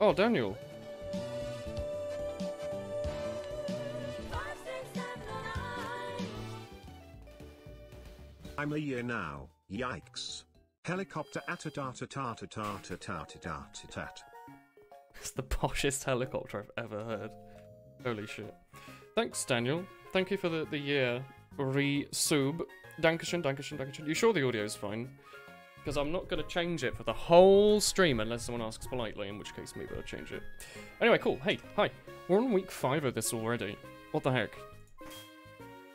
Oh, Daniel. I'm a year now, yikes. Helicopter at. It's the poshest helicopter I've ever heard. Holy shit. Thanks, Daniel. Thank you for the year re-sub. Dankeschön, Dankeschön, Dankeschön. You sure the audio's fine? Because I'm not going to change it for the whole stream unless someone asks politely, in which case maybe I'll change it. Anyway, cool. Hey, hi. We're on week 5 of this already. What the heck?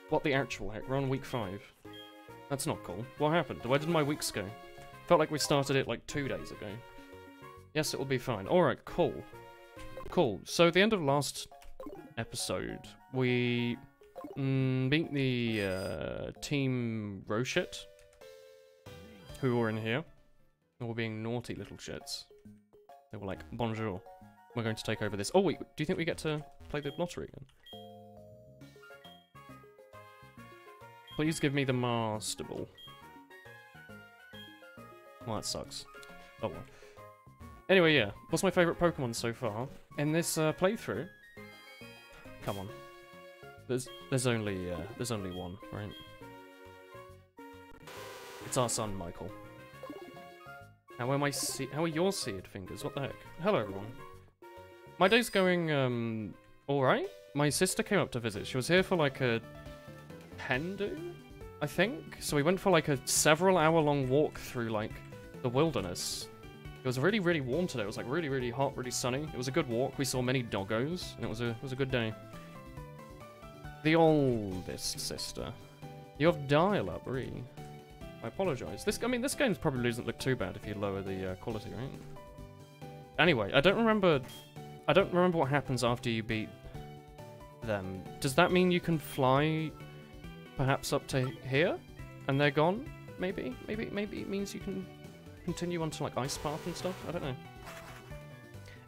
What the actual heck? We're on week 5. That's not cool. What happened? Where did my weeks go? Felt like we started it like 2 days ago. Yes, it will be fine. Alright, cool. Cool. So, at the end of last episode, we beat the Team Roshit, who were in here. They were being naughty little shits. They were like, bonjour. We're going to take over this. Oh, wait, do you think we get to play the lottery again? Please give me the Master Ball. Well, that sucks. Oh well. Anyway, yeah. What's my favourite Pokemon so far? In this playthrough? Come on. There's only one, right? It's our son, Michael. How are your seared fingers? What the heck? Hello, everyone. My day's going, alright. My sister came up to visit. She was here for like a Hindu, I think. So we went for like a several hour-long walk through like the wilderness. It was really, really warm today. It was like really, really hot, really sunny. It was a good walk. We saw many doggos, and it was a good day. The oldest sister. You have dial-up, really. I apologise. I mean, this game probably doesn't look too bad if you lower the quality, right? Anyway, I don't remember what happens after you beat them. Does that mean you can fly, perhaps up to here, and they're gone? Maybe it means you can continue onto like Ice Path and stuff. I don't know.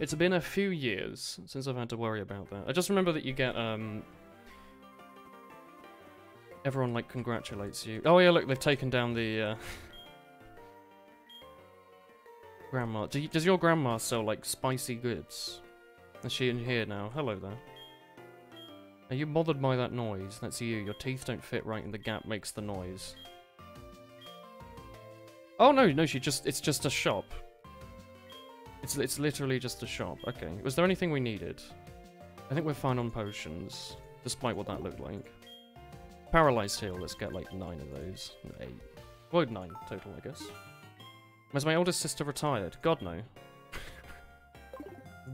It's been a few years since I've had to worry about that. I just remember that you get everyone, like, congratulates you. Oh, yeah, look, they've taken down the, grandma. Does your grandma sell, like, spicy goods? Is she in here now? Hello there. Are you bothered by that noise? That's you. Your teeth don't fit right and the gap makes the noise. Oh, no, it's just a shop. It's literally just a shop. Okay. Was there anything we needed? I think we're fine on potions, despite what that looked like. Paralyzed heal, let's get like 9 of those. 8. Well, 9 total, I guess. Was my oldest sister retired? God, no.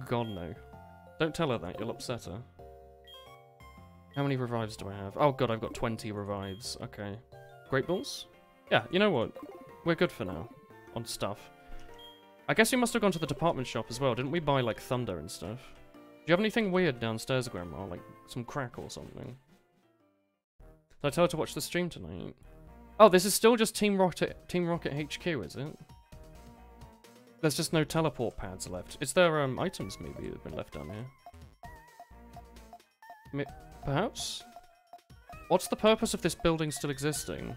God, no. Don't tell her that, you'll upset her. How many revives do I have? Oh god, I've got 20 revives. Okay. Great Balls? Yeah, you know what? We're good for now. On stuff. I guess you must have gone to the department shop as well. Didn't we buy, like, thunder and stuff? Do you have anything weird downstairs, Grandma? Like, some crack or something? Did I tell her to watch the stream tonight? Oh, this is still just Team Rocket HQ, is it? There's just no teleport pads left. Is there, items maybe that have been left down here? Perhaps? What's the purpose of this building still existing?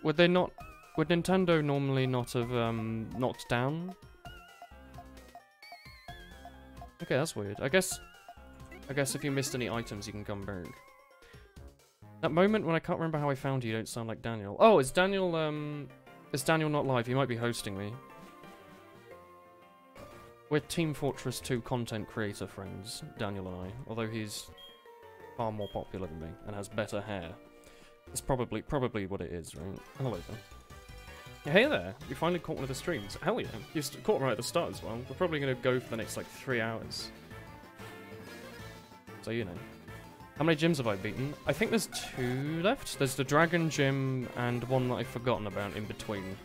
Would Nintendo normally not have, knocked down? Okay, that's weird. I guess if you missed any items, you can come back. That moment when I can't remember how I found you, don't sound like Daniel. Oh, is Daniel not live? He might be hosting me. We're Team Fortress 2 content creator friends, Daniel and I. Although he's far more popular than me and has better hair. That's probably what it is, right? Hello there. Hey there! You finally caught one of the streams. Hell yeah! You caught right at the start as well. We're probably going to go for the next, like, 3 hours. So, you know. How many gyms have I beaten? I think there's 2 left. There's the Dragon Gym and one that I've forgotten about in between.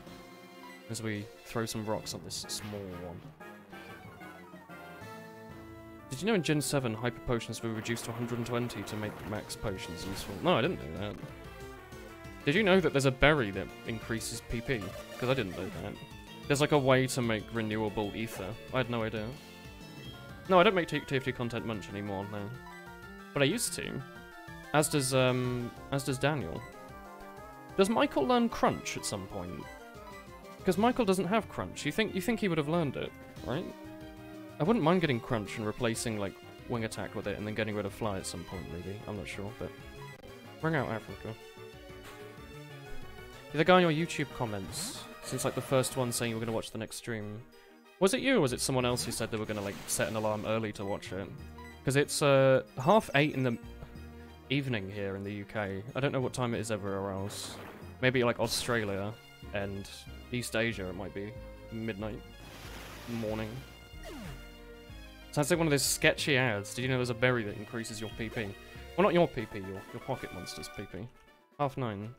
As we throw some rocks on this small one. Did you know in Gen 7, Hyper Potions were reduced to 120 to make max potions useful? No, I didn't know that. Did you know that there's a berry that increases PP? Because I didn't know that. There's like a way to make renewable ether. I had no idea. No, I don't make TFT content much anymore, no. But I used to. As does Daniel. Does Michael learn Crunch at some point? Because Michael doesn't have Crunch. You think he would have learned it, right? I wouldn't mind getting Crunch and replacing, like, Wing Attack with it and then getting rid of Fly at some point, maybe. I'm not sure, but... Bring out Africa. You're the guy on your YouTube comments, since, like, the first one saying you were going to watch the next stream. Was it you, or was it someone else who said they were going to, like, set an alarm early to watch it? Because it's, 8:30 in the evening here in the UK. I don't know what time it is everywhere else. Maybe, like, Australia and East Asia, it might be midnight morning. Sounds like one of those sketchy ads. Did you know there's a berry that increases your PP? Well, not your PP, your pocket monster's PP. 9:30.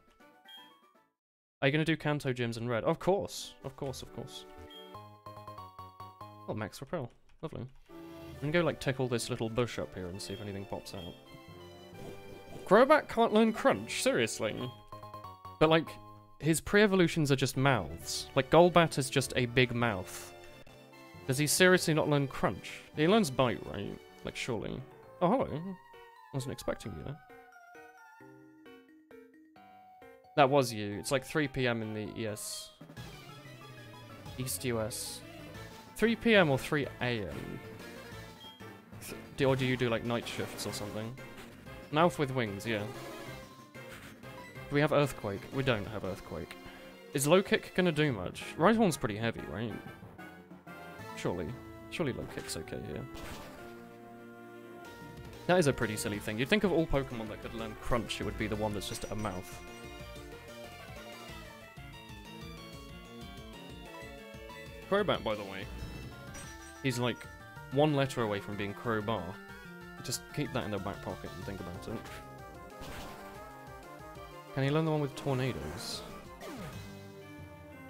Are you going to do Kanto gyms in red? Of course. Of course, of course. Oh, Max Repel. Lovely. I'm going to go, like, tickle this little bush up here and see if anything pops out. Crobat can't learn Crunch? Seriously? But, like, his pre-evolutions are just mouths. Like, Golbat is just a big mouth. Does he seriously not learn Crunch? He learns Bite, right? Like, surely. Oh, hello. Wasn't expecting you there. That was you. It's like 3 PM in the ES. East US. 3 PM or 3 AM? Or do you do, like, night shifts or something? Mouth with wings, yeah. Do we have Earthquake? We don't have Earthquake. Is Low Kick gonna do much? Rhyhorn's pretty heavy, right? Surely. Surely Low Kick's okay here. That is a pretty silly thing. You'd think of all Pokemon that could learn Crunch, it would be the one that's just a mouth. Crobat, by the way. He's like one letter away from being Crowbar. Just keep that in their back pocket and think about it. Can he learn the one with tornadoes?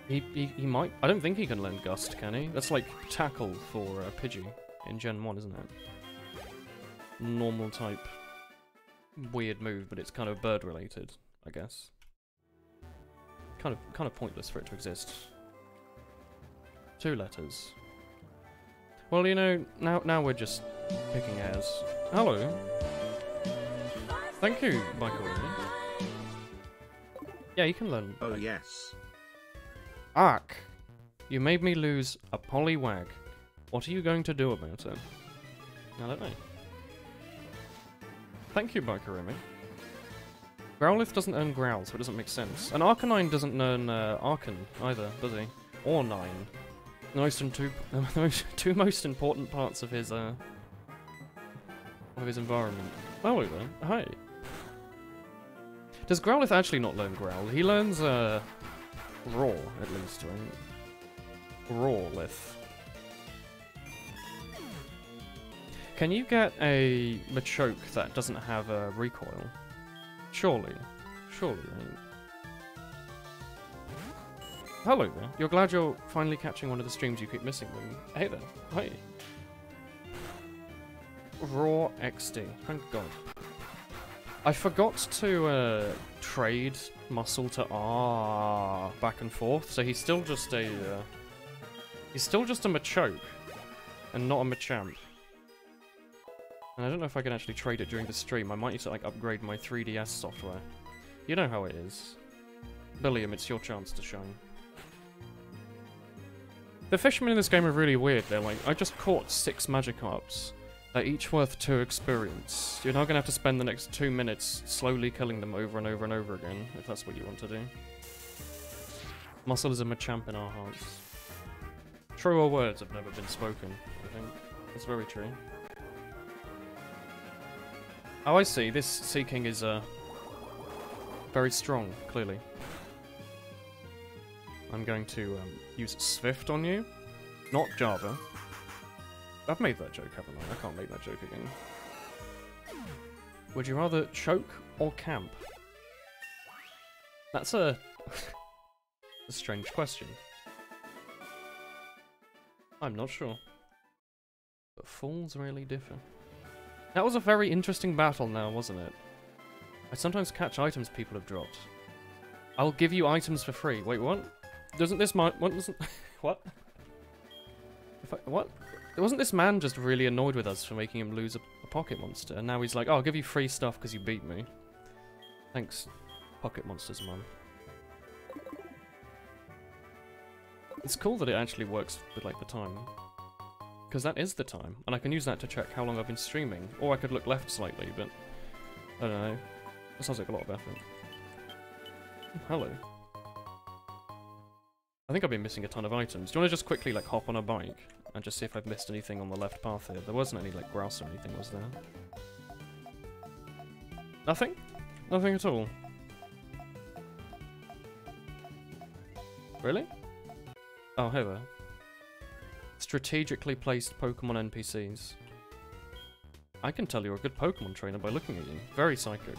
He might. I don't think he can learn Gust, can he? That's like Tackle for Pidgey in Gen 1, isn't it? Normal type. Weird move, but it's kind of bird related, I guess. Kind of pointless for it to exist. 2 letters. Well, you know, now we're just picking hairs. Hello. Thank you, Michael. Yeah, you can learn. Oh, yes. Ark! You made me lose a Poliwag. What are you going to do about it? I don't know. Thank you, Bakurimi. Growlithe doesn't earn Growl, so it doesn't make sense. And Arcanine doesn't earn Arcan either, does he? Or 9. The two most important parts of his environment. Oh, wait then. Hi. Does Growlithe actually not learn Growl? He learns Roar, at least, right? Roarlith. Can you get a Machoke that doesn't have a recoil? Surely. Surely, right? Hello there. You're glad you're finally catching one of the streams you keep missing them. Hey there. Hi. Raw XD. Thank God. I forgot to trade Muscle to back and forth, so he's still just a Machoke and not a Machamp. And I don't know if I can actually trade it during the stream. I might need to like upgrade my 3DS software. You know how it is. Billiam, it's your chance to shine. The fishermen in this game are really weird. They're like, I just caught 6 Magikarps. They're each worth 2 experience. You're now going to have to spend the next 2 minutes slowly killing them over and over and over again, if that's what you want to do. Muscle is a Machamp in our hearts. Truer words have never been spoken, I think. That's very true. Oh, I see. This Seaking is very strong, clearly. I'm going to use Swift on you, not Java. I've made that joke, haven't I? I can't make that joke again. Would you rather choke or camp? That's a strange question. I'm not sure. But fools really differ. That was a very interesting battle now, wasn't it? I sometimes catch items people have dropped. I'll give you items for free. Wait, what? Doesn't this what doesn't what? What? Wasn't this man just really annoyed with us for making him lose a pocket monster? And now he's like, oh, I'll give you free stuff because you beat me. Thanks, pocket monsters, mum. It's cool that it actually works with like the time. Because that is the time, and I can use that to check how long I've been streaming. Or I could look left slightly, but I don't know. That sounds like a lot of effort. Hello. I think I've been missing a ton of items. Do you want to just quickly like hop on a bike and just see if I've missed anything on the left path here? There wasn't any like grass or anything, was there? Nothing? Nothing at all. Really? Oh, hey there. Strategically placed Pokemon NPCs. I can tell you're a good Pokemon trainer by looking at you. Very psychic.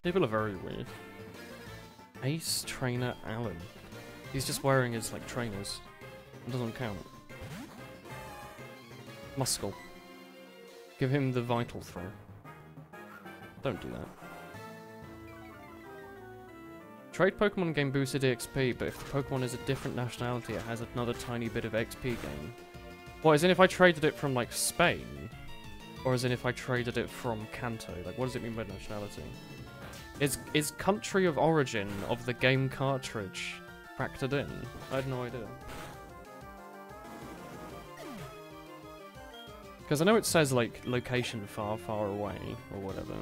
People are very weird. Ace Trainer Alan. He's just wearing his, like, trainers. It doesn't count. Muscle. Give him the Vital Throw. Don't do that. Trade Pokemon game boosted EXP, but if the Pokemon is a different nationality, it has another tiny bit of XP gain. What, as in if I traded it from, like, Spain? Or as in if I traded it from Kanto? Like, what does it mean by nationality? Is country of origin of the game cartridge factored in? I had no idea. Because I know it says, like, location far, far away, or whatever.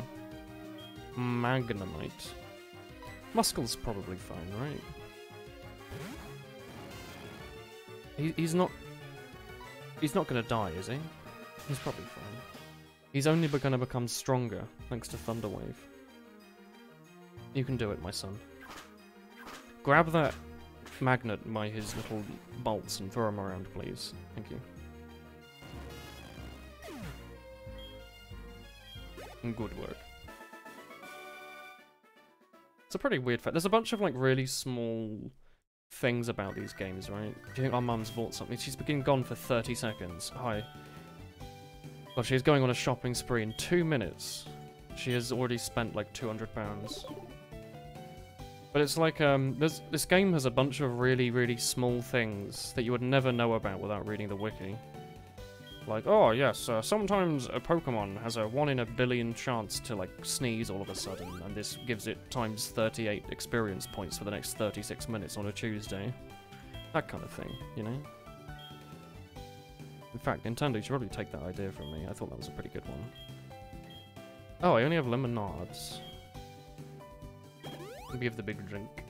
Magnemite. Muscle's probably fine, right? He's not gonna die, is he? He's probably fine. He's only gonna become stronger, thanks to Thunder Wave. You can do it, my son. Grab that magnet by his little bolts and throw him around, please. Thank you. And good work. It's a pretty weird fact. There's a bunch of, like, really small things about these games, right? Do you think our mum's bought something? She's been gone for 30 seconds. Hi. Well, she's going on a shopping spree in 2 minutes. She has already spent, like, £200. But it's like, this game has a bunch of really, really small things that you would never know about without reading the wiki. Like, oh yes, sometimes a Pokemon has a 1 in a billion chance to, like, sneeze all of a sudden, and this gives it times 38 experience points for the next 36 minutes on a Tuesday. That kind of thing, you know? In fact, Nintendo should probably take that idea from me. I thought that was a pretty good one. Oh, I only have lemonades. Give the big drink.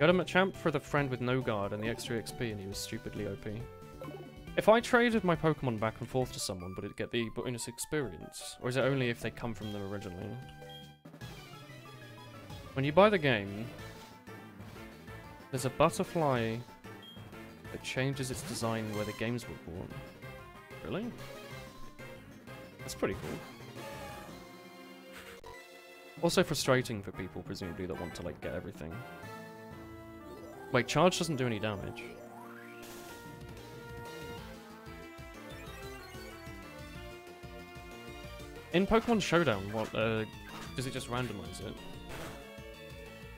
Got him a champ for the friend with no guard and the extra XP, and he was stupidly OP. If I traded my Pokemon back and forth to someone, would it get the bonus experience? Or is it only if they come from them originally? When you buy the game, there's a butterfly that changes its design where the games were born. Really? That's pretty cool. Also frustrating for people, presumably, that want to, like, get everything. Wait, charge doesn't do any damage. In Pokemon Showdown, what, does it just randomize it?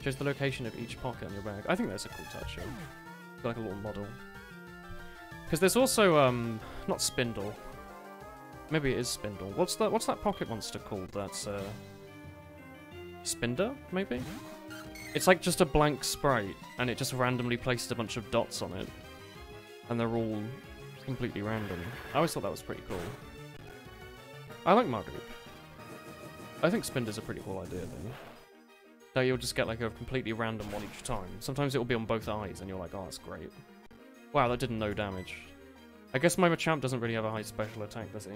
Shows the location of each pocket in your bag. I think that's a cool touch, yeah. Like a little model. Because there's also, not Spindle. Maybe it is Spindle. What's that pocket monster called? That's, Spinder, maybe? It's like just a blank sprite, and it just randomly placed a bunch of dots on it. And they're all completely random. I always thought that was pretty cool. I like Marguerite. I think Spinder's a pretty cool idea, though. That you'll just get like a completely random one each time. Sometimes it will be on both eyes, and you're like, oh, that's great. Wow, that did no damage. I guess my Machamp doesn't really have a high special attack, does he?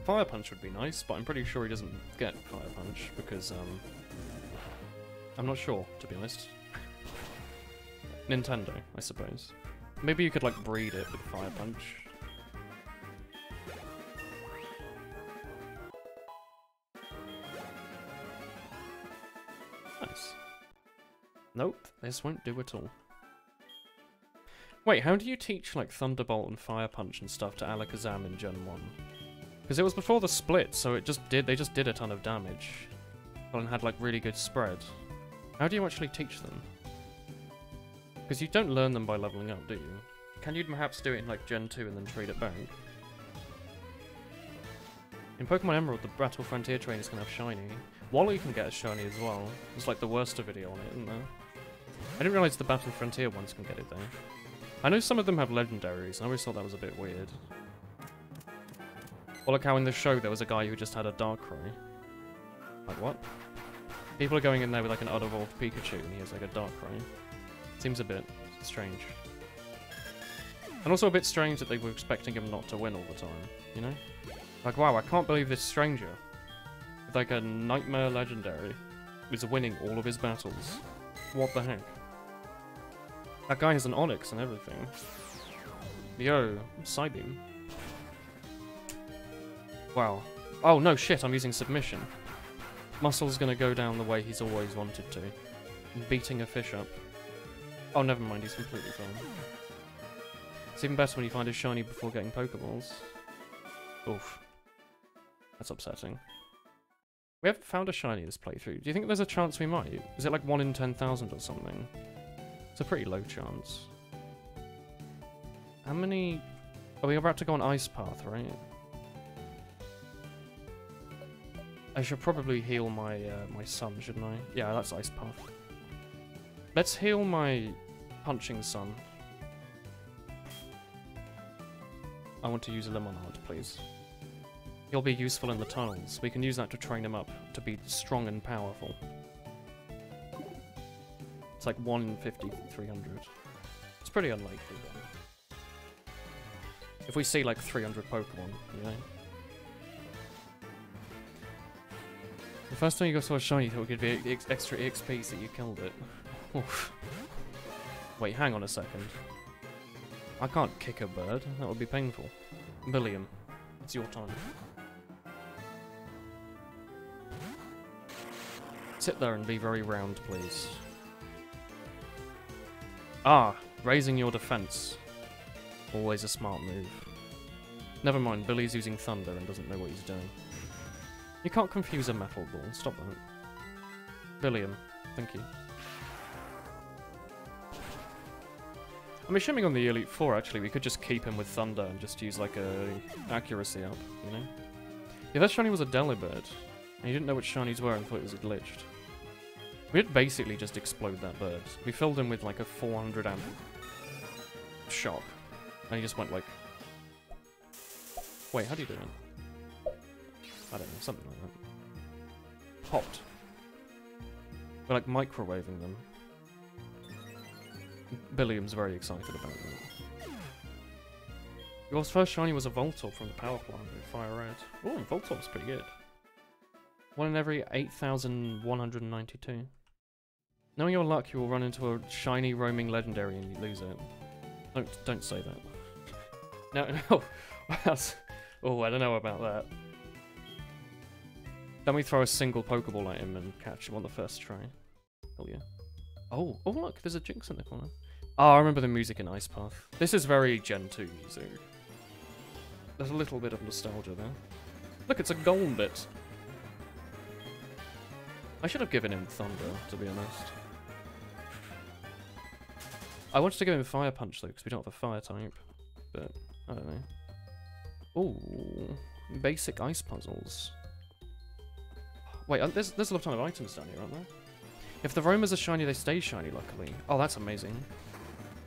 Fire Punch would be nice, but I'm pretty sure he doesn't get Fire Punch, because, I'm not sure, to be honest. Nintendo, I suppose. Maybe you could, like, breed it with Fire Punch. Nice. Nope, this won't do at all. Wait, how do you teach, like, Thunderbolt and Fire Punch and stuff to Alakazam in Gen 1? Because it was before the split, so they just did a ton of damage. And had, like, really good spread. How do you actually teach them? Because you don't learn them by leveling up, do you? Can you perhaps do it in, like, Gen 2 and then trade it back? In Pokemon Emerald, the Battle Frontier trainers can have Shiny. Wally can get a Shiny as well. There's, like, the Worcester video on it, isn't there? I didn't realize the Battle Frontier ones can get it though. I know some of them have legendaries, and I always thought that was a bit weird. Or like how in the show there was a guy who just had a Darkrai. Like what? People are going in there with like an unevolved Pikachu and he has like a Darkrai. Seems a bit strange. And also a bit strange that they were expecting him not to win all the time, you know? Like, wow, I can't believe this stranger with like a Nightmare Legendary is winning all of his battles. What the heck? That guy has an Onyx and everything. Yo, Psybeam. Wow. Oh no, shit, I'm using Submission. Muscle's gonna go down the way he's always wanted to. Beating a fish up. Oh, never mind, he's completely fine. It's even better when you find a shiny before getting Pokeballs. Oof. That's upsetting. We haven't found a shiny this playthrough. Do you think there's a chance we might? Is it like 1 in 10,000 or something? It's a pretty low chance. How many... Are we about to go on Ice Path, right? I should probably heal my my son, shouldn't I? Yeah, that's Ice Path. Let's heal my Punching Son. I want to use a Lemonade, please. He'll be useful in the tunnels. We can use that to train him up to be strong and powerful. It's like 1 in 50, 300. It's pretty unlikely, though. If we see like 300 Pokemon, you know? The first time you saw a shiny, you thought it could be extra EXP so you killed it. Oof. Wait, hang on a second. I can't kick a bird. That would be painful. Billiam, it's your time. Sit there and be very round, please. Ah, raising your defense. Always a smart move. Never mind, Billy's using Thunder and doesn't know what he's doing. You can't confuse a Metal Ball. Stop that. Billiam, thank you. I'm assuming on the Elite Four, actually, we could just keep him with Thunder and just use, like, a accuracy up, you know? Yeah, that shiny was a Delibird, and you didn't know what shinies were and thought it was glitched. We did basically just explode that bird. We filled him with, like, a 400 amp shock, and he just went, like... Wait, how do you do it? I don't know, something like that. Popped. We're like microwaving them. Billiam's very excited about that. Your first shiny was a Voltorb from the power plant with Fire Red. Oh, Voltorb's pretty good. 1 in every 8,192. Knowing your luck, you will run into a shiny roaming legendary and you lose it. Don't say that. No. Oh, I don't know about that. Then we throw a single Pokeball at him and catch him on the first try. Hell yeah. Oh, look, there's a Jinx in the corner. Oh, I remember the music in Ice Path. This is very Gen 2 music. There's a little bit of nostalgia there. Look, it's a Golbit. I should have given him Thunder, to be honest. I wanted to give him Fire Punch, though, because we don't have a Fire type. But, I don't know. Ooh, basic ice puzzles. Wait, there's a ton of items down here, aren't there? If the Roamers are shiny, they stay shiny, luckily. Oh, that's amazing.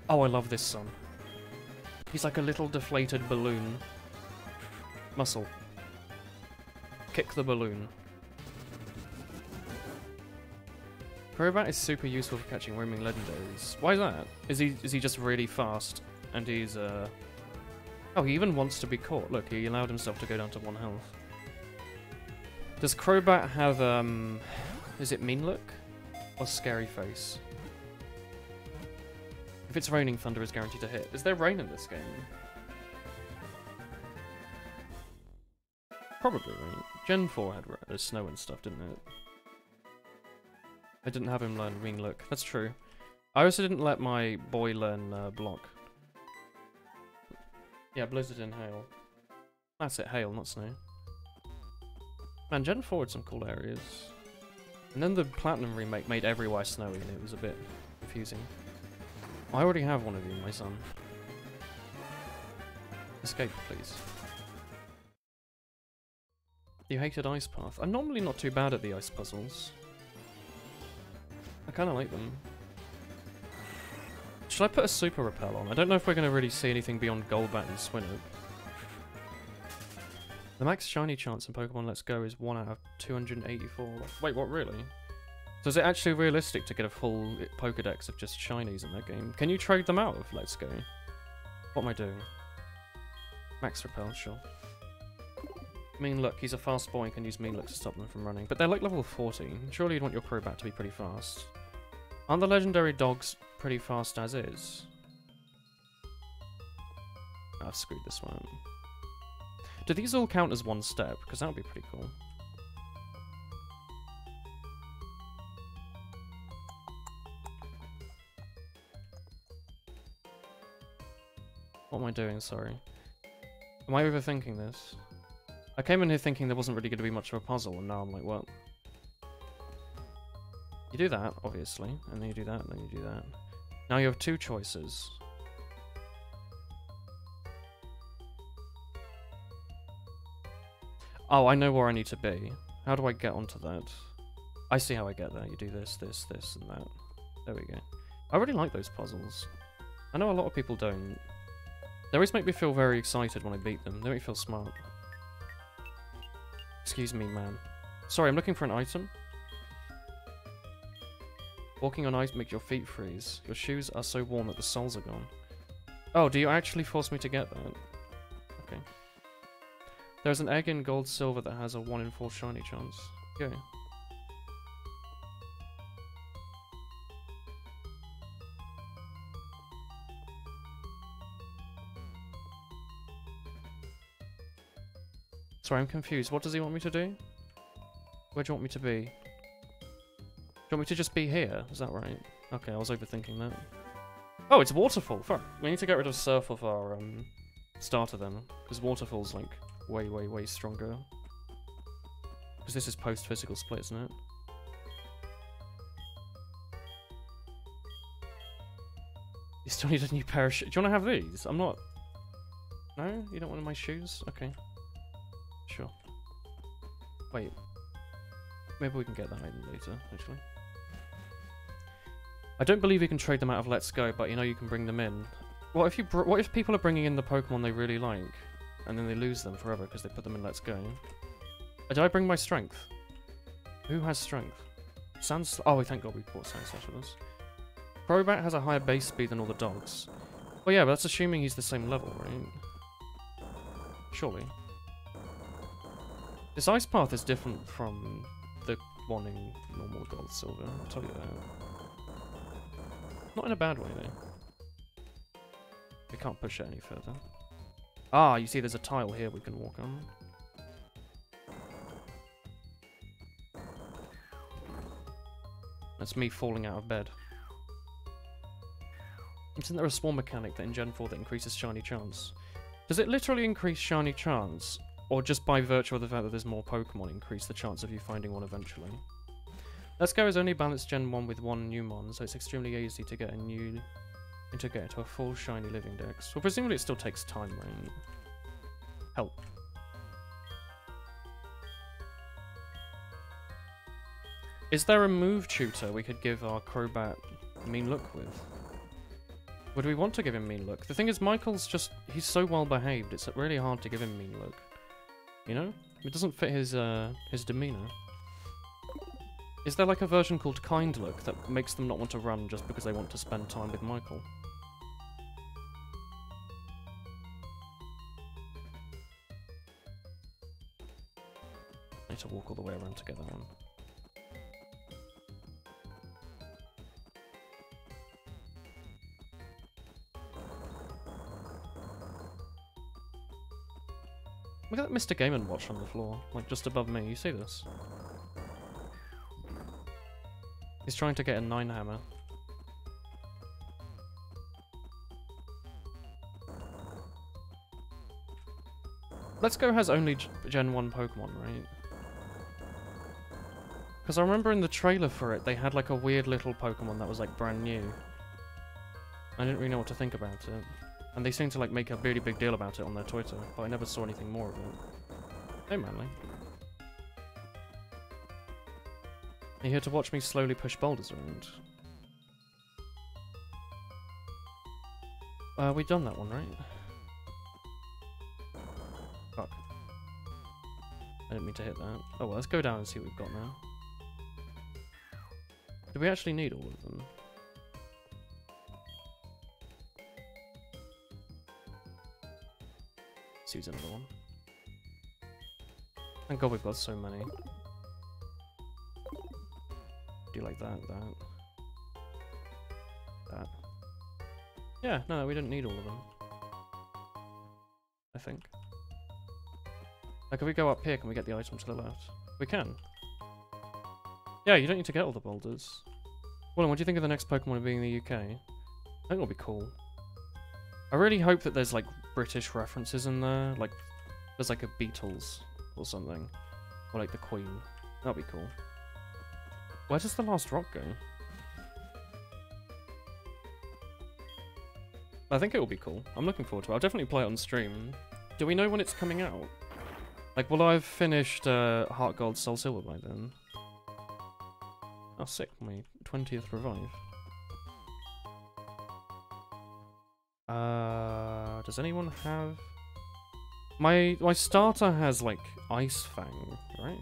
Oh, I love this son. He's like a little deflated balloon. Muscle. Kick the balloon. Crobat is super useful for catching roaming legendaries. Why is that? Is he just really fast? And he's, Oh, he even wants to be caught. Look, he allowed himself to go down to 1 health. Does Crobat have, is it Mean Look? Or Scary Face? If it's raining, Thunder is guaranteed to hit. Is there rain in this game? Probably, right? Gen 4 had snow and stuff, didn't it? I didn't have him learn Mean Look. That's true. I also didn't let my boy learn Block. Yeah, Blizzard and Hail. That's it, Hail, not Snow. Man, Gen 4 had some cool areas. And then the Platinum remake made everywhere snowy and it was a bit confusing. I already have one of you, my son. Escape, please. You hated Ice Path. I'm normally not too bad at the ice puzzles. I kinda like them. Should I put a super repel on? I don't know if we're going to really see anything beyond Golbat and Swinub. The max shiny chance in Pokemon Let's Go is 1 out of 284. Wait, what, really? So is it actually realistic to get a full Pokedex of just shinies in that game? Can you trade them out of Let's Go? What am I doing? Max repel, sure. Mean Look, he's a fast boy and can use Mean Look to stop them from running. But they're like level 14. Surely you'd want your Crobat to be pretty fast. Aren't the legendary dogs pretty fast as is? I've screwed this one. Do these all count as one step? Because that would be pretty cool. What am I doing? Sorry. Am I overthinking this? I came in here thinking there wasn't really going to be much of a puzzle, and now I'm like, well... You do that, obviously, and then you do that, and then you do that. Now you have two choices. Oh, I know where I need to be. How do I get onto that? I see how I get there. You do this, this, this, and that. There we go. I really like those puzzles. I know a lot of people don't. They always make me feel very excited when I beat them. They make me feel smart. Excuse me, man. Sorry, I'm looking for an item. Walking on ice makes your feet freeze. Your shoes are so warm that the soles are gone. Oh, do you actually force me to get that? Okay. There's an egg in gold silver that has a 1 in 4 shiny chance. Go. Sorry, I'm confused. What does he want me to do? Where do you want me to be? Do you want me to just be here? Is that right? Okay, I was overthinking that. Oh, it's Waterfall! Fuck. We need to get rid of Surf of our starter then. Because Waterfall's like way, way, way stronger. Because this is post-physical split, isn't it? You still need a new pair of shoes. Do you want to have these? I'm not... No? You don't want my shoes? Okay. Sure. Wait. Maybe we can get that item later, actually. I don't believe you can trade them out of Let's Go, but you know you can bring them in. What if people are bringing in the Pokemon they really like, and then they lose them forever because they put them in Let's Go? Did I bring my strength? Who has strength? Oh, thank God we bought Sandslash with us. Crobat has a higher base speed than all the dogs. Well, yeah, but that's assuming he's the same level, right? Surely. This ice path is different from the one in normal gold silver, I'll tell you that. Not in a bad way, though. We can't push it any further. Ah, you see there's a tile here we can walk on. That's me falling out of bed. Isn't there a small mechanic that in Gen 4 that increases shiny chance? Does it literally increase shiny chance? Or just by virtue of the fact that there's more Pokemon increase the chance of you finding one eventually? Let's Go is only balanced Gen 1 with 1 Newmon, so it's extremely easy to get into a full shiny living dex. Well, presumably it still takes time, right? Help. Is there a move tutor we could give our Crobat Mean Look with? Would we want to give him Mean Look? The thing is, Michael's just... he's so well behaved, it's really hard to give him Mean Look. You know? It doesn't fit his demeanor. Is there like a version called Kind Look that makes them not want to run just because they want to spend time with Michael? I need to walk all the way around to get that one. Look at that Mr. Game & Watch on the floor, like just above me. You see this? He's trying to get a 9 hammer. Let's Go has only Gen 1 Pokemon, right? Because I remember in the trailer for it, they had like a weird little Pokemon that was like brand new. I didn't really know what to think about it. And they seem to like make a really big deal about it on their Twitter, but I never saw anything more of it. Hey, Manly. Are you here to watch me slowly push boulders around? We done that one, right? Fuck. I didn't mean to hit that. Oh well, let's go down and see what we've got now. Do we actually need all of them? Let's use another one. Thank God we've got so many. Do like that, that. Yeah, no, we don't need all of them. I think. Like, if we go up here, can we get the item to the left? We can. Yeah, you don't need to get all the boulders. Well, what do you think of the next Pokemon being in the UK? I think it'll be cool. I really hope that there's, like, British references in there. Like, there's, like, a Beatles or something. Or, like, the Queen. That'd be cool. Where does the last rock go? I think it will be cool. I'm looking forward to it. I'll definitely play it on stream. Do we know when it's coming out? Like, will I have finished HeartGold Soul Silver by then? Oh, sick. My 20th revive. Does anyone have... My starter has, like, Ice Fang, right?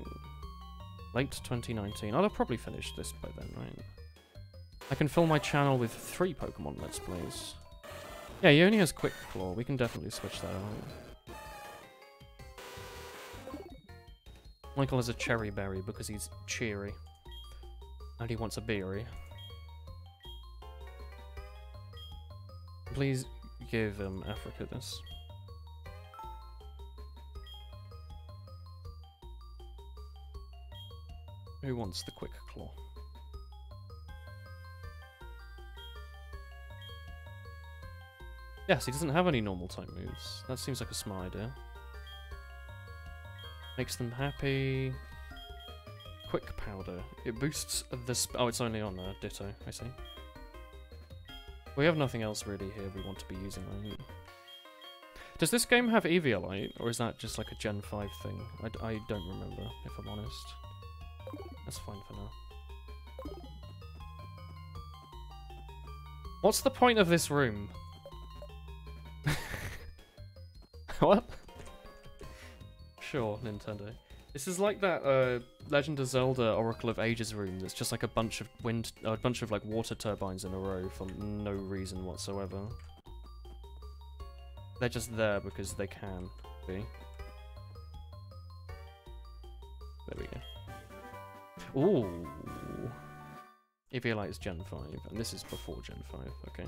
Late 2019. I'll have probably finished this by then, right? I can fill my channel with 3 Pokemon Let's Plays. Yeah, he only has Quick Claw. We can definitely switch that out. Michael has a Cherry Berry because he's cheery. And he wants a berry. Please give Africa this. Who wants the Quick Claw? Yes, he doesn't have any normal type moves. That seems like a smart idea. Makes them happy. Quick Powder. It boosts the oh, it's only on Ditto, I see. We have nothing else really here we want to be using, right? Does this game have Eviolite, or is that just like a Gen 5 thing? I don't remember, if I'm honest. That's fine for now. What's the point of this room? What? Sure, Nintendo. This is like that Legend of Zelda Oracle of Ages room that's just like a bunch of like water turbines in a row for no reason whatsoever. They're just there because they can be. There we go. Ooh. Eviolite is Gen 5, and this is before Gen 5, okay.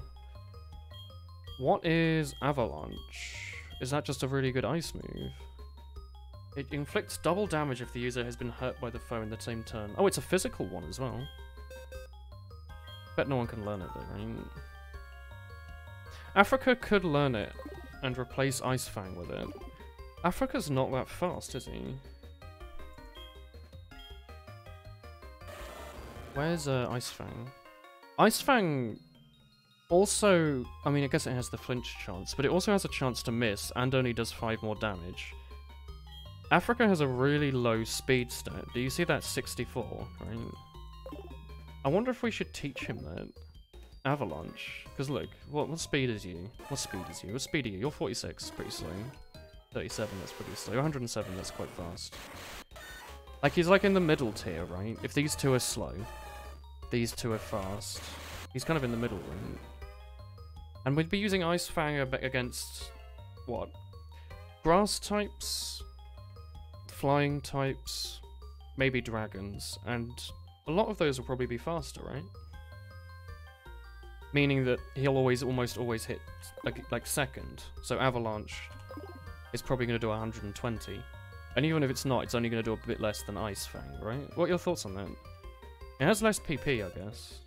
What is Avalanche? Is that just a really good ice move? It inflicts double damage if the user has been hurt by the foe in the same turn. Oh, it's a physical one as well. Bet no one can learn it though, right? Africa could learn it and replace Ice Fang with it. Africa's not that fast, is he? Where's Ice Fang? Ice Fang also, I mean, I guess it has the flinch chance, but it also has a chance to miss and only does 5 more damage. Africa has a really low speed stat. Do you see that 64, right? I wonder if we should teach him that. Avalanche. Because look, what speed is you? What speed is you? What speed are you? You're 46, pretty slow. 37, that's pretty slow. 107, that's quite fast. Like, he's like in the middle tier, right? If these two are slow, these two are fast. He's kind of in the middle, right? And we'd be using Ice Fang against... what? Grass types? Flying types? Maybe dragons. And a lot of those will probably be faster, right? Meaning that he'll almost always hit, like second. So Avalanche is probably going to do 120. And even if it's not, it's only going to do a bit less than Ice Fang, right? What are your thoughts on that? It has less PP, I guess.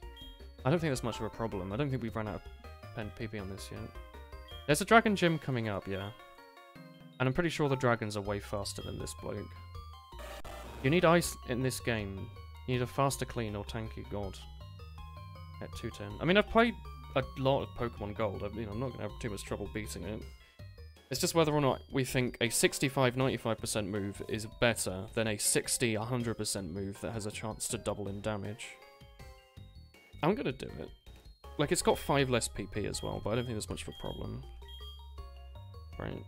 I don't think that's much of a problem. I don't think we've run out of PP on this yet. There's a Dragon Gym coming up, yeah. And I'm pretty sure the dragons are way faster than this bloke. You need ice in this game. You need a faster clean or tanky god. At 210. I mean, I've played a lot of Pokemon Gold. I'm not going to have too much trouble beating it. It's just whether or not we think a 65-95% move is better than a 60-100% move that has a chance to double in damage. I'm going to do it. Like, it's got 5 less PP as well, but I don't think there's much of a problem. Right.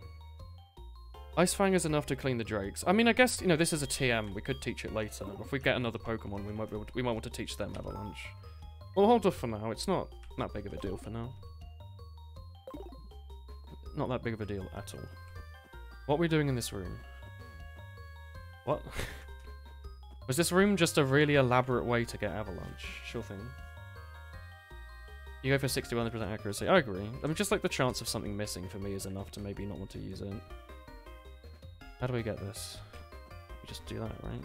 Ice Fang is enough to clean the drakes. I mean, I guess, you know, this is a TM. We could teach it later. If we get another Pokemon, we might want to teach them Avalanche. We'll hold off for now. It's not that big of a deal for now. Not that big of a deal at all. What are we doing in this room? What? Was this room just a really elaborate way to get Avalanche? Sure thing. You go for 61% accuracy. I agree. I mean, just like the chance of something missing for me is enough to maybe not want to use it. How do we get this? We just do that, right?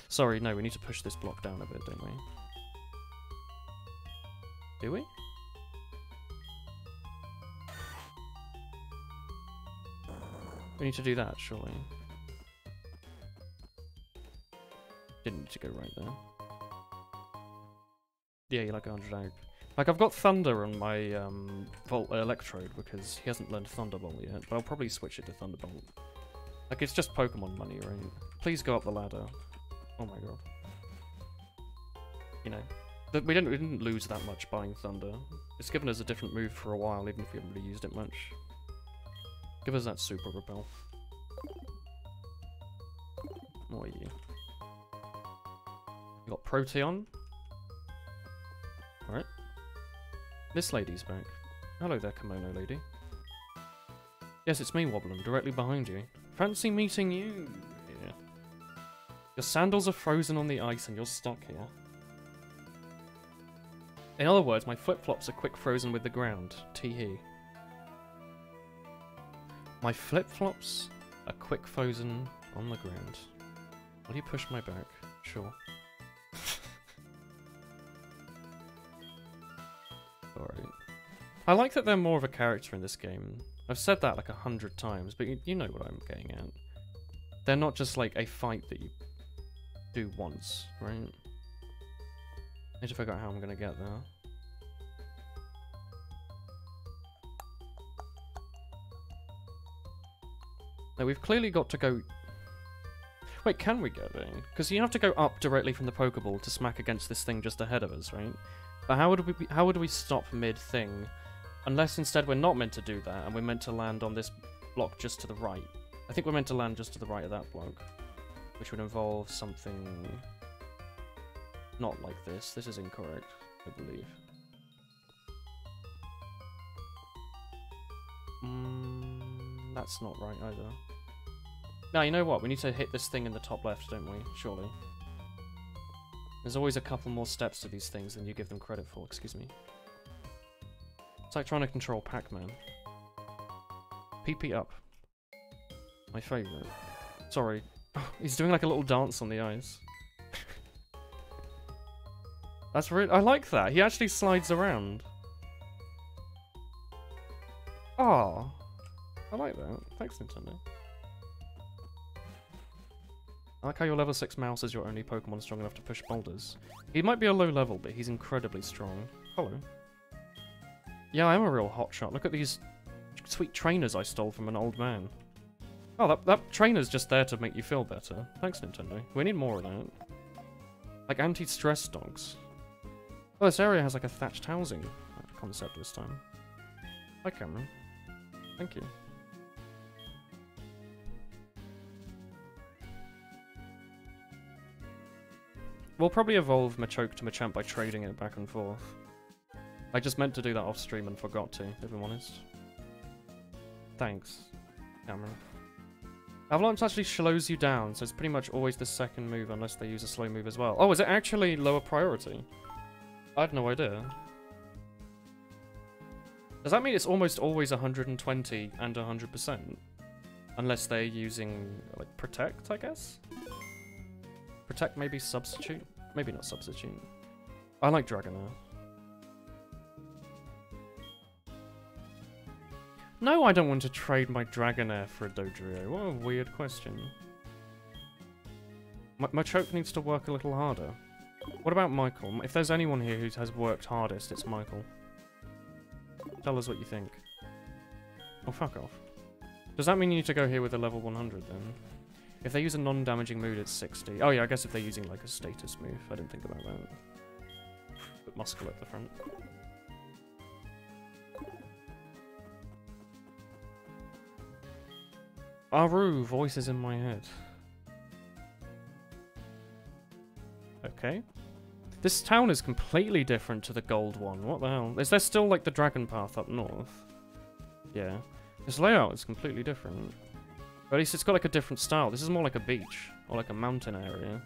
Sorry, no, we need to push this block down a bit, don't we? Do we? We need to do that, surely. Didn't need to go right there. Yeah, you like 100 out. Like, I've got Thunder on my Electrode because he hasn't learned Thunderbolt yet, but I'll probably switch it to Thunderbolt. Like, it's just Pokemon money, right? Please go up the ladder. Oh my god. You know, we didn't lose that much buying Thunder. It's given us a different move for a while, even if we haven't really used it much. Give us that Super Repel. What are you? You got Proteon. Alright. This lady's back. Hello there, Kimono lady. Yes, it's me, Wobbling, directly behind you. Fancy meeting you. Yeah. Your sandals are frozen on the ice and you're stuck here. In other words, my flip-flops are quick frozen with the ground. Tee-hee. My flip-flops are quick frozen on the ground. Will you push my back? Sure. Alright. I like that they're more of a character in this game. I've said that like 100 times, but you know what I'm getting at. They're not just like a fight that you do once, right? I need to figure out how I'm gonna get there. Now we've clearly got to go... Wait, can we get there? Because you have to go up directly from the Pokeball to smack against this thing just ahead of us, right? But how would we stop mid-thing? Unless instead we're not meant to do that, and we're meant to land on this block just to the right. I think we're meant to land just to the right of that block. Which would involve something... not like this. This is incorrect, I believe. That's not right either. Now, you know what? We need to hit this thing in the top left, don't we? Surely. There's always a couple more steps to these things than you give them credit for, excuse me. It's like trying to control Pac-Man. PP up. My favourite. Sorry. He's doing like a little dance on the ice. That's really... I like that. He actually slides around. Ah, I like that. Thanks, Nintendo. I like how your level 6 mouse is your only Pokemon strong enough to push boulders. He might be a low level, but he's incredibly strong. Hello. Yeah, I am a real hotshot. Look at these sweet trainers I stole from an old man. Oh, that trainer's just there to make you feel better. Thanks, Nintendo. We need more of that. Like anti-stress dogs. Oh, this area has like a thatched housing concept this time. Hi, Cameron. Thank you. We'll probably evolve Machoke to Machamp by trading it back and forth. I just meant to do that off stream and forgot to, if I'm honest. Thanks, Cameron. Avalanche actually slows you down, so it's pretty much always the second move unless they use a slow move as well. Oh, is it actually lower priority? I had no idea. Does that mean it's almost always 120 and 100%? Unless they're using, like, Protect, I guess? Protect, maybe Substitute? Maybe not Substitute. I like Dragonair. No, I don't want to trade my Dragonair for a Dodrio. What a weird question. My choke needs to work a little harder. What about Michael? If there's anyone here who has worked hardest, it's Michael. Tell us what you think. Oh, fuck off. Does that mean you need to go here with a level 100 then? If they use a non-damaging mood, it's 60. Oh yeah, I guess if they're using like a status move. I didn't think about that. Bit muscle at the front. Aru, voices in my head. Okay. This town is completely different to the gold one. What the hell? Is there still, like, the dragon path up north? Yeah. This layout is completely different. But at least it's got, like, a different style. This is more like a beach. Or, like, a mountain area.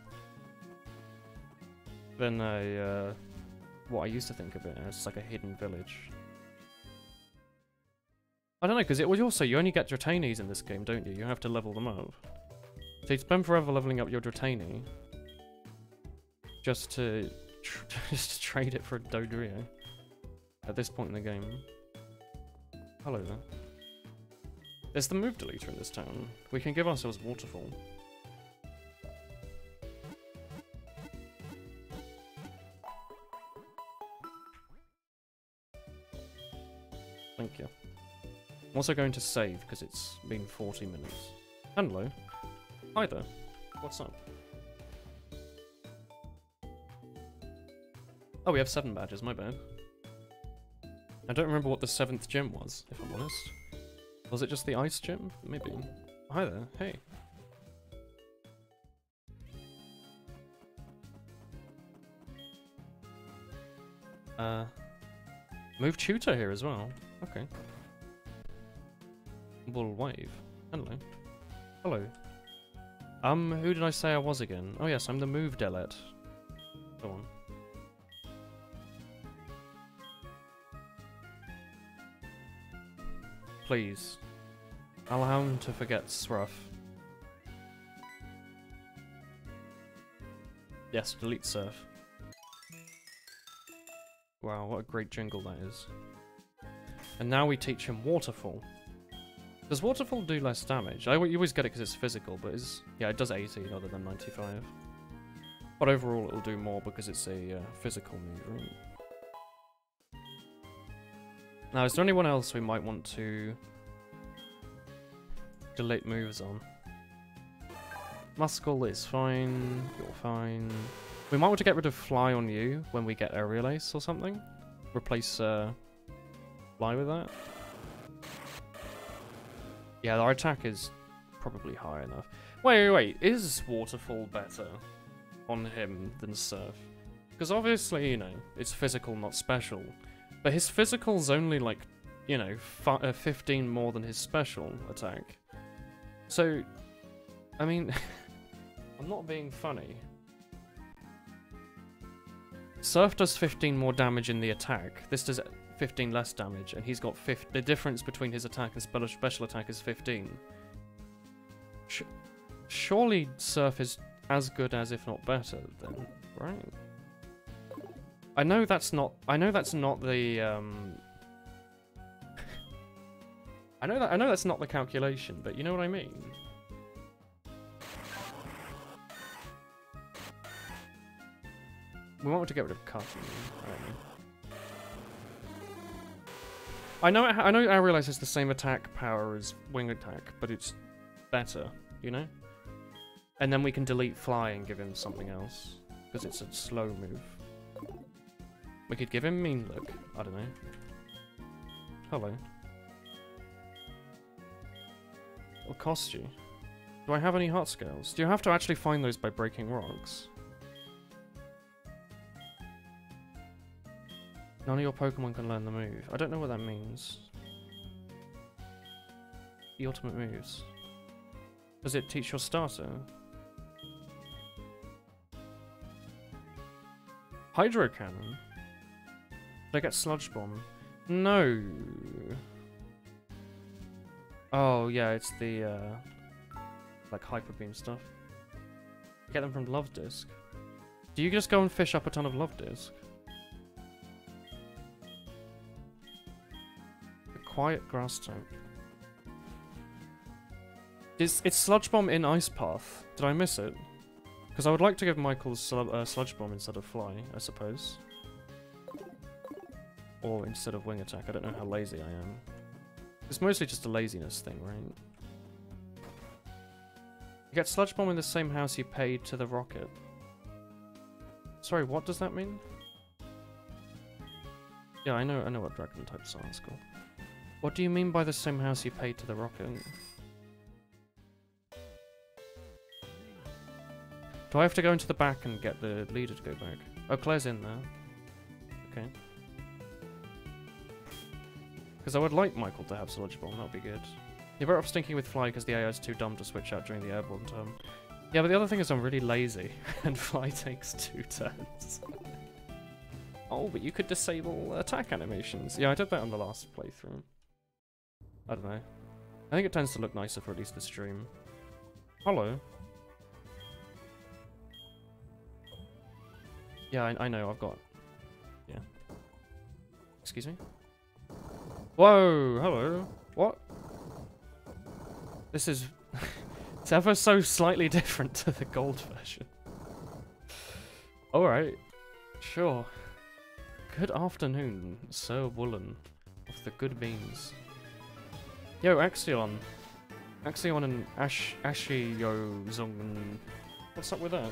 Than a, what I used to think of it as, like a hidden village. I don't know, because it was also, you only get Dratainees in this game, don't you? You have to level them up. So you spend forever leveling up your Dratainee. Just to trade it for a Dodrio. At this point in the game. Hello there. There's the move deleter in this town. We can give ourselves Waterfall. Thank you. I'm also going to save because it's been 40 minutes. Hello. Hi there. What's up? Oh, we have 7 badges, my bad. I don't remember what the 7th gym was, if I'm honest. Was it just the ice gym? Maybe. Hi there, hey. Move tutor here as well. Okay. Bull wave. Hello. Hello. Who did I say I was again? Oh yes, I'm the move delete. Go on. Please. Allow him to forget Sruff. Yes, delete Surf. Wow, what a great jingle that is. And now we teach him Waterfall. Does Waterfall do less damage? You always get it because it's physical, but yeah, it does 80 rather than 95. But overall it'll do more because it's a physical move, right? Now, is there anyone else we might want to delete moves on? Muscle is fine, you're fine. We might want to get rid of Fly on you when we get Aerial Ace or something. Replace Fly with that. Yeah, our attack is probably high enough. Wait, is Waterfall better on him than Surf? Because obviously, you know, it's physical, not special. But his physical's only like, you know, 15 more than his special attack. So, I mean, I'm not being funny. Surf does 15 more damage in the attack. This does 15 less damage, and he's got the difference between his attack and special attack is 15. Surely Surf is as good as, if not better, then, right? I know that's not the I know that's not the calculation, but you know what I mean? We want to get rid of cutting. I know I realize it's the same attack power as wing attack, but it's better, you know? And then we can delete Fly and give him something else, because it's a slow move. We could give him Mean Look. I don't know. Hello. It'll cost you. Do I have any heart scales? Do you have to actually find those by breaking rocks? None of your Pokemon can learn the move. I don't know what that means. The ultimate moves. Does it teach your starter? Hydro Cannon? Did I get Sludge Bomb? No. Oh, yeah, it's the, like, Hyper Beam stuff. Get them from Love Disc. Do you just go and fish up a ton of Love Disc? The Quiet Grass type. It's Sludge Bomb in Ice Path. Did I miss it? Because I would like to give Michael Sludge Bomb instead of Fly, I suppose. Or instead of Wing Attack. I don't know how lazy I am. It's mostly just a laziness thing, right? You get Sludge Bomb in the same house you paid to the rocket. Sorry, what does that mean? Yeah, I know what dragon types are. That's cool. What do you mean by the same house you paid to the rocket? Do I have to go into the back and get the leader to go back? Oh, Claire's in there. Okay. Because I would like Michael to have Sludge Bomb, that would be good. You're better off stinking with Fly because the AI is too dumb to switch out during the airborne turn. Yeah, but the other thing is I'm really lazy, and Fly takes 2 turns. Oh, but you could disable attack animations. Yeah, I did that on the last playthrough. I don't know. I think it tends to look nicer for at least the stream. Hello. Yeah, I know, I've got... Yeah. Excuse me? Whoa, hello. What? This is... it's ever so slightly different to the gold version. Alright. Sure. Good afternoon, Sir Woolen of the good beans. Yo, Axion. Axion and Ashiozong. What's up with that?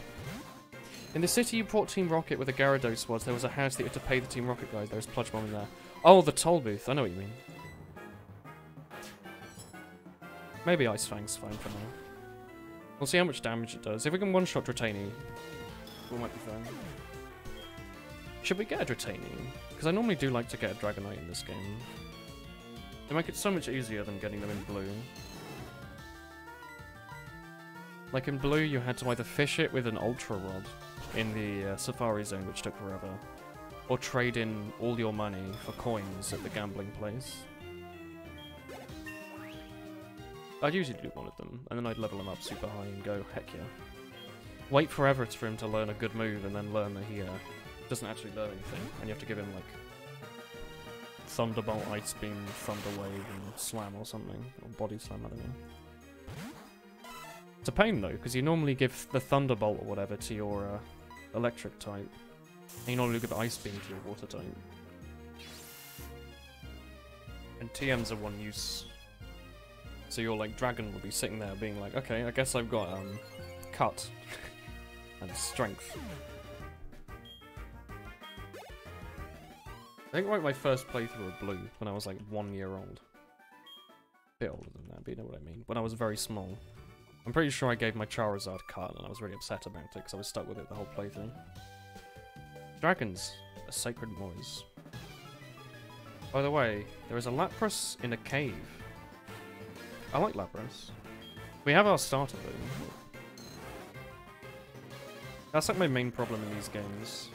In the city you brought Team Rocket with a Gyarados was, there was a house that you had to pay the Team Rocket guys. There was Pludge Bomb in there. Oh, the toll booth. I know what you mean. Maybe Ice Fang's fine for now. We'll see how much damage it does. If we can one-shot Dratini, we might be fine. Should we get a Dratini? Because I normally do like to get a Dragonite in this game. They make it so much easier than getting them in blue. Like in blue, you had to either fish it with an Ultra Rod in the Safari Zone, which took forever, or trade in all your money for coins at the gambling place. I'd usually do one of them, and then I'd level him up super high and go, heck yeah. Wait forever for him to learn a good move, and then learn that he doesn't actually learn anything, and you have to give him, like, Thunderbolt, Ice Beam, Thunder Wave, and Slam or something. Or Body Slam, I don't know. It's a pain, though, because you normally give the Thunderbolt or whatever to your Electric type, and you normally give Ice Beam to your Water type. And TMs are one use. So your, like, Dragon will be sitting there being like, okay, I guess I've got, Cut. And Strength. I think like my first playthrough of Blue when I was like 1 year old. A bit older than that, but you know what I mean. When I was very small. I'm pretty sure I gave my Charizard Cut and I was really upset about it because I was stuck with it the whole playthrough. Dragons, a sacred noise. By the way, there is a Lapras in a cave. I like Lapras. We have our starter though. That's like my main problem in these games.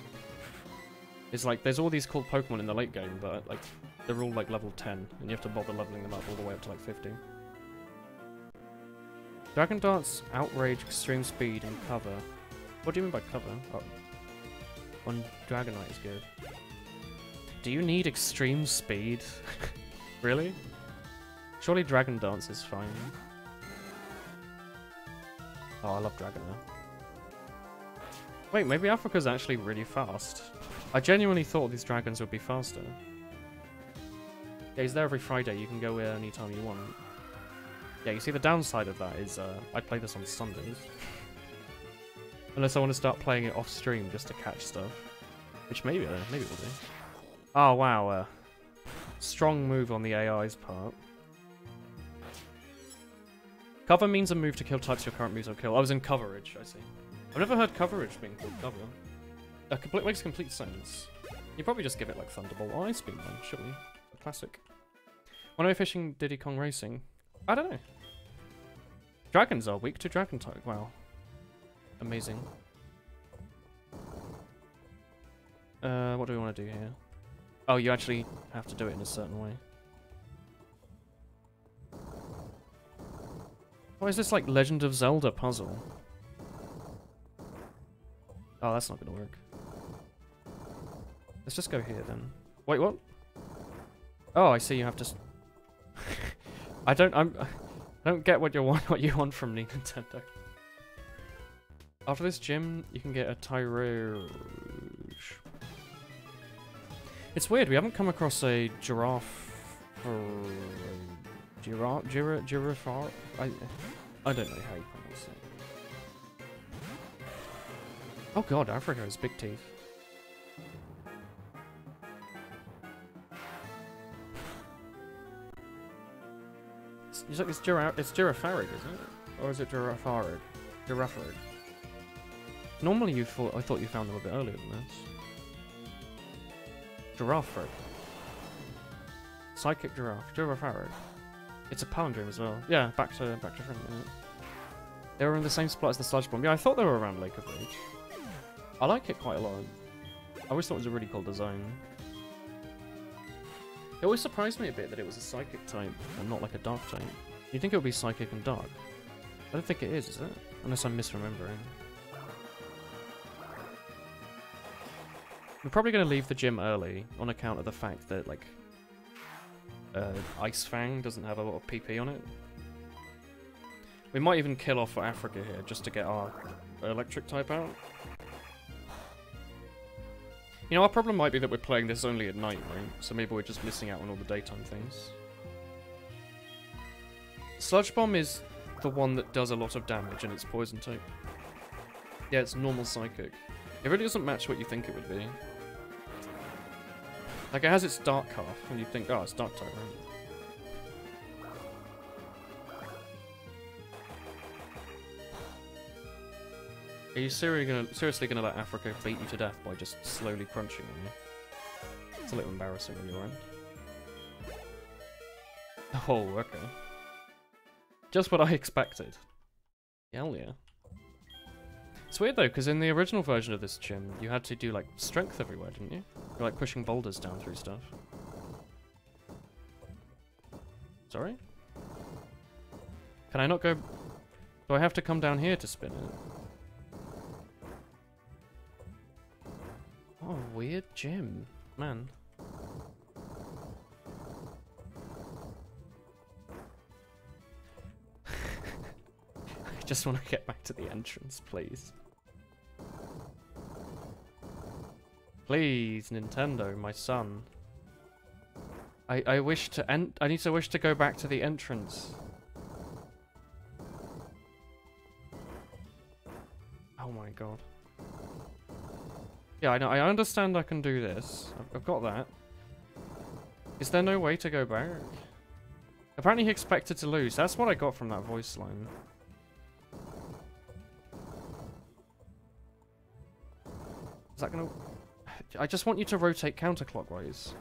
Is like, there's all these cool Pokemon in the late game, but like, they're all like level 10, and you have to bother leveling them up all the way up to like 50. Dragon Dart's Outrage, Extreme Speed, and Cover. What do you mean by cover? Oh. One Dragonite is good. Do you need Extreme Speed? Really? Surely Dragon Dance is fine. Oh, I love Dragonair. Wait, maybe Africa's actually really fast. I genuinely thought these dragons would be faster. Yeah, he's there every Friday. You can go anytime you want. Yeah, you see the downside of that is I play this on Sundays. Unless I want to start playing it off stream just to catch stuff. Which maybe we'll do. Oh, wow. Strong move on the AI's part. Cover means a move to kill types your current moves will kill. I was in coverage, I see. I've never heard coverage being called cover. It makes complete sense. You probably just give it like Thunderbolt or Ice Beam then, shouldn't you? A classic. When am I fishing Diddy Kong Racing? I don't know. Dragons are weak to Dragon type. Wow. Amazing. What do we want to do here? Oh, you actually have to do it in a certain way. What is this like Legend of Zelda puzzle? Oh, that's not gonna work. Let's just go here then. Wait, what? Oh, I see. You have to. I don't get what you want from Nintendo. After this gym, you can get a Tyroge. It's weird. We haven't come across a giraffe or giraffe. I don't know how you pronounce it. Oh god, Africa has big teeth. It's Girafarig, isn't it? Or is it Girafarig? Girafarig. Normally I thought you found them a bit earlier than this. Girafarig. Psychic Giraffe. Girafarig. It's a palindrome as well. Yeah, back to front. Yeah. They were in the same spot as the Sludge Bomb. Yeah, I thought they were around Lake of Rage. I like it quite a lot. I always thought it was a really cool design. It always surprised me a bit that it was a Psychic type and not like a Dark type. You'd think it would be Psychic and Dark. I don't think it is it? Unless I'm misremembering. We're probably going to leave the gym early on account of the fact that, like, Ice Fang doesn't have a lot of PP on it. We might even kill off for Africa here just to get our electric type out. You know, our problem might be that we're playing this only at night, right? So maybe we're just missing out on all the daytime things. Sludge Bomb is the one that does a lot of damage and it's poison type. Yeah, it's normal psychic. It really doesn't match what you think it would be. Like, it has its dark half, and you think, oh, it's dark type, right? Are you seriously gonna let Africa beat you to death by just slowly crunching on you? It's a little embarrassing on your end. Oh, okay. Just what I expected. Hell yeah. It's weird though, because in the original version of this gym, you had to do like strength everywhere, didn't you? You're like pushing boulders down through stuff. Sorry? Can I not go... Do I have to come down here to spin it? Oh, weird gym. Man. I just want to get back to the entrance, please. Please, Nintendo, my son. I wish to I need to wish to go back to the entrance. Oh my god. Yeah, I know. I understand I can do this. I've got that. Is there no way to go back? Apparently he expected to lose. That's what I got from that voice line. Is that gonna... I just want you to rotate counterclockwise.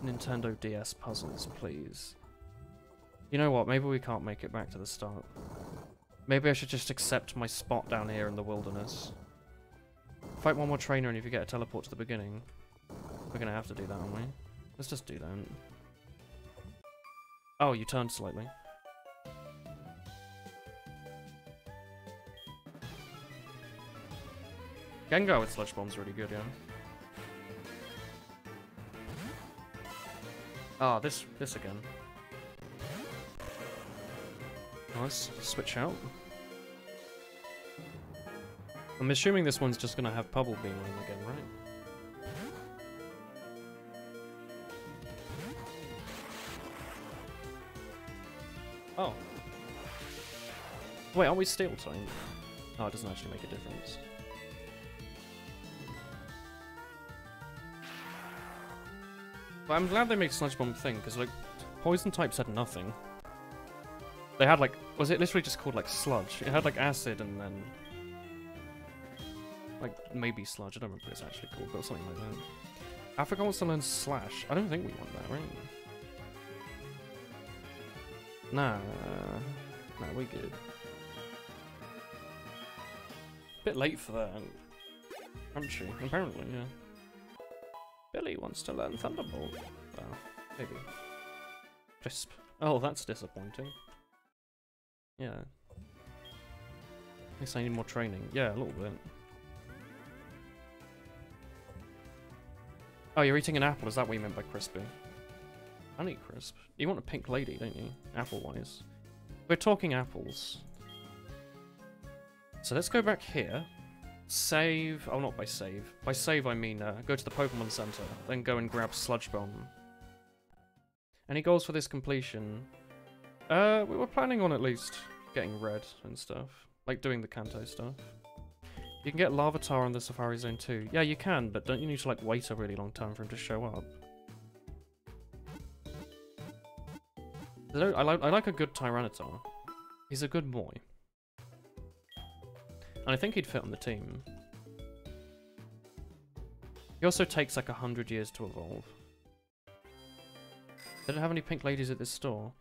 Nintendo DS puzzles, please. You know what? Maybe we can't make it back to the start. Maybe I should just accept my spot down here in the wilderness. Fight one more trainer and if you get a teleport to the beginning. We're gonna have to do that, aren't we? Let's just do that. Oh, you turned slightly. Gengar with Sludge Bomb's really good, yeah. Ah, this again. Nice. Switch out. I'm assuming this one's just gonna have Bubble Beam on again, right? Oh. Wait, aren't we Steel type? Oh, it doesn't actually make a difference. But I'm glad they made Sludge Bomb thing, because, like, Poison types had nothing. They had, like, was it literally just called, like, Sludge? It had, like, Acid and then... like, maybe Sludge, I don't remember what it's actually called, but something like that. Africa wants to learn Slash. I don't think we want that, right? Nah, we good. Bit late for that. Crunchy, apparently, yeah. Billy wants to learn Thunderbolt. Oh, maybe. Crisp. Oh, that's disappointing. Yeah. At least I need more training. Yeah, a little bit. Oh, you're eating an apple. Is that what you meant by crispy? Honey crisp. You want a pink lady, don't you? Apple-wise. We're talking apples. So let's go back here. Save. Oh, not by save. By save, I mean go to the Pokemon Center, then go and grab Sludge Bomb. Any goals for this completion? We were planning on at least getting red and stuff. Like doing the Kanto stuff. You can get Larvitar on the Safari Zone too. Yeah, you can, but don't you need to like wait a really long time for him to show up? I like a good Tyranitar. He's a good boy. And I think he'd fit on the team. He also takes like 100 years to evolve. They don't have any pink ladies at this store.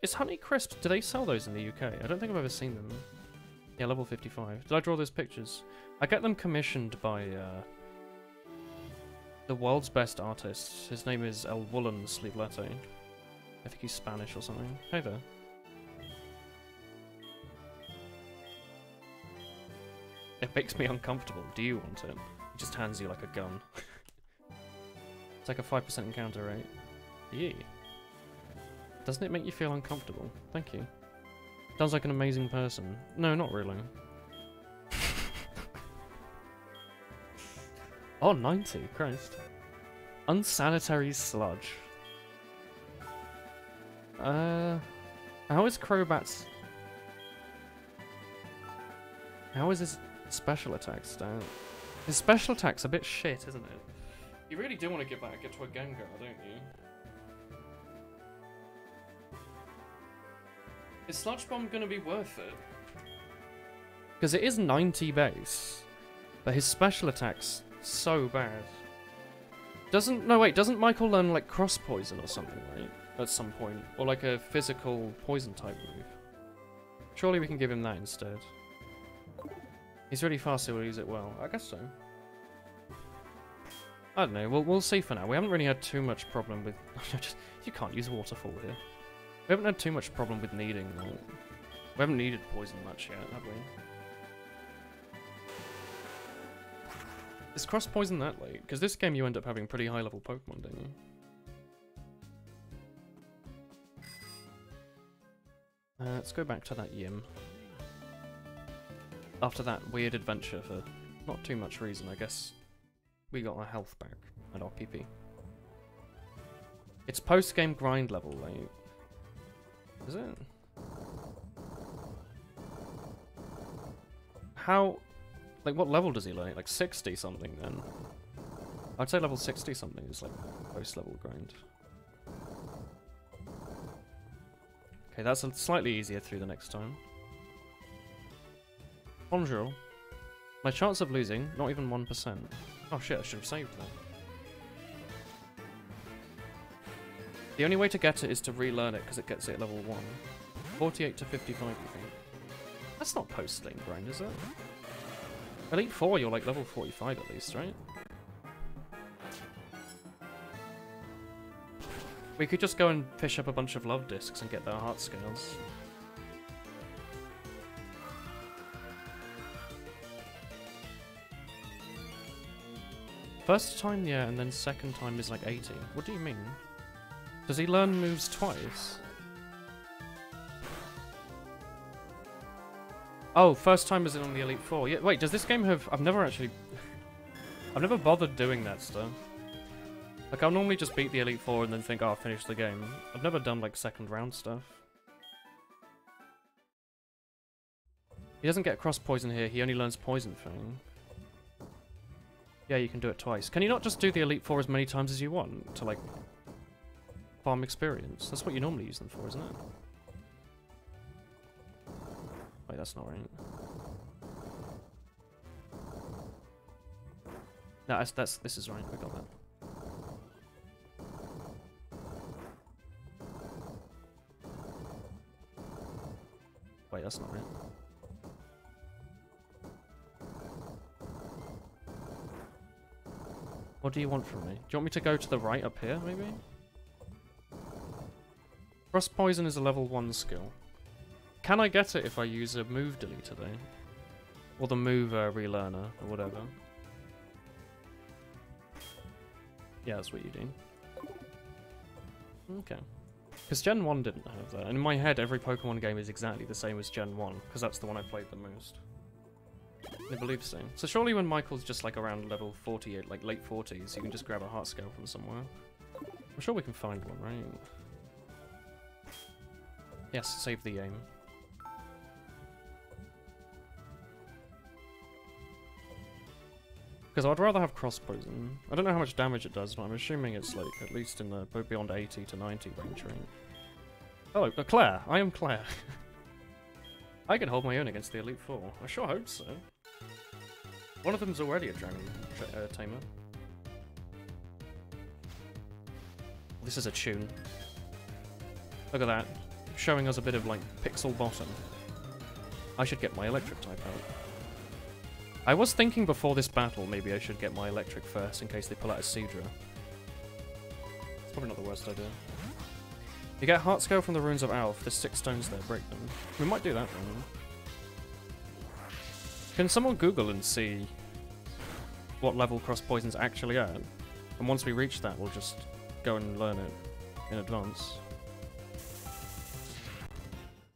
Is Honey Crisp, do they sell those in the UK? I don't think I've ever seen them. Yeah, level 55. Did I draw those pictures? I get them commissioned by the world's best artist. His name is El Woolen Sleeplete. I think he's Spanish or something. Hey there. It makes me uncomfortable. Do you want it? He just hands you like a gun. It's like a 5% encounter rate. Yeah. Doesn't it make you feel uncomfortable? Thank you. Sounds like an amazing person. No, not really. Oh, 90. Christ. Unsanitary sludge. How is Crobat's... How is his special attack stat? His special attack's a bit shit, isn't it? You really do want to get to a Gengar, don't you? Is Sludge Bomb gonna be worth it? Because it is 90 base, but his special attack's so bad. Doesn't Michael learn like Cross Poison or something, right? At some point, or like a physical poison type move? Surely we can give him that instead. He's really fast, so we'll use it well. I guess so. I don't know, we'll see for now. We haven't really had too much problem with... you can't use Waterfall here. We haven't had too much problem with needing that. We haven't needed poison much yet, have we? Is Cross Poison that late? Because this game you end up having pretty high level Pokemon, don't you? Let's go back to that Yim. After that weird adventure for not too much reason, I guess we got our health back and our PP. It's post-game grind level, like... Is it? How... Like, what level does he learn? Like 60 something then? I'd say level 60 something is like post-level grind. Okay, that's slightly easier through the next time. Bonjour. My chance of losing, not even 1%. Oh shit, I should have saved that. The only way to get it is to relearn it because it gets it at level 1. 48 to 55, you think? That's not post-lane grind, is it? Elite 4, you're like level 45 at least, right? We could just go and fish up a bunch of love discs and get their heart scales. First time, yeah, and then second time is like 80. What do you mean? Does he learn moves twice? Oh, first time is in on the Elite Four. Yeah, wait, does this game have... I've never bothered doing that stuff. Like, I'll normally just beat the Elite Four and then think, oh, I'll finish the game. I've never done, like, second round stuff. He doesn't get Cross Poison here, he only learns Poison Fang. Yeah, you can do it twice. Can you not just do the Elite Four as many times as you want to, like, farm experience? That's what you normally use them for, isn't it? Wait, that's not right. No, this is right. We got that. Wait, that's not right. What do you want from me? Do you want me to go to the right up here, maybe? Cross Poison is a level 1 skill. Can I get it if I use a move deleter though? Or the move relearner, or whatever. Yeah, that's what you do. Okay. Because Gen 1 didn't have that. And in my head, every Pokemon game is exactly the same as Gen 1, because that's the one I played the most. I believe so. So surely when Michael's just like around level 48, like late 40s, you can just grab a heart scale from somewhere. I'm sure we can find one, right? Yes, save the game. Because I'd rather have cross poison. I don't know how much damage it does, but I'm assuming it's like at least in the beyond 80 to 90 range, right? Hello, Claire. I am Claire. I can hold my own against the Elite Four. I sure hope so. One of them's already a dragon tamer. This is a tune. Look at that. Showing us a bit of, like, pixel bottom. I should get my electric type out. I was thinking before this battle, maybe I should get my electric first in case they pull out a Seadra. It's probably not the worst idea. You get Heart Scale from the Runes of Alf. There's 6 stones there, break them. We might do that then. Can someone Google and see what level Cross Poison's actually at? And once we reach that, we'll just go and learn it in advance.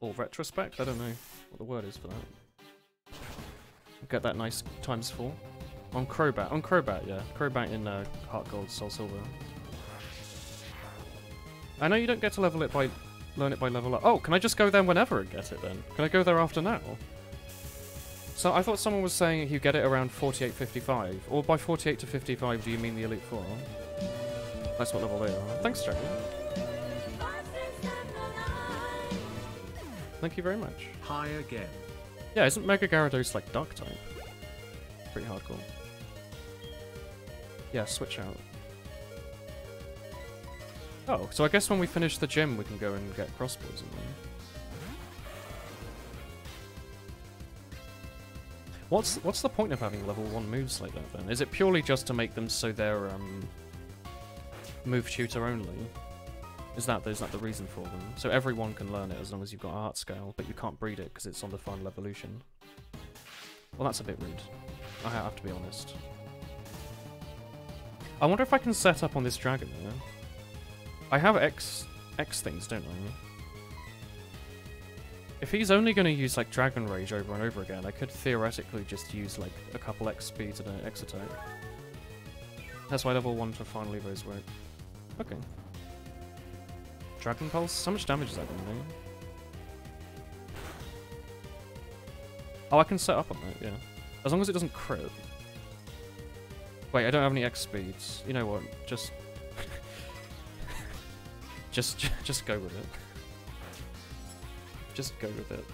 Or retrospect? I don't know what the word is for that. Get that nice ×4. On Crobat. On Crobat, yeah. Crobat in HeartGold, Soul Silver. I know you don't get to level it by... learn it by level up. Oh, can I just go there whenever and get it then? Can I go there after now? So I thought someone was saying you get it around 48, 55. Or by 48 to 55, do you mean the Elite Four? That's what level they are. Thanks, Dragon. Thank you very much. Hi again. Yeah, isn't Mega Gyarados like Dark type? Pretty hardcore. Yeah, switch out. Oh, so I guess when we finish the gym we can go and get Cross Poison then. What's the point of having level 1 moves like that then? Is it purely just to make them so they're move tutor only? Is that the reason for them? So everyone can learn it as long as you've got a Heart Scale, but you can't breed it because it's on the final evolution. Well, that's a bit rude. I have to be honest. I wonder if I can set up on this dragon there. I have X things, don't I? If he's only going to use like Dragon Rage over and over again, I could theoretically just use like a couple X speeds and an X attack. That's why level 1 for final evos work. Okay. Dragon Pulse? How much damage is that going to do? Oh, I can set up on that, yeah. As long as it doesn't crit. Wait, I don't have any X speeds. You know what? Just... just go with it. Just go with it.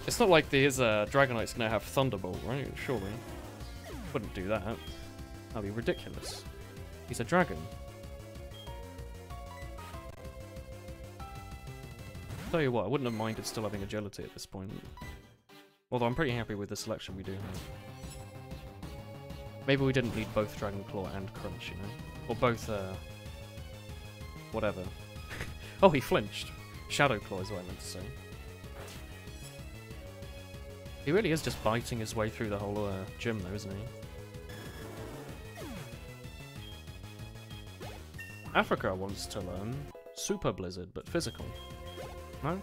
It's not like his Dragonite's going to have Thunderbolt, right? Surely. Wouldn't do that. That'd be ridiculous. He's a dragon. Tell you what, I wouldn't have minded still having agility at this point. Although I'm pretty happy with the selection we do have. Maybe we didn't need both Dragon Claw and Crunch, you know? Or both, whatever. Oh, he flinched. Shadow Claw is what I meant to say. He really is just biting his way through the whole gym though, isn't he? Africa wants to learn Super Blizzard, but physical. No?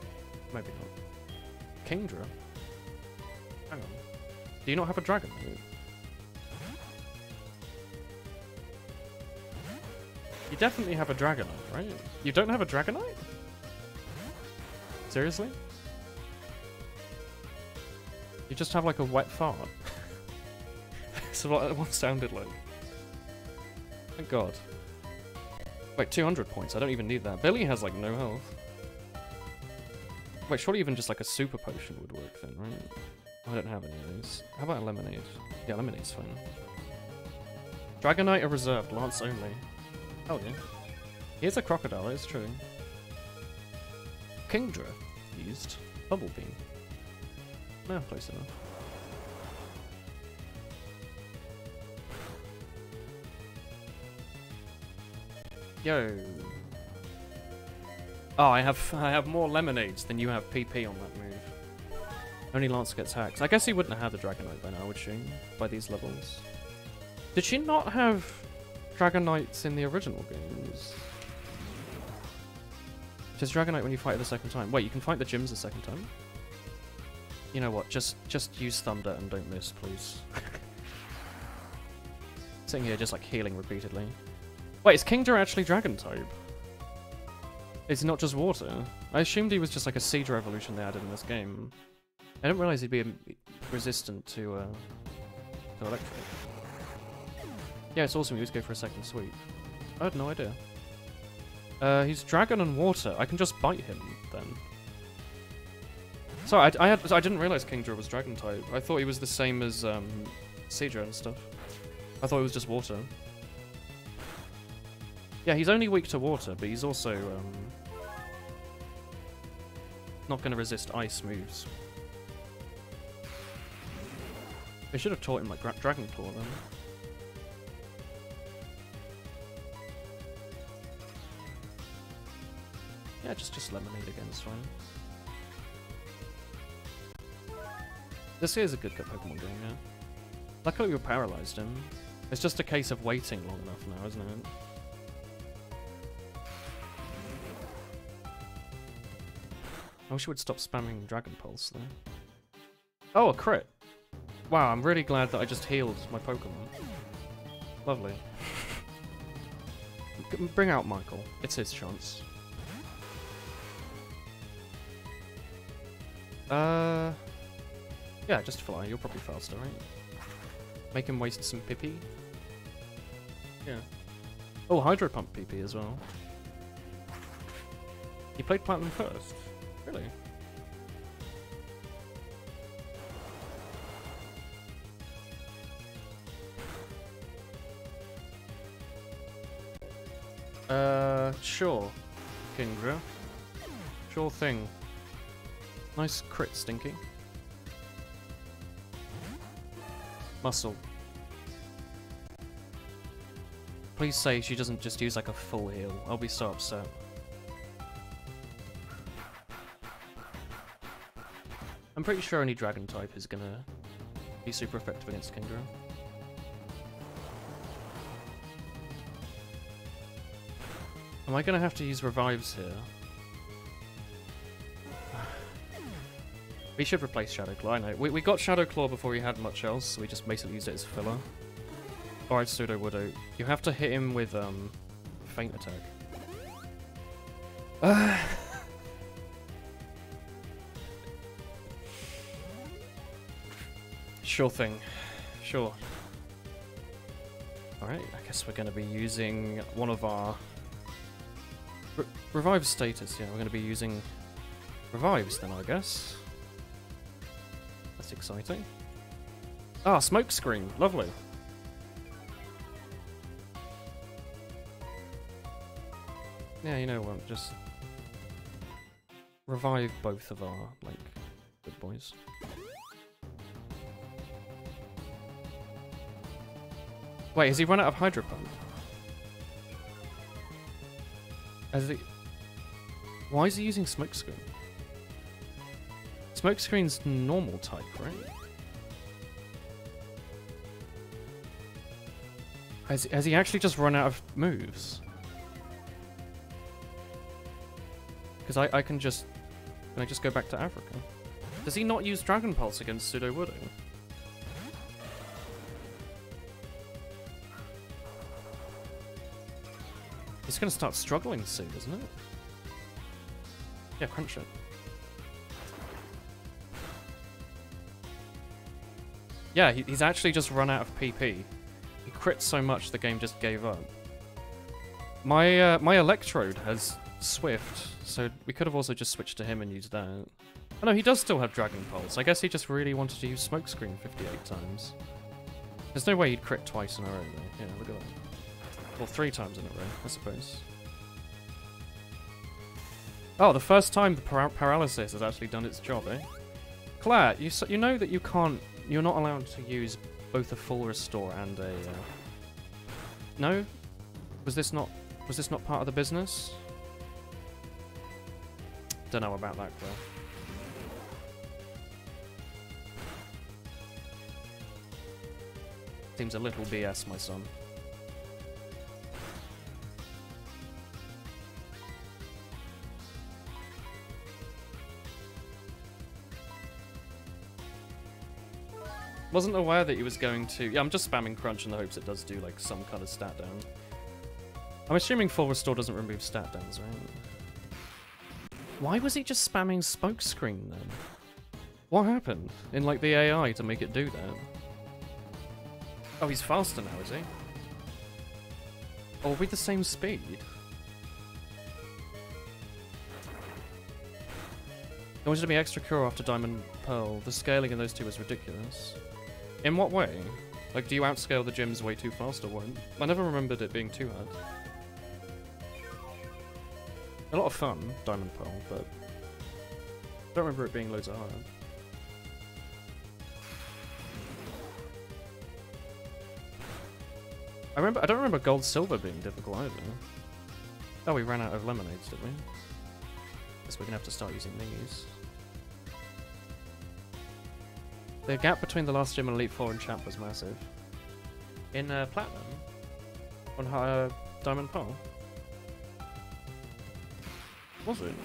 Maybe not. Kingdra? Hang on. Do you not have a dragon move? You definitely have a Dragonite, right? You don't have a Dragonite? Seriously? You just have like a wet fart. That's what it once sounded like. Thank God. Wait, 200 points. I don't even need that. Billy has like no health. Wait, surely even just like a super potion would work then, right? I don't have any of these. How about a lemonade? Yeah, lemonade's fine. Dragonite are reserved, Lance only. Oh yeah. Here's a crocodile, it's true. Kingdra used. Bubble Beam. No, close enough. Yo. Oh, I have more lemonades than you have PP on that move. Only Lance gets hacks. I guess he wouldn't have had the Dragonite by now, would she? By these levels. Did she not have Dragonites in the original games? Just Dragonite when you fight it the second time. Wait, you can fight the gyms the second time? You know what, just use Thunder and don't miss, please. Sitting here just like healing repeatedly. Wait, is Kingdra actually Dragon type? Is he not just water? I assumed he was just like a Seadra evolution they added in this game. I didn't realise he'd be resistant to electric. Yeah, it's awesome. You always go for a second sweep. I had no idea. He's dragon and water. I can just bite him then. Sorry, I didn't realize Kingdra was dragon type. I thought he was the same as Seadra and stuff. I thought it was just water. Yeah, he's only weak to water, but he's also not going to resist ice moves. They should have taught him like Dragon Claw then. Yeah, just Lemonade again is fine. This is a good Pokemon game, yeah. Luckily we paralyzed him. It's just a case of waiting long enough now, isn't it? I wish you would stop spamming Dragon Pulse though. Oh, a crit! Wow, I'm really glad that I just healed my Pokemon. Lovely. Bring out Michael. It's his chance. Yeah, just fly. You're probably faster, right? Make him waste some PP. Yeah. Oh, Hydro Pump PP as well. He played Platinum first? Really? Sure. Kingdra. Sure thing. Nice crit, Stinky. Muscle. Please say she doesn't just use like a full heal. I'll be so upset. I'm pretty sure any dragon type is gonna be super effective against Kingdra. Am I gonna have to use revives here? We should replace Shadow Claw, I know. We got Shadow Claw before he had much else, so we just basically used it as filler. Alright, Pseudo Woodoo. You have to hit him with, Feint Attack. Sure thing. Sure. Alright, I guess we're gonna be using one of our... Revive status, yeah, we're gonna be using revives then, I guess. That's exciting. Ah, Smoke Screen, lovely. Yeah, you know what, just revive both of our, like, good boys. Wait, has he run out of Hydro Pump? Has he... Why is he using Smokescreen? Smokescreen's normal type, right? Has he actually just run out of moves? Because I can just... Can I just go back to Africa? Does he not use Dragon Pulse against Pseudo Woodoo? He's gonna start struggling soon, isn't it? Yeah, crunch it. Yeah, he's actually just run out of PP. He crit so much the game just gave up. My my Electrode has Swift, so we could have also just switched to him and used that. Oh no, he does still have Dragon Pulse. I guess he just really wanted to use Smokescreen 58 times. There's no way he'd crit twice in a row though. Yeah, look at that. Well, 3 times in a row, I suppose. Oh, the first time the paralysis has actually done its job, eh? Claire, you know that you can't... You're not allowed to use both a full restore and a... No? Was this not part of the business? Don't know about that, Claire. Seems a little BS, my son. Wasn't aware that he was going to... Yeah, I'm just spamming Crunch in the hopes it does do, like, some kind of stat down. I'm assuming Full Restore doesn't remove stat downs, right? Why was he just spamming Smokescreen, then? What happened in, like, the AI to make it do that? Oh, he's faster now, is he? Or are we the same speed? I wanted to be extra cool after Diamond Pearl. The scaling in those two was ridiculous. In what way? Like, do you outscale the gyms way too fast or what? I never remembered it being too hard. A lot of fun, Diamond Pearl, but I don't remember it being loads of hard. I don't remember Gold Silver being difficult either. Oh, we ran out of lemonades, did we? Guess we're gonna have to start using these. The gap between the last gym and Elite Four and Champ was massive. In Platinum? On Diamond Pearl? Was it?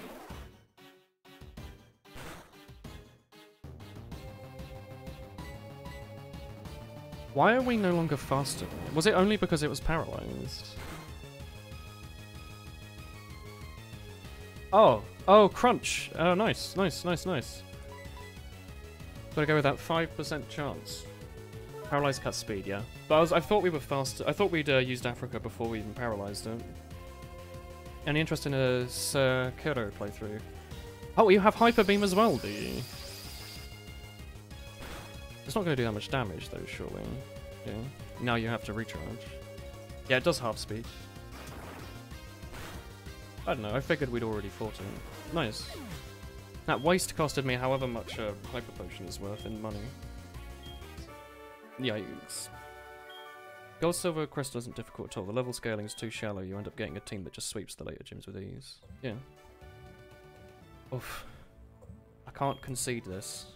Why are we no longer faster? Was it only because it was paralyzed? Oh, crunch. Oh, nice. Gotta go with that 5% chance. Paralyzed cut speed, yeah. But I thought we were faster. I thought we'd used Africa before we even paralyzed it. Any interest in a Kiro playthrough? Oh, you have Hyper Beam as well, do you? It's not going to do that much damage, though, surely. Yeah. Now you have to recharge. Yeah, it does half speed. I don't know, I figured we'd already fought it. Nice. That waste costed me however much a Hyper Potion is worth in money. Yikes. Gold Silver Crystal isn't difficult at all. The level scaling is too shallow. You end up getting a team that just sweeps the later gyms with ease. Yeah. Oof. I can't concede this.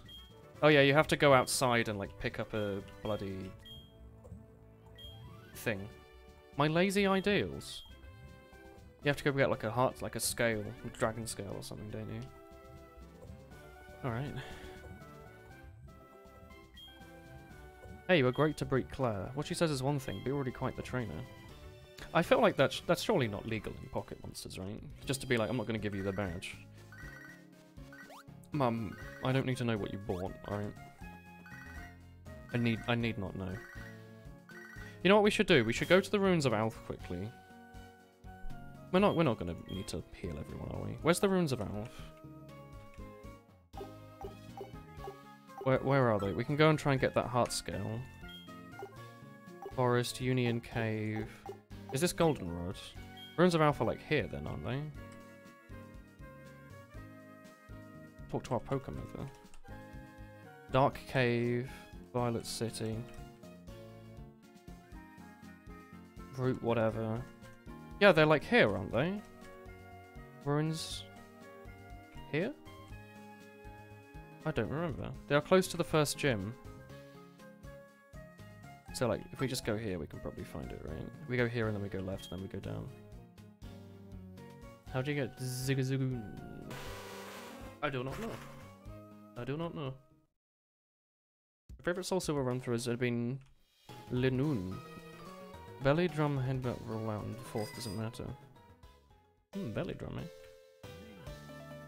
Oh yeah, you have to go outside and like pick up a bloody thing. My lazy ideals. You have to go get like a heart, like a scale, a dragon scale or something, don't you? Alright. Hey, you were great to beat Claire. What she says is one thing, but you're already quite the trainer. I feel like that's surely not legal in Pocket Monsters, right? Just to be like, I'm not going to give you the badge. Mum, I don't need to know what you bought, alright? I need not know. You know what we should do? We should go to the Ruins of Alf quickly. We're not gonna need to heal everyone, are we? Where's the Ruins of Alf? Where are they? We can go and try and get that heart scale. Forest, Union Cave. Is this Goldenrod? Ruins of Alf are like here then, aren't they? Talk to our Pokemon. Dark Cave, Violet City. Route whatever. Yeah, they're like here, aren't they? Ruins... here? I don't remember. They are close to the first gym. So like, if we just go here, we can probably find it, right? We go here and then we go left and then we go down. How do you get Zigazoo? I do not know. I do not know. My favourite Soul Silver run through has been Linoon. Belly drum, headbutt, roll out, and the fourth doesn't matter. Belly drum, eh?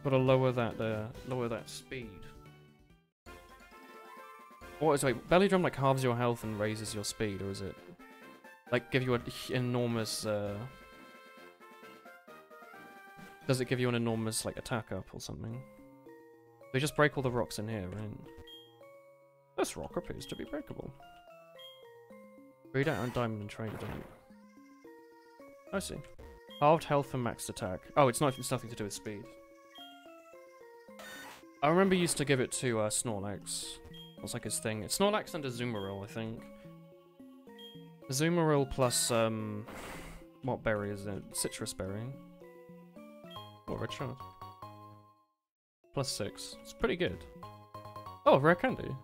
Gotta lower that speed. What is wait? Belly drum like halves your health and raises your speed, or is it like give you an enormous? Does it give you an enormous like attack up or something? They just break all the rocks in here, right? This rock appears to be breakable. Read out on Diamond and Trade, don't you? I see. Halved health and maxed attack. Oh, it's nothing to do with speed. I remember used to give it to Snorlax. It was like his thing. It's Snorlax and Azumarill, I think. Azumarill plus what berry is it? Citrus berry. Or red shard. +6. It's pretty good. Oh, rare candy.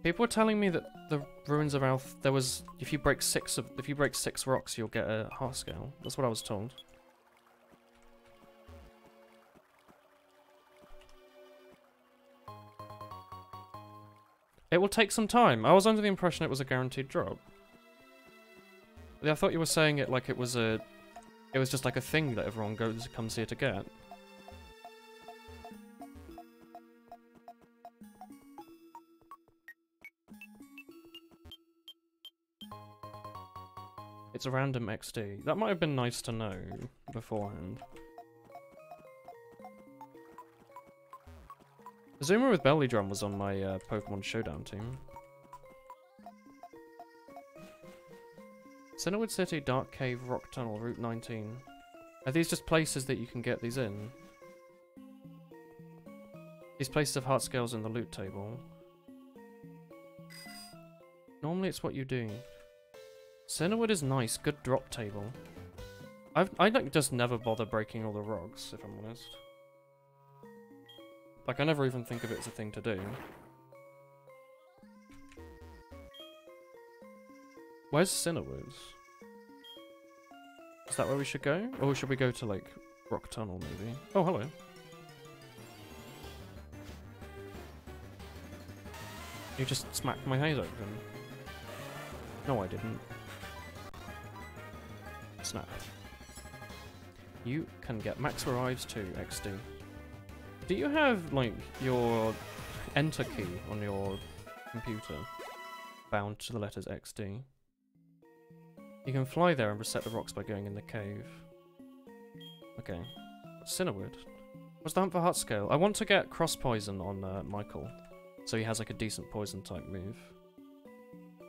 People were telling me that the Ruins of Alf, there was if you break six rocks, you'll get a heart scale. That's what I was told. It will take some time. I was under the impression it was a guaranteed drop. I thought you were saying it like it was just like a thing that everyone comes here to get. It's a random XD. That might have been nice to know beforehand. Zuma with Belly Drum was on my Pokemon Showdown team. Cinnawood City, Dark Cave, Rock Tunnel, Route 19. Are these just places that you can get these in? These places have heart scales in the loot table. Normally it's what you do. Cinnawood is nice, good drop table. I like just never bother breaking all the rocks, if I'm honest. Like, I never even think of it as a thing to do. Where's Cinnawood? Is that where we should go? Or should we go to, like, Rock Tunnel, maybe? Oh, hello. You just smacked my head open. No, I didn't. Snap. You can get max revives too, XD. Do you have, like, your enter key on your computer bound to the letters XD? You can fly there and reset the rocks by going in the cave. Okay. Cinnawood. What's the hunt for heart scale? I want to get cross poison on Michael, so he has like a decent poison type move.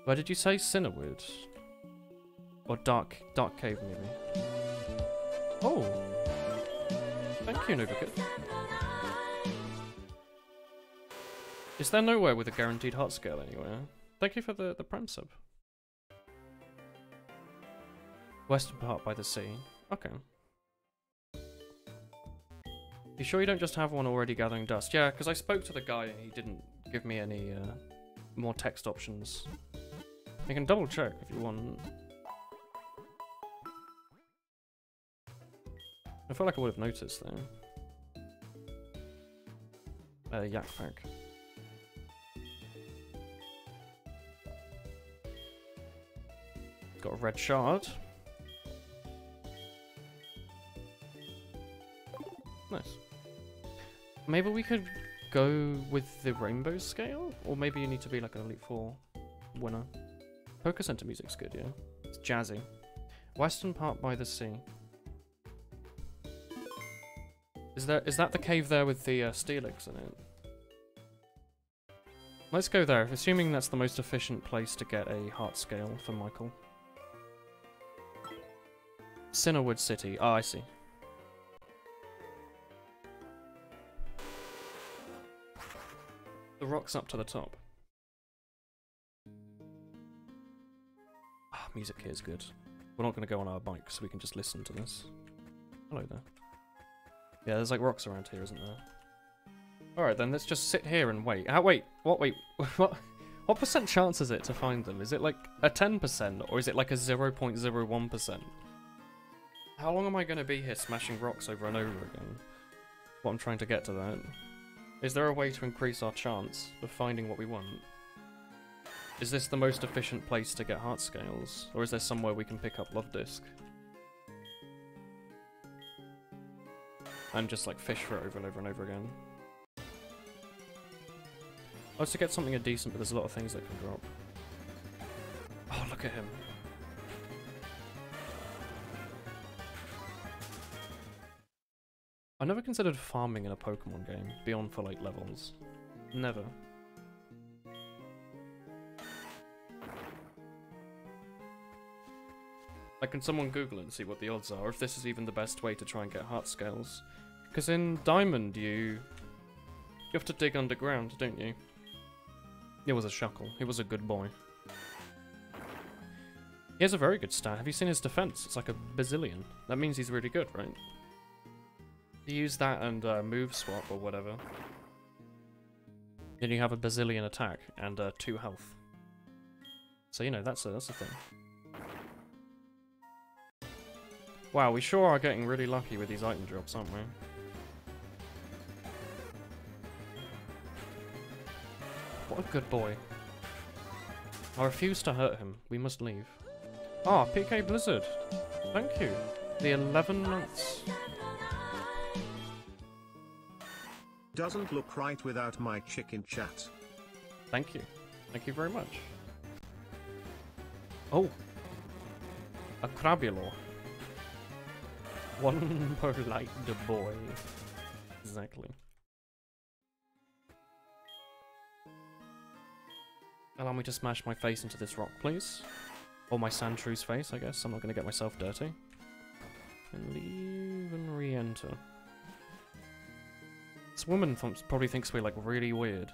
Where did you say? Cinnawood? Or Dark Cave maybe? Oh! Thank you, Nubikid. Is there nowhere with a guaranteed heart scale anywhere? Thank you for the Prime sub. Western part by the sea. Okay. You sure you don't just have one already gathering dust? Yeah, because I spoke to the guy and he didn't give me any more text options. You can double check if you want. I feel like I would have noticed though. Yak Pack. Got a red shard. Nice. Maybe we could go with the rainbow scale? Or maybe you need to be like an Elite Four winner. Poker Center music's good, yeah? It's jazzy. Western part by the sea. Is that the cave there with the Steelix in it? Let's go there, assuming that's the most efficient place to get a heart scale for Michael. Cinnawood City. Oh, I see. The rock's up to the top. Ah, music here is good. We're not going to go on our bike, so we can just listen to this. Hello there. Yeah, there's like rocks around here, isn't there? Alright then, let's just sit here and wait. Wait, what percent chance is it to find them? Is it like a 10% or is it like a 0.01%? How long am I going to be here smashing rocks over and over again? What I'm trying to get to that. Is there a way to increase our chance of finding what we want? Is this the most efficient place to get heart scales? Or is there somewhere we can pick up Love Disc? And just like fish for it over and over and over again. Oh, to get something decent, but there's a lot of things that can drop. Oh, look at him. I never considered farming in a Pokemon game, beyond for like levels. Never. Like, can someone Google it and see what the odds are, or if this is even the best way to try and get heart scales? Because in Diamond, you have to dig underground, don't you? It was a Shuckle. He was a good boy. He has a very good stat. Have you seen his defense? It's like a bazillion. That means he's really good, right? You use that and move swap or whatever. Then you have a bazillion attack and 2 health. So, you know, that's a thing. Wow, we sure are getting really lucky with these item drops, aren't we? What a good boy. I refuse to hurt him. We must leave. Ah, PK Blizzard. Thank you. The 11 months. Doesn't look right without my chicken chat. Thank you. Thank you very much. Oh. A crabulor. One polite boy. Exactly. Allow me to smash my face into this rock, please. Or my Sandshrews face, I guess. I'm not going to get myself dirty. And leave and re-enter. This woman probably thinks we're, like, really weird.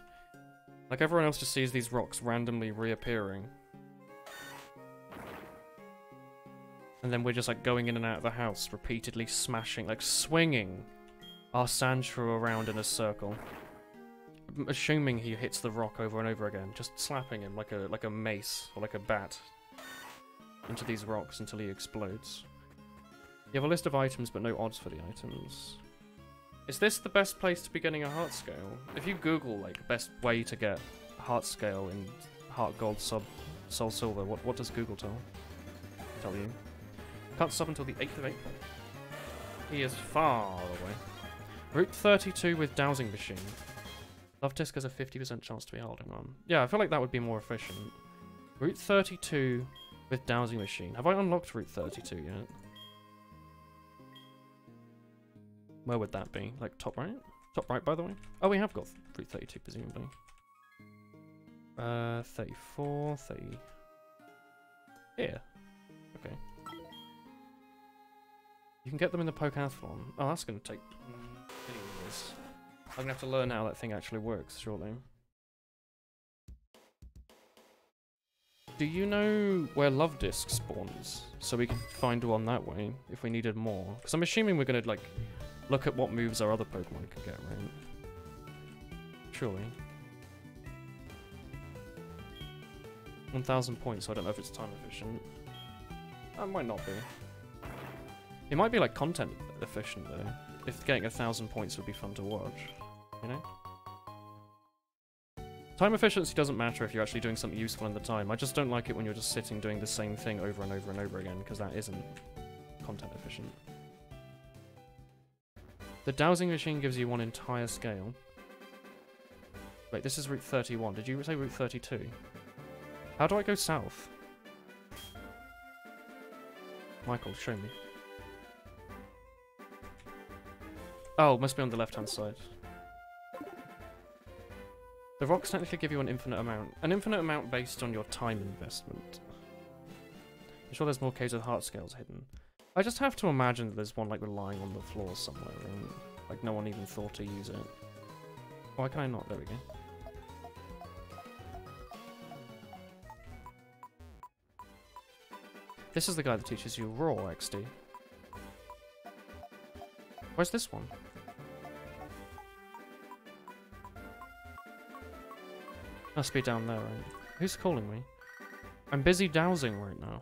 Like, everyone else just sees these rocks randomly reappearing. And then we're just, like, going in and out of the house, repeatedly smashing, like, swinging our Sandshrew around in a circle. Assuming he hits the rock over and over again, just slapping him like a mace, or like a bat, into these rocks until he explodes. You have a list of items, but no odds for the items. Is this the best place to be getting a heart scale? If you Google, like, best way to get a heart scale in HeartGold Soul Silver, what does Google tell you? Can't sub until the 8th of April. He is far away. Route 32 with dowsing machine. Love disc has a 50% chance to be holding on. Yeah, I feel like that would be more efficient. Route 32 with dowsing machine. Have I unlocked Route 32 yet? Where would that be? Like top right? Top right, by the way? Oh, we have got Route 32, presumably. 34, 30... Here. Okay. You can get them in the Pokathlon. Oh, that's going to take years. I'm going to have to learn how that thing actually works, surely. Do you know where Love Disc spawns? So we can find one that way, if we needed more. Because I'm assuming we're going to, like, look at what moves our other Pokemon can get, right? Surely. 1,000 points, so I don't know if it's time efficient. That might not be. It might be, like, content efficient, though. If getting 1,000 points would be fun to watch. You know? Time efficiency doesn't matter if you're actually doing something useful in the time. I just don't like it when you're just sitting doing the same thing over and over and over again, because that isn't content efficient. The dowsing machine gives you one entire scale. Wait, this is Route 31. Did you say Route 32? How do I go south? Michael, show me. Oh, must be on the left-hand side. The rocks technically give you an infinite amount. An infinite amount based on your time investment. I'm sure there's more caves with heart scales hidden. I just have to imagine that there's one, like, lying on the floor somewhere, and, like, no one even thought to use it. Why can I not? There we go. This is the guy that teaches you raw XD. Where's this one? Must be down there, right? Who's calling me? I'm busy dowsing right now.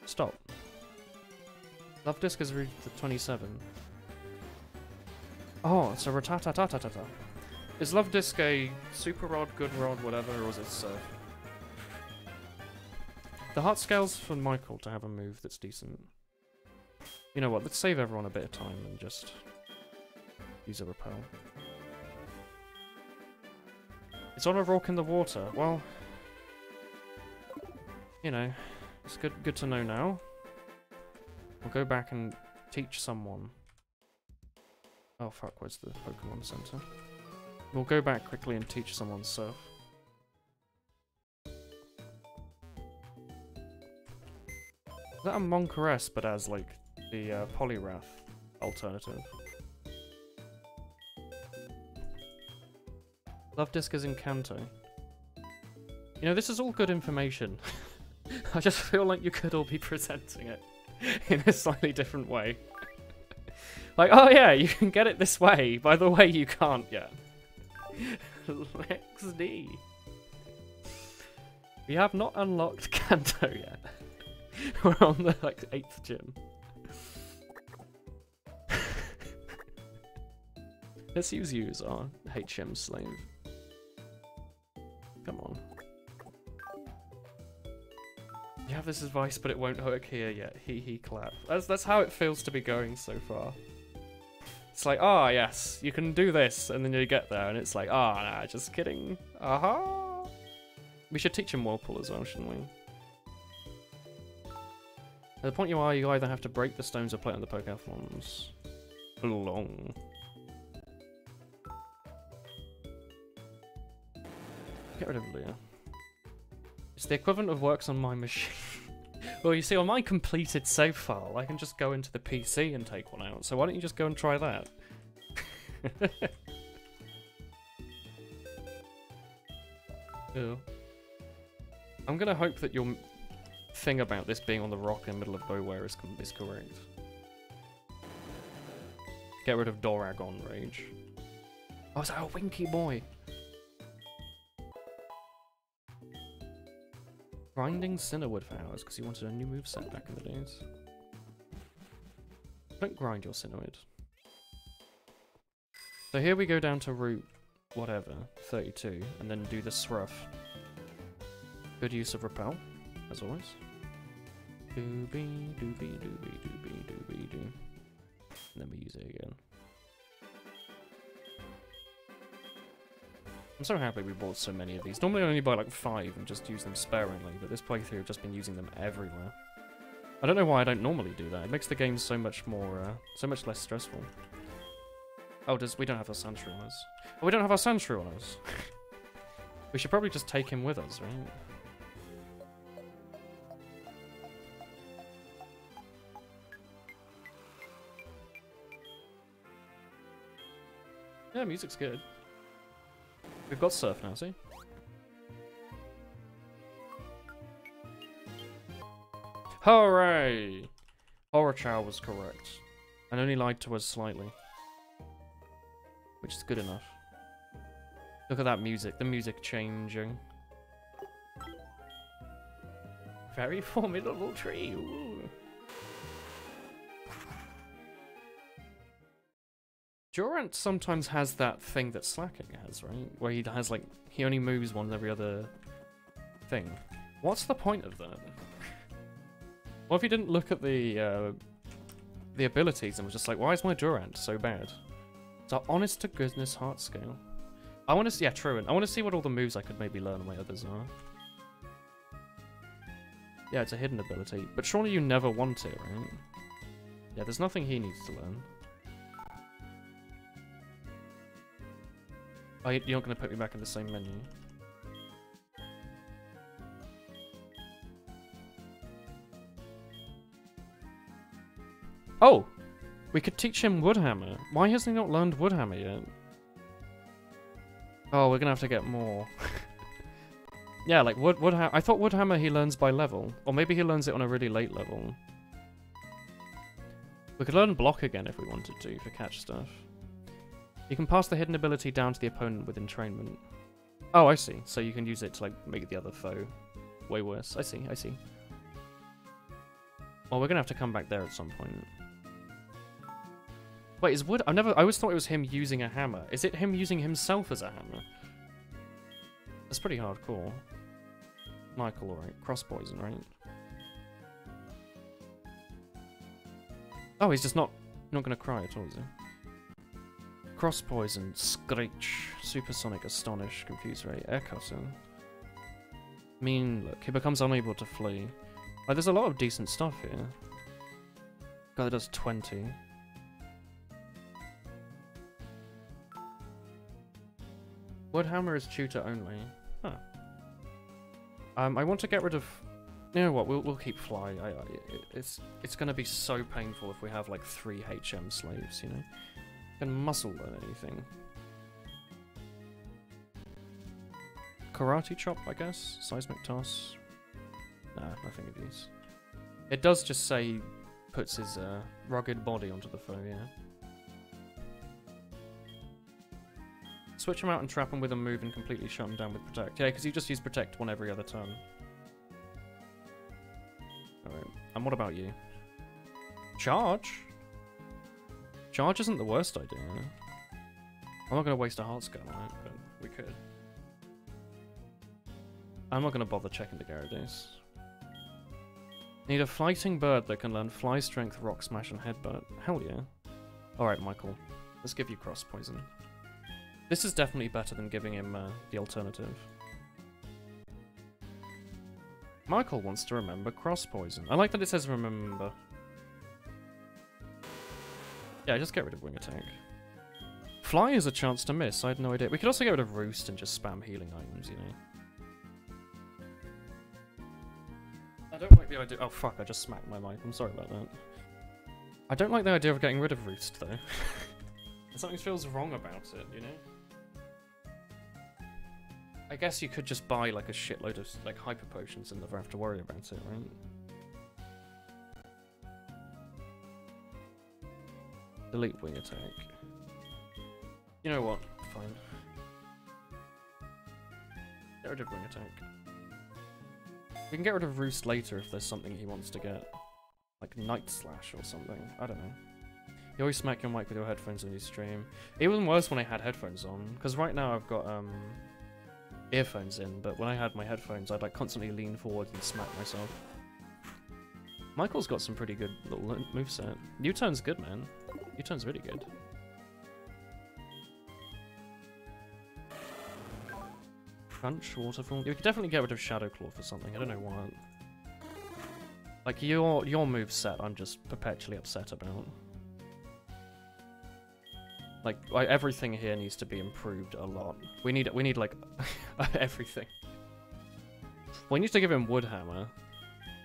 Stop. Love Disc has reached the 27. Oh, it's a ratatatatata. Is Love Disc a super rod, good rod, whatever, or is it Surf? The heart scales for Michael to have a move that's decent. You know what, let's save everyone a bit of time and just use a repel. It's on a rock in the water. Well, you know, it's good to know now. We'll go back and teach someone. Oh fuck, where's the Pokemon Center? We'll go back quickly and teach someone Surf. Is that a Moncaress, but as, like, the Poliwrath alternative? Love Disc is in Kanto. You know, this is all good information. I just feel like you could all be presenting it in a slightly different way. Like, oh yeah, you can get it this way. By the way, you can't yet. Lex D. We have not unlocked Kanto yet. We're on the, like, 8th gym. Let's use you as our HM slave. Come on. You have this advice, but it won't work here yet. Hee clap. That's how it feels to be going so far. It's like, ah, yes, you can do this, and then you get there, and it's like, ah, nah, just kidding. Aha! We should teach him Whirlpool as well, shouldn't we? At the point you are, you either have to break the stones or play on the Pokémons. Long. Get rid of Leah. It's the equivalent of works on my machine. Well, you see, on my completed save file, I can just go into the PC and take one out. So why don't you just go and try that? Ew. I'm gonna hope that your thing about this being on the rock in the middle of nowhere is correct. Get rid of Doragon Rage. Oh, is that a Winky Boy? Grinding Cinderwood for hours because he wanted a new moveset back in the days. Don't grind your Cinderwood. So here we go down to route whatever, 32, and then do the Sruff. Good use of Repel, as always. Doobie, doobie, doobie, doobie, doobie, doo. And then we use it again. I'm so happy we bought so many of these. Normally I only buy like 5 and just use them sparingly, but this playthrough I've just been using them everywhere. I don't know why I don't normally do that. It makes the game so much more, so much less stressful. Oh, we don't have our Sandshrew on us. Oh, we don't have our Sandshrew on us. We should probably just take him with us, right? Yeah, music's good. We've got Surf now, see? Hooray! Orochow was correct. And only lied to us slightly. Which is good enough. Look at that music, the music changing. Very formidable tree, ooh. Durant sometimes has that thing that Slacking has, right? Where he has like, he only moves one every other thing. What's the point of that? What if you didn't look at the abilities and was just like, why is my Durant so bad? It's our honest to goodness heart scale. I want to see, yeah, true, and I want to see what all the moves I could maybe learn on my others are. Yeah, it's a hidden ability, but surely you never want it, right? Yeah, there's nothing he needs to learn. Oh, you're not going to put me back in the same menu. Oh! We could teach him Woodhammer. Why hasn't he not learned Woodhammer yet? Oh, we're going to have to get more. Yeah, like Woodhammer. I thought Woodhammer he learns by level. Or maybe he learns it on a really late level. We could learn Block again if we wanted to for catch stuff. You can pass the hidden ability down to the opponent with entrainment. Oh, I see. So you can use it to like make the other foe way worse. I see, I see. Well, we're gonna have to come back there at some point. Wait, is Wood... I always thought it was him using a hammer. Is it him using himself as a hammer? That's pretty hardcore. Michael, alright. Cross poison, right? Oh, he's just not gonna cry at all, is he? Cross Poison, Screech, Supersonic, Astonish, Confuse Ray, Air Cutter. Mean Look, he becomes unable to flee. Like, there's a lot of decent stuff here. God, that does 20. Woodhammer is tutor only. Huh. I want to get rid of... You know what, we'll keep Fly. It's gonna be so painful if we have like 3 HM slaves, you know? Can muscle learn anything. Karate Chop, I guess? Seismic Toss? Nah, nothing of use. It does just say he puts his rugged body onto the foe, yeah. Switch him out and trap him with a move and completely shut him down with Protect. Yeah, because you just use Protect one every other turn. Alright, and what about you? Charge? Charge isn't the worst idea. I'm not going to waste a heart scale on it, but we could. I'm not going to bother checking the Gyarados. Need a fighting bird that can learn Fly, Strength, Rock Smash, and Headbutt. Hell yeah. Alright, Michael. Let's give you Cross Poison. This is definitely better than giving him the alternative. Michael wants to remember cross poison. I like that it says remember. Yeah, just get rid of wing attack. Fly is a chance to miss. I had no idea. We could also get rid of roost and just spam healing items, you know. I don't like the idea. Oh fuck! I just smacked my mic. I'm sorry about that. I don't like the idea of getting rid of roost though. Something feels wrong about it, you know. I guess you could just buy like a shitload of like hyper potions and never have to worry about it, right? Delete wing attack. You know what? Fine. Get rid of wing attack. We can get rid of roost later if there's something he wants to get. Like night slash or something. I don't know. You always smack your mic with your headphones when you stream. Even worse when I had headphones on. Because right now I've got earphones in, but when I had my headphones I'd like constantly lean forward and smack myself. Michael's got some pretty good little moveset. U-turn's good, man. U-turn's really good. Crunch, waterfall. You could definitely get rid of Shadow Claw for something. I don't know what. Like your moveset, I'm just perpetually upset about. Like everything here needs to be improved a lot. We need like everything. We need to give him Woodhammer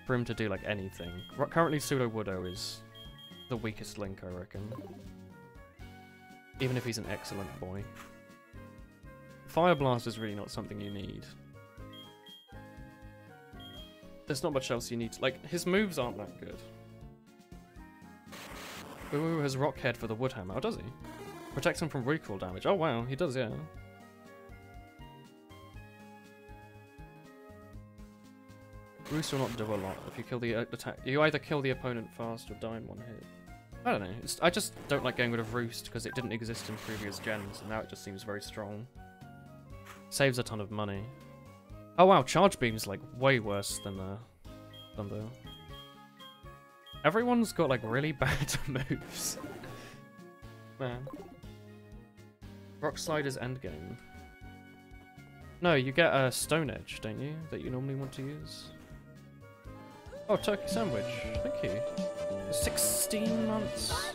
for him to do like anything. Currently, Pseudo Woodo is the weakest link, I reckon. Even if he's an excellent boy. Fire Blast is really not something you need. There's not much else you need. Like, his moves aren't that good. Ooh, has Rockhead for the Woodhammer. Oh, does he? Protects him from recoil damage. Oh, wow, he does, yeah. Roost will not do a lot if you kill the attack. You either kill the opponent fast or die in one hit. I don't know. I just don't like getting rid of Roost because it didn't exist in previous gens, and now it just seems very strong. Saves a ton of money. Oh wow, Charge Beam's like way worse than Thunder. Everyone's got like really bad moves. Man. Rock Slide is endgame. No, you get a Stone Edge, don't you? That you normally want to use. Oh, Turkey Sandwich. Thank you. 16 months.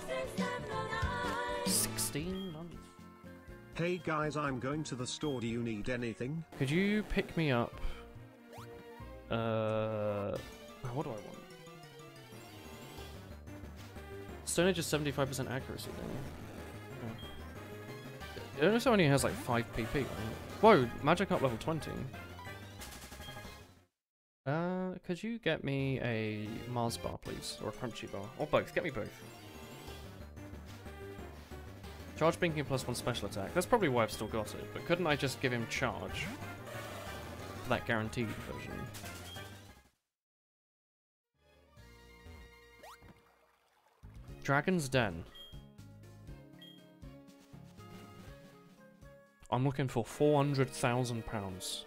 16 months. Hey guys, I'm going to the store. Do you need anything? Could you pick me up? What do I want? Stone Edge is 75% accuracy, don't you? Okay. It also only has like 5 PP, right? Whoa, Magic up level 20. Could you get me a Mars bar, please? Or a Crunchy bar? Or both. Get me both. Charge Beam can +1 special attack. That's probably why I've still got it. But couldn't I just give him charge? For that guaranteed version. Dragon's Den. I'm looking for £400,000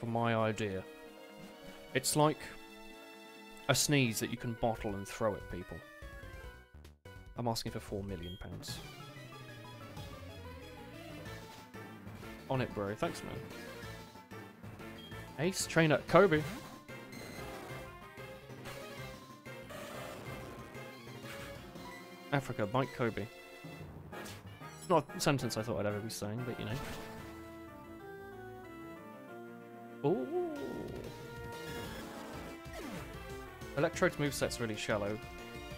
for my idea. It's like a sneeze that you can bottle and throw at people. I'm asking for £4 million. On it, bro. Thanks, man. Ace, trainer, Kobe. Africa, bite Kobe. Not a sentence I thought I'd ever be saying, but you know. Ooh. Electrode's moveset's really shallow.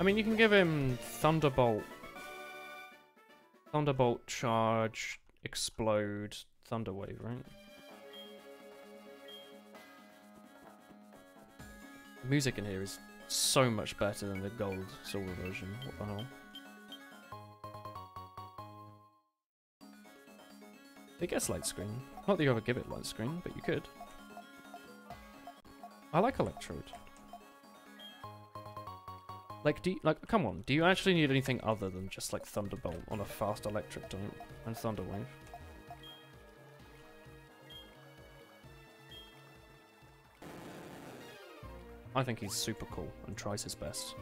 I mean, you can give him Thunderbolt. Thunderbolt, Charge, Explode, Thunderwave, right? The music in here is so much better than the gold silver version. What the hell? It gets light screen. Not that you ever give it light screen, but you could. I like Electrode. Like, come on, do you actually need anything other than just, like, Thunderbolt on a fast electric type and Thunderwave? I think he's super cool and tries his best.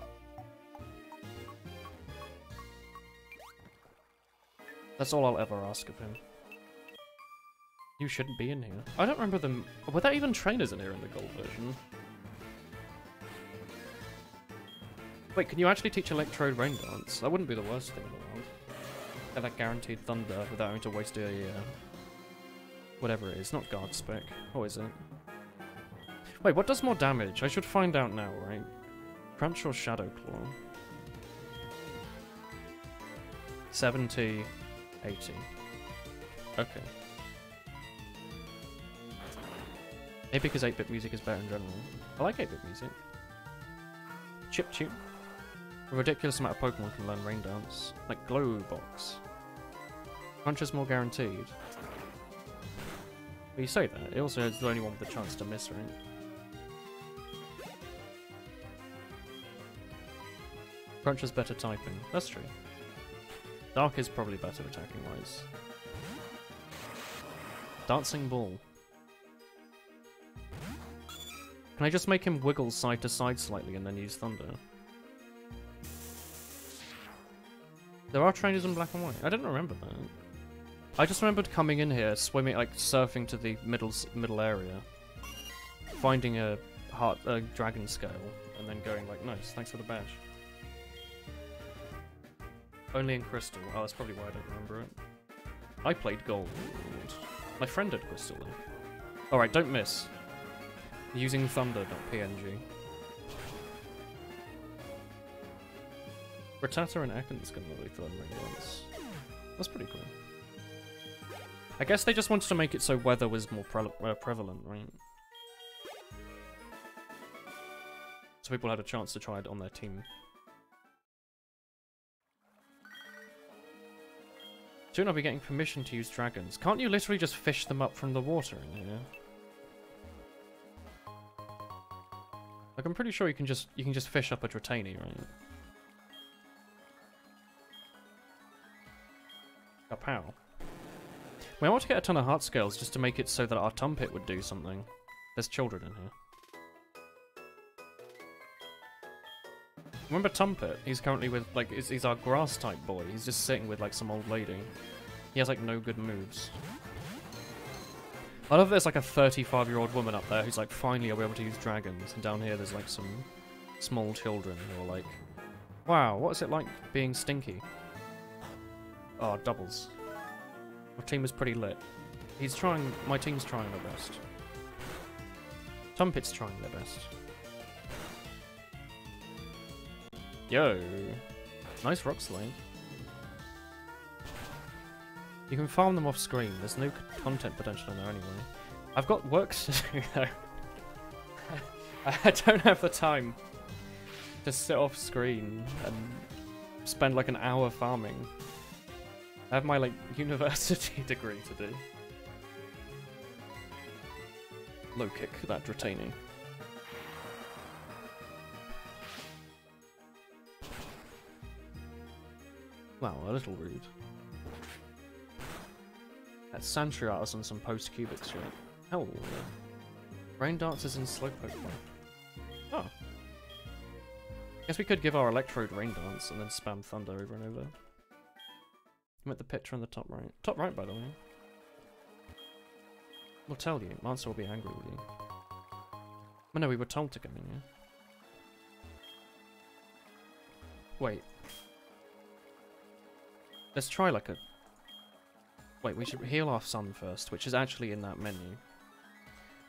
That's all I'll ever ask of him. You shouldn't be in here. I don't remember them. Were there even trainers in here in the gold version? Wait, can you actually teach Electrode Rain Dance? That wouldn't be the worst thing in the world. Get that guaranteed thunder without having to waste a whatever it is. Not guard spec. What is it? Wait, what does more damage? I should find out now, right? Crunch or Shadow Claw? 70, 80. Okay. Maybe because 8-bit music is better in general. I like 8-bit music. Chip tune. A ridiculous amount of Pokemon can learn Rain Dance. Like Glow Box. Crunch is more guaranteed. But you say that, it also is the only one with the chance to miss, right? Crunch is better typing. That's true. Dark is probably better attacking-wise. Dancing Ball. Can I just make him wiggle side to side slightly and then use Thunder? There are trainers in black and white. I didn't remember that. I just remembered coming in here, swimming, like surfing to the middle area, finding a dragon scale, and then going like, nice, thanks for the badge. Only in Crystal. Oh, that's probably why I don't remember it. I played Gold. My friend did Crystal though. Alright, don't miss. Using Thunder.png. Rattata and Ekans can really throw Rain Dance. That's pretty cool. I guess they just wanted to make it so weather was more prevalent, right? So people had a chance to try it on their team. Soon I'll be getting permission to use dragons. Can't you literally just fish them up from the water in here? Like, I'm pretty sure you can just fish up a Dratini, right? A pow. We want to get a ton of heart scales just to make it so that our Tumpit would do something. There's children in here. Remember Tumpit? He's currently with, like, he's our grass type boy. He's just sitting with, like, some old lady. He has, like, no good moves. I love there's, like, a 35-year-old woman up there who's, like, finally I'll be able to use dragons. And down here there's, like, some small children who are like, wow, what is it like being stinky? Oh, doubles. My team is pretty lit. My team's trying their best. Tumpit's trying their best. Yo! Nice rock slide. You can farm them off screen. There's no content potential in there anyway. I've got work to do though. I don't have the time to sit off screen and spend like an hour farming. I have my, like, university degree to do. Low kick that Dratini. Wow, a little rude. That's Sandshrew Artis on some post-cubic shit. Hell yeah. Rain dances in Slowpoke. Oh. Guess we could give our Electrode Rain Dance and then spam Thunder over and over. I'm at the picture on the top right. Top right, by the way. We'll tell you. Monster will be angry with you. Oh no, we were told to come in here. Wait. Let's try like a... Wait, we should heal our sun first, which is actually in that menu.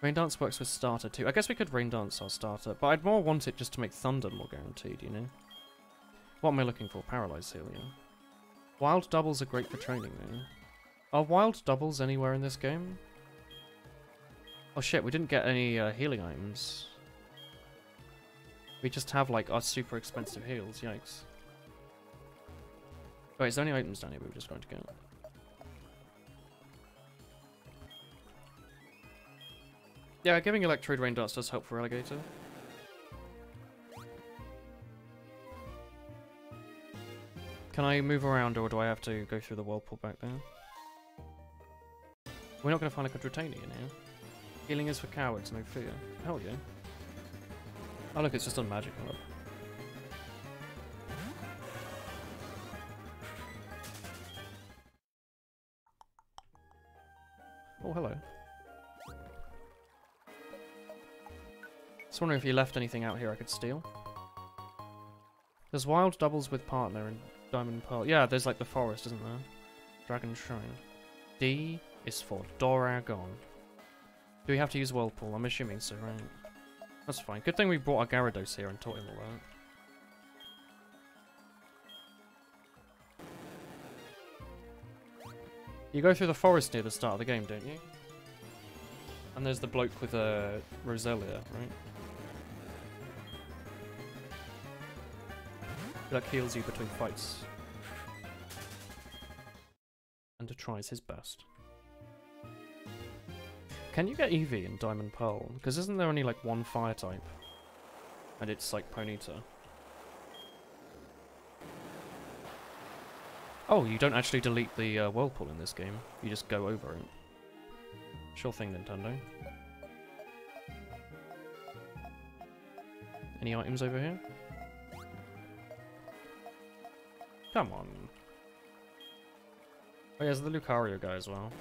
Rain Dance works with starter too. I guess we could Rain Dance our starter, but I'd more want it just to make Thunder more guaranteed, you know? What am I looking for? Paralyze heal, yeah. Wild doubles are great for training, though. Are wild doubles anywhere in this game? Oh shit, we didn't get any healing items. We just have, like, our super expensive heals, yikes. Wait, is there any items down here we were just going to get? Yeah, giving Electrode Rain Dance does help for Relegator. Can I move around, or do I have to go through the whirlpool back there? We're not going to find like a Dratini in here. Healing is for cowards, no fear. Hell yeah. Oh look, it's just on magic. Look. Oh, hello. Just wondering if you left anything out here I could steal. There's wild doubles with partner and diamond pearl. Yeah, there's like the forest, isn't there? Dragon shrine. D is for Doragon. Do we have to use whirlpool? I'm assuming so, right? That's fine. Good thing we brought our Gyarados here and taught him all that. You go through the forest near the start of the game, don't you? And there's the bloke with a Roselia, right? That heals you between fights. And tries his best. Can you get Eevee in Diamond Pearl? Because isn't there only like one fire type? And it's like Ponyta. Oh, you don't actually delete the whirlpool in this game. You just go over it. Sure thing, Nintendo. Any items over here? Come on. Oh yeah, there's the Lucario guy as well.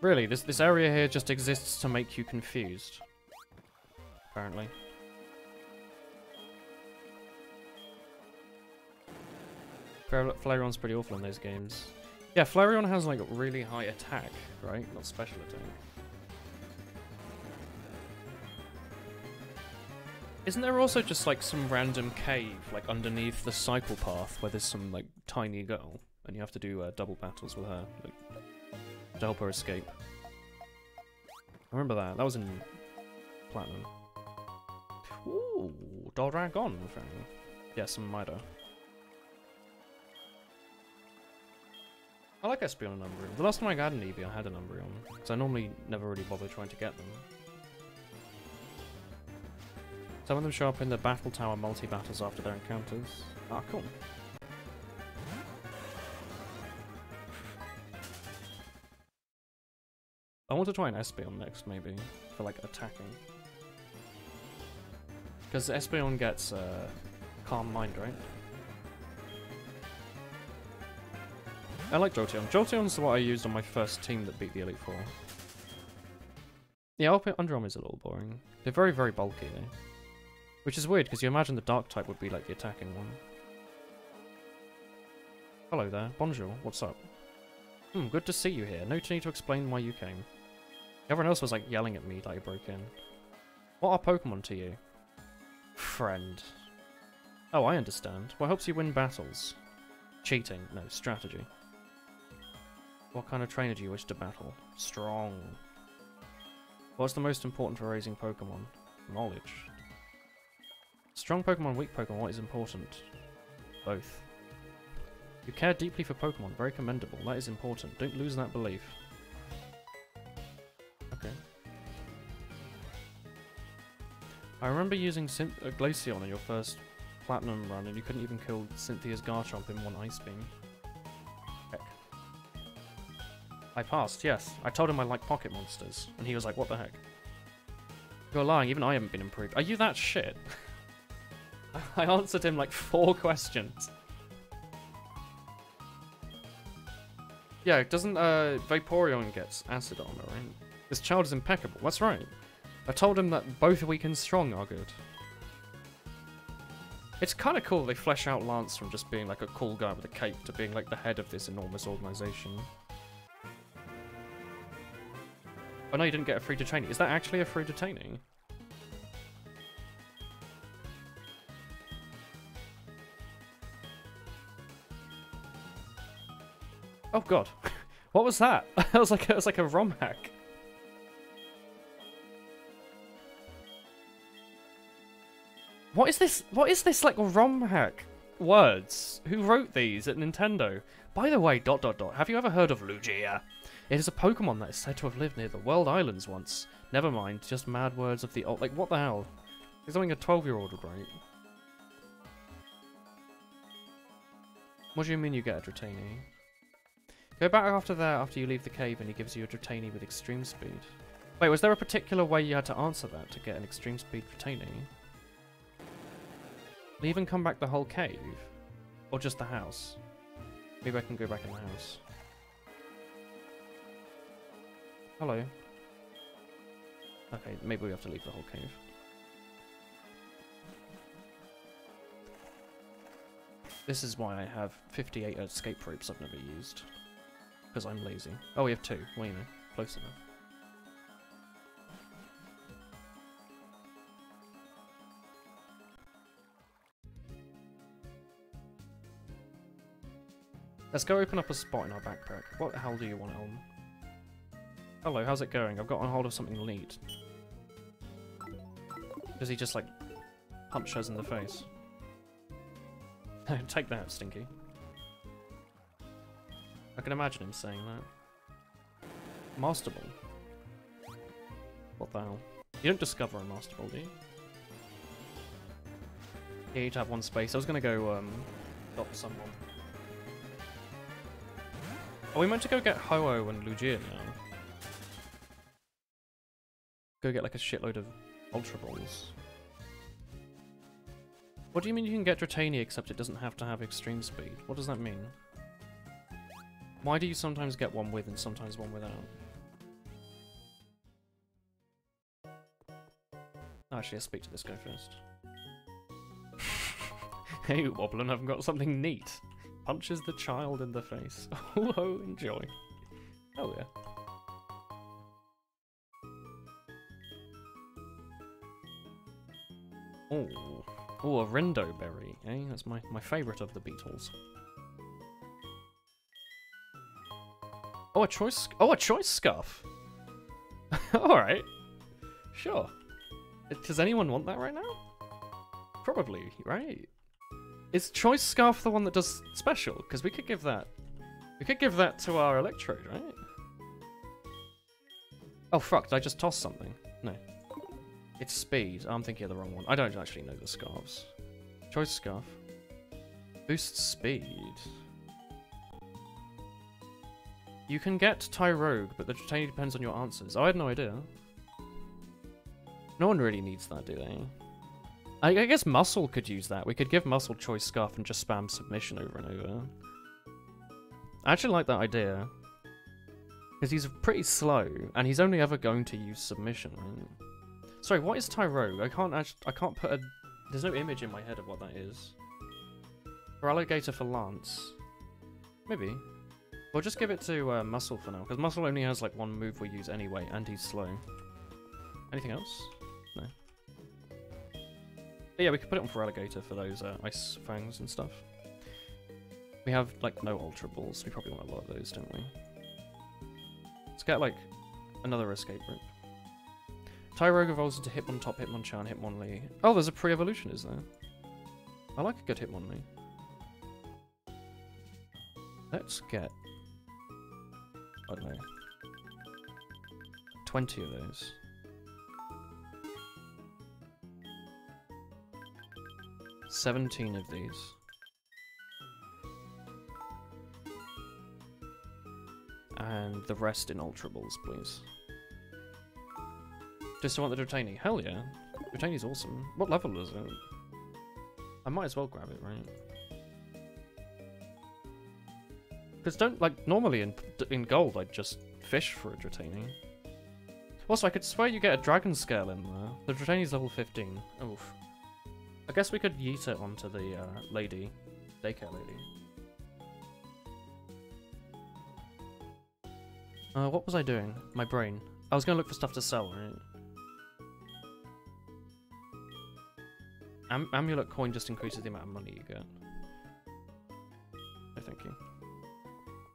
Really, this area here just exists to make you confused. Apparently. Flareon's pretty awful in those games. Yeah, Flareon has like really high attack, right? Not special attack. Isn't there also just like some random cave like underneath the cycle path where there's some like tiny girl and you have to do double battles with her like, to help her escape? I remember that. That was in Platinum. Ooh, Doragon thing. Yeah, some Mida. I like Espeon and Umbreon. The last time I got an Eevee, I had an Umbreon, because I normally never really bother trying to get them. Some of them show up in the Battle Tower multi-battles after their encounters. Ah, cool. I want to try an Espeon next, maybe, for like attacking. Because Espeon gets Calm Mind, right? I like Jolteon. Jolteon's what I used on my first team that beat the Elite Four. Yeah, Under Armour is a little boring. They're very, very bulky, though. Which is weird, because you imagine the Dark type would be like the attacking one. Hello there. Bonjour. What's up? Good to see you here. No need to explain why you came. Everyone else was like yelling at me that I broke in. What are Pokemon to you? Friend. Oh, I understand. What helps you win battles? Cheating. No, strategy. What kind of trainer do you wish to battle? Strong. What's the most important for raising Pokemon? Knowledge. Strong Pokemon, weak Pokemon, what is important? Both. You care deeply for Pokemon, very commendable. That is important. Don't lose that belief. Okay. I remember using Glaceon in your first Platinum run, and you couldn't even kill Cynthia's Garchomp in one Ice Beam. Heck. I passed, yes. I told him I like pocket monsters, and he was like, what the heck? You're lying, even I haven't been improved. Are you that shit? I answered him like 4 questions. Yeah, doesn't Vaporeon gets acid armor, right? This child is impeccable. That's right. I told him that both weak and strong are good. It's kind of cool they flesh out Lance from just being like a cool guy with a cape to being like the head of this enormous organization. Oh no, you didn't get a free detainee. Is that actually a free detainee? Oh god, what was that? It was like a ROM hack. What is this? What is this like ROM hack words? Who wrote these at Nintendo? By the way, ... Have you ever heard of Lugia? It is a Pokemon that is said to have lived near the World Islands once. Never mind, just mad words of the old. Like what the hell? It's something a 12-year-old would write. What do you mean you get a Dratini? Go back after that after you leave the cave and he gives you a Dratini with extreme speed. Wait, was there a particular way you had to answer that to get an extreme speed Dratini? Leave and come back the whole cave? Or just the house? Maybe I can go back in the house. Hello. Okay, maybe we have to leave the whole cave. This is why I have 58 escape ropes I've never used. Because I'm lazy. Oh, we have 2. Well, you know, close enough. Let's go open up a spot in our backpack. What the hell do you want, Elm? Hello, how's it going? I've got on hold of something neat. Does he just, like, punch us in the face? Take that, Stinky. I can imagine him saying that. Master Ball? What the hell? You don't discover a Master Ball, do you? You need to have one space. I was gonna go, stop someone. Are we meant to go get Ho-Oh and Lugia now? Go get like a shitload of Ultra Balls. What do you mean you can get Dratini except it doesn't have to have extreme speed? What does that mean? Why do you sometimes get one with and sometimes one without? Actually, let's speak to this guy first. Hey, Woblin, I've got something neat. Punches the child in the face. Oh, enjoy. Oh yeah. Oh, a Rindo berry, eh? That's my favourite of the beetles. Oh, a choice scarf. Alright. Sure. Does anyone want that right now? Probably, right? Is choice scarf the one that does special? Because we could give that to our Electrode, right? Oh fuck, did I just toss something? No. It's speed. I'm thinking of the wrong one. I don't actually know the scarves. Choice scarf. Boosts speed. You can get Tyrogue, but the Dratini depends on your answers. Oh, I had no idea. No one really needs that, do they? I guess Muscle could use that. We could give Muscle Choice Scarf and just spam Submission over and over. I actually like that idea. Because he's pretty slow, and he's only ever going to use Submission, right? Sorry, what is Tyrogue? I can't put a... There's no image in my head of what that is. Or Alligator for Lance. Maybe. We'll just give it to Muscle for now, because Muscle only has like one move we use anyway, and he's slow. Anything else? No. But yeah, we could put it on for Alligator for those ice fangs and stuff. We have like no Ultra Balls, we probably want a lot of those, don't we? Let's get like another escape route. Tyrogue evolves into Hitmontop, Hitmonchan, Hitmonlee. Oh, there's a pre-evolution, is there? I like a good Hitmonlee. Let's get... I don't know. 20 of those. $17 of these. And the rest in Ultra Balls, please. Just want the Dratini. Hell yeah. Dratini's awesome. What level is it? I might as well grab it, right? Because normally in Gold I'd just fish for a Dratini. Also, I could swear you get a Dragon Scale in there. The Dratini's level 15. Oof. I guess we could yeet it onto the daycare lady. What was I doing? My brain. I was going to look for stuff to sell, right? Amulet coin just increases the amount of money you get. No, thank you.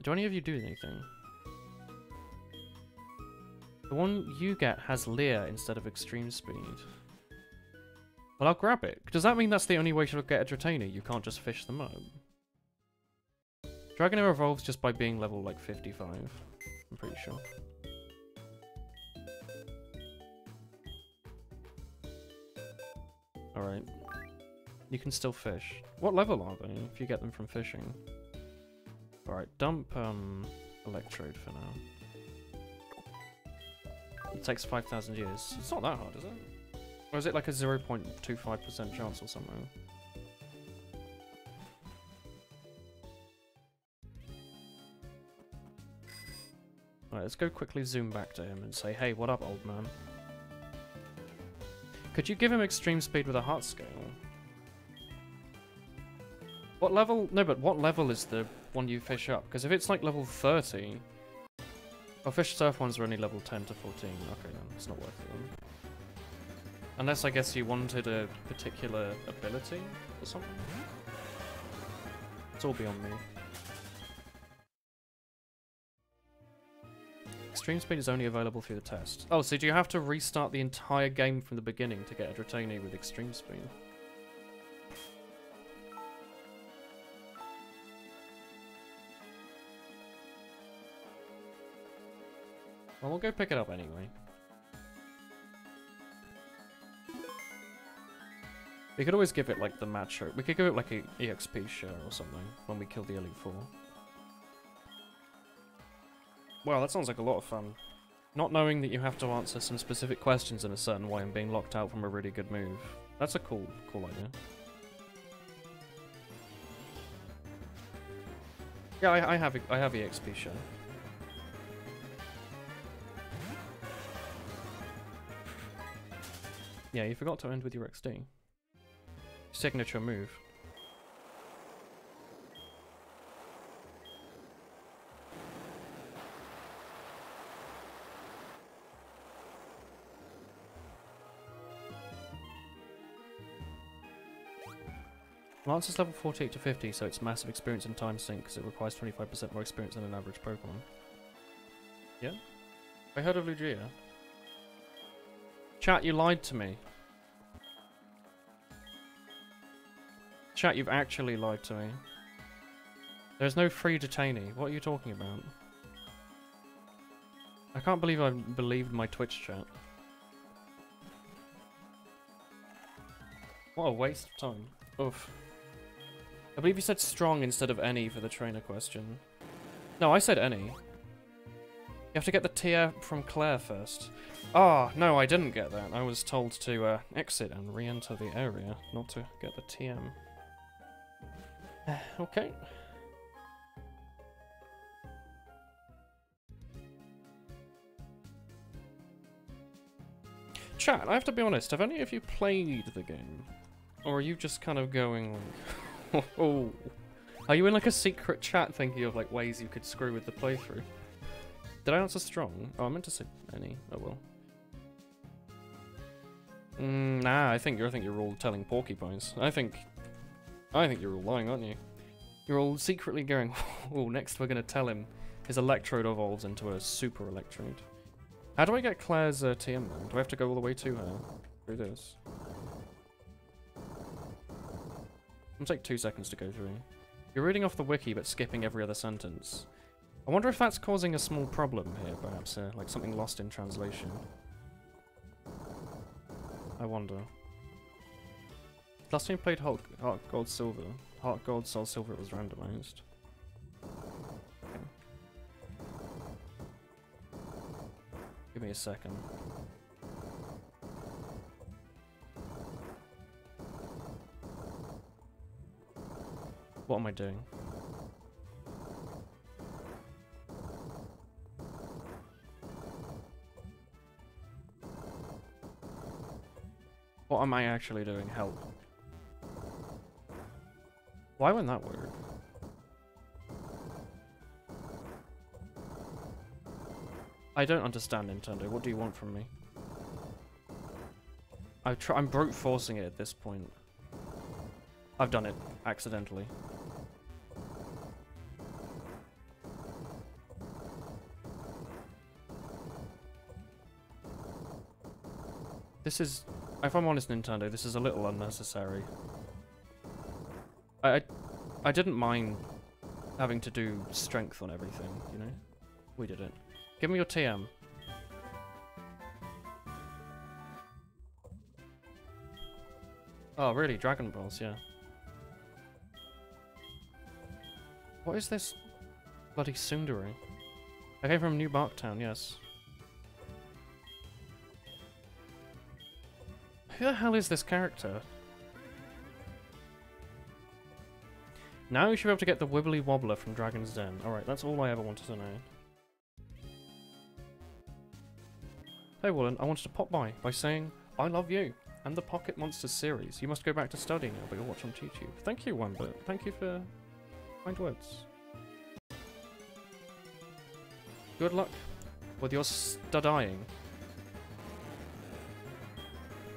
Do any of you do anything? The one you get has Leer instead of extreme speed. Well, I'll grab it. Does that mean that's the only way to get a Dratini? You can't just fish them up? Dragonair evolves just by being level, like, 55. I'm pretty sure. Alright. You can still fish. What level are they, if you get them from fishing? Alright, dump, Electrode for now. It takes 5,000 years. It's not that hard, is it? Or is it like a 0.25% chance or something? Alright, let's go quickly zoom back to him and say, hey, what up, old man? Could you give him extreme speed with a heart scale? What level? No, but what level is the one you fish up? Because if it's like level 30... Oh, fish surf ones are only level 10 to 14. Okay, then. It's not worth it then. Unless, I guess, you wanted a particular ability or something. It's all beyond me. Extreme speed is only available through the test. Oh, so do you have to restart the entire game from the beginning to get a Dratini with extreme speed? Well, we'll go pick it up anyway. We could always give it like the match. We could give it like a EXP share or something when we kill the Elite Four. Wow, that sounds like a lot of fun. Not knowing that you have to answer some specific questions in a certain way and being locked out from a really good move. That's a cool idea. Yeah, I have EXP share. Yeah, you forgot to end with your XD. Signature move. Lance is level 48 to 50, so it's massive experience and time sink because it requires 25% more experience than an average Pokemon. Yeah? I heard of Lugia. Chat, you lied to me. Chat, you've actually lied to me. There's no free Dratini. What are you talking about? I can't believe I believed my Twitch chat. What a waste of time. Oof. I believe you said strong instead of any for the trainer question. No, I said any. You have to get the tier from Claire first. Ah, oh, no, I didn't get that. I was told to exit and re-enter the area, not to get the TM. Okay. Chat, I have to be honest, have any of you played the game? Or are you just kind of going like... oh. Are you in like a secret chat thinking of like ways you could screw with the playthrough? Did I answer strong? Oh, I meant to say any. Oh well. Nah, I think you're all telling porcupines. I think you're all lying, aren't you? You're all secretly going, oh, next we're gonna tell him his Electrode evolves into a Super Electrode. How do I get Claire's TM then? Do I have to go all the way to her through this? It'll take 2 seconds to go through. You're reading off the wiki but skipping every other sentence. I wonder if that's causing a small problem here, perhaps, like something lost in translation. I wonder. Last time you played Heart Gold Silver. Heart Gold, Soul Silver, it was randomized. Okay. Give me a second. What am I doing? What am I actually doing? Help. Why wouldn't that work? I don't understand, Nintendo. What do you want from me? I'm brute forcing it at this point. I've done it accidentally. This is, if I'm honest, Nintendo, this is a little unnecessary. I didn't mind having to do strength on everything, you know? We did it. Give me your TM. Oh, really? Dragon Balls, yeah. What is this bloody tsundere? I came from New Barktown, yes. Who the hell is this character? Now you should be able to get the Wibbly Wobbler from Dragon's Den. Alright, that's all I ever wanted to know. Hey Wallen, I wanted to pop by saying, I love you. And the Pocket Monsters series. You must go back to studying now, but you'll watch on YouTube. Thank you, Wambert. Thank you for kind words. Good luck with your studying.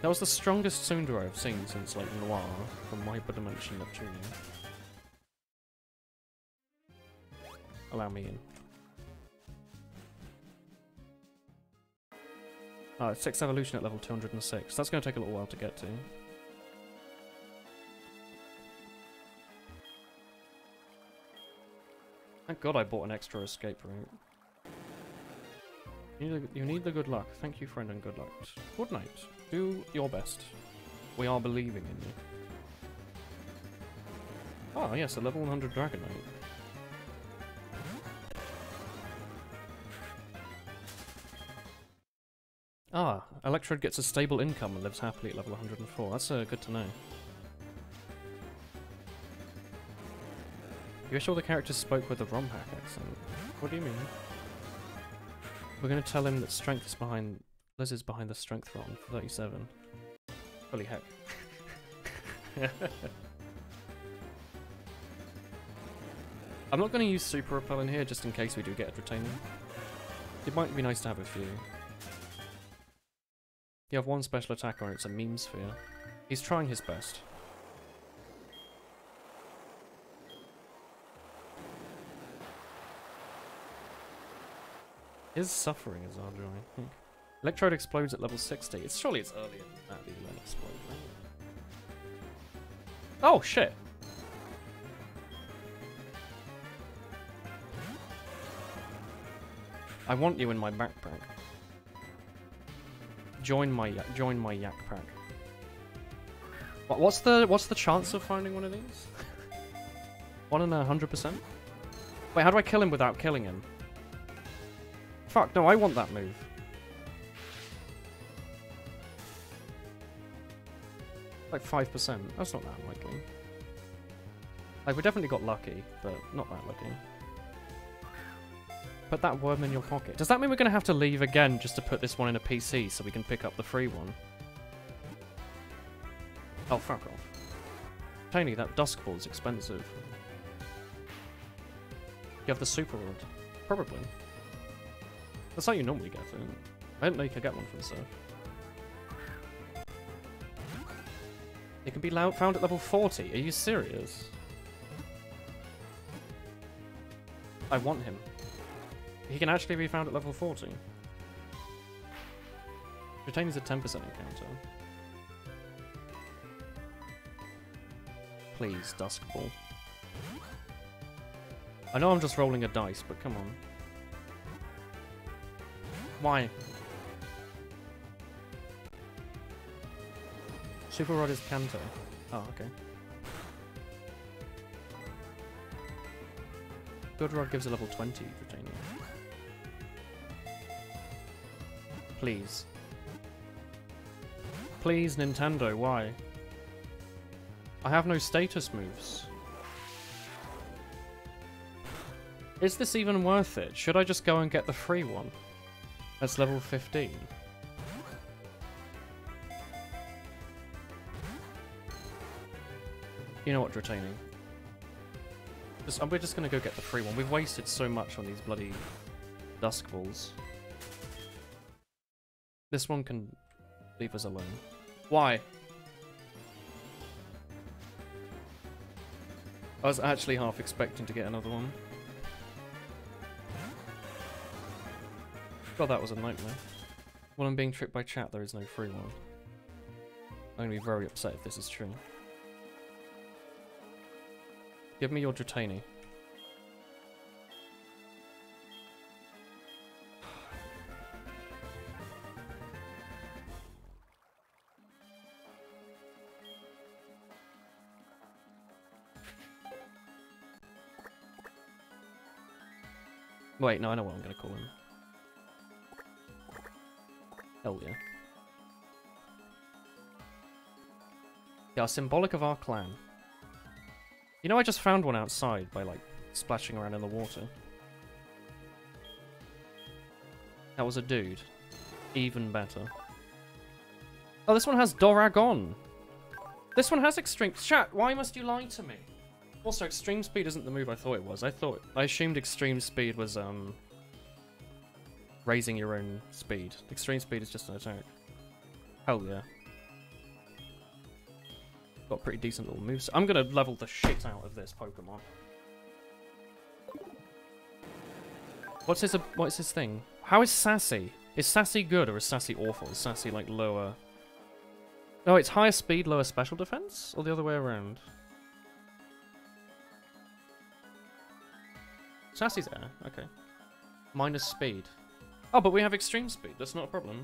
That was the strongest tsundere I've seen since, like, Noir from Hyperdimension Neptunia. Allow me in. 6th evolution at level 206. That's going to take a little while to get to. Thank God I bought an extra escape route. You need the good luck. Thank you, friend, and good luck. Good night. Do your best. We are believing in you. Oh, yes, a level 100 Dragon Knight. Ah, Electrode gets a stable income and lives happily at level 104. That's good to know. You wish all the characters spoke with a Romhack accent. What do you mean? We're going to tell him that strength is behind... Liz is behind the strength ROM for 37. Holy heck. I'm not going to use Super Repel in here just in case we do get a retainer. It might be nice to have a few. You have one special attacker and it's a meme sphere. He's trying his best. Is suffering is our joy, I think. Electrode explodes at level 60. Surely it's earlier than that the event explode, right? Oh shit! I want you in my backpack. Join my yak pack. What's the chance of finding one of these? 1 in 100%? Wait, how do I kill him without killing him? Fuck, no, I want that move. Like 5%. That's not that unlikely. Like, we definitely got lucky, but not that lucky. Put that worm in your pocket. Does that mean we're going to have to leave again just to put this one in a PC so we can pick up the free one? Oh, fuck off. Tiny, that Dusk Ball is expensive. You have the Super Rod? Probably. That's how you normally get it. I didn't know you could get one for the surf. It can be found at level 40. Are you serious? I want him. He can actually be found at level 40. Retain is a 10% encounter. Please, Dusk Ball. I know I'm just rolling a dice, but come on. Why? Super Rod is Kanto. Oh, okay. Good Rod gives a level 20 retaining. Please. Please, Nintendo, why? I have no status moves. Is this even worth it? Should I just go and get the free one? That's level 15. You know what, retaining. We're just gonna go get the free one. We've wasted so much on these bloody Dusk Balls. This one can leave us alone. Why? I was actually half expecting to get another one. God, that was a nightmare. When I'm being tricked by chat, there is no free one. I'm gonna be very upset if this is true. Give me your Dratini. Wait, no, I know what I'm gonna call him. Hell yeah. They are symbolic of our clan. You know, I just found one outside by, like, splashing around in the water. That was a dude. Even better. Oh, this one has Doragon. This one has extreme... Chat, why must you lie to me? Also, extreme speed isn't the move I thought it was. I assumed extreme speed was, raising your own speed. Extreme speed is just an attack. Hell yeah. Got pretty decent little moves. I'm gonna level the shit out of this Pokemon. What's his thing? How is Sassy? Is Sassy good or is Sassy awful? Is Sassy like lower... No, it's higher speed, lower special defense? Or the other way around? Sassy's air, okay. Minus speed. Oh, but we have extreme speed, that's not a problem.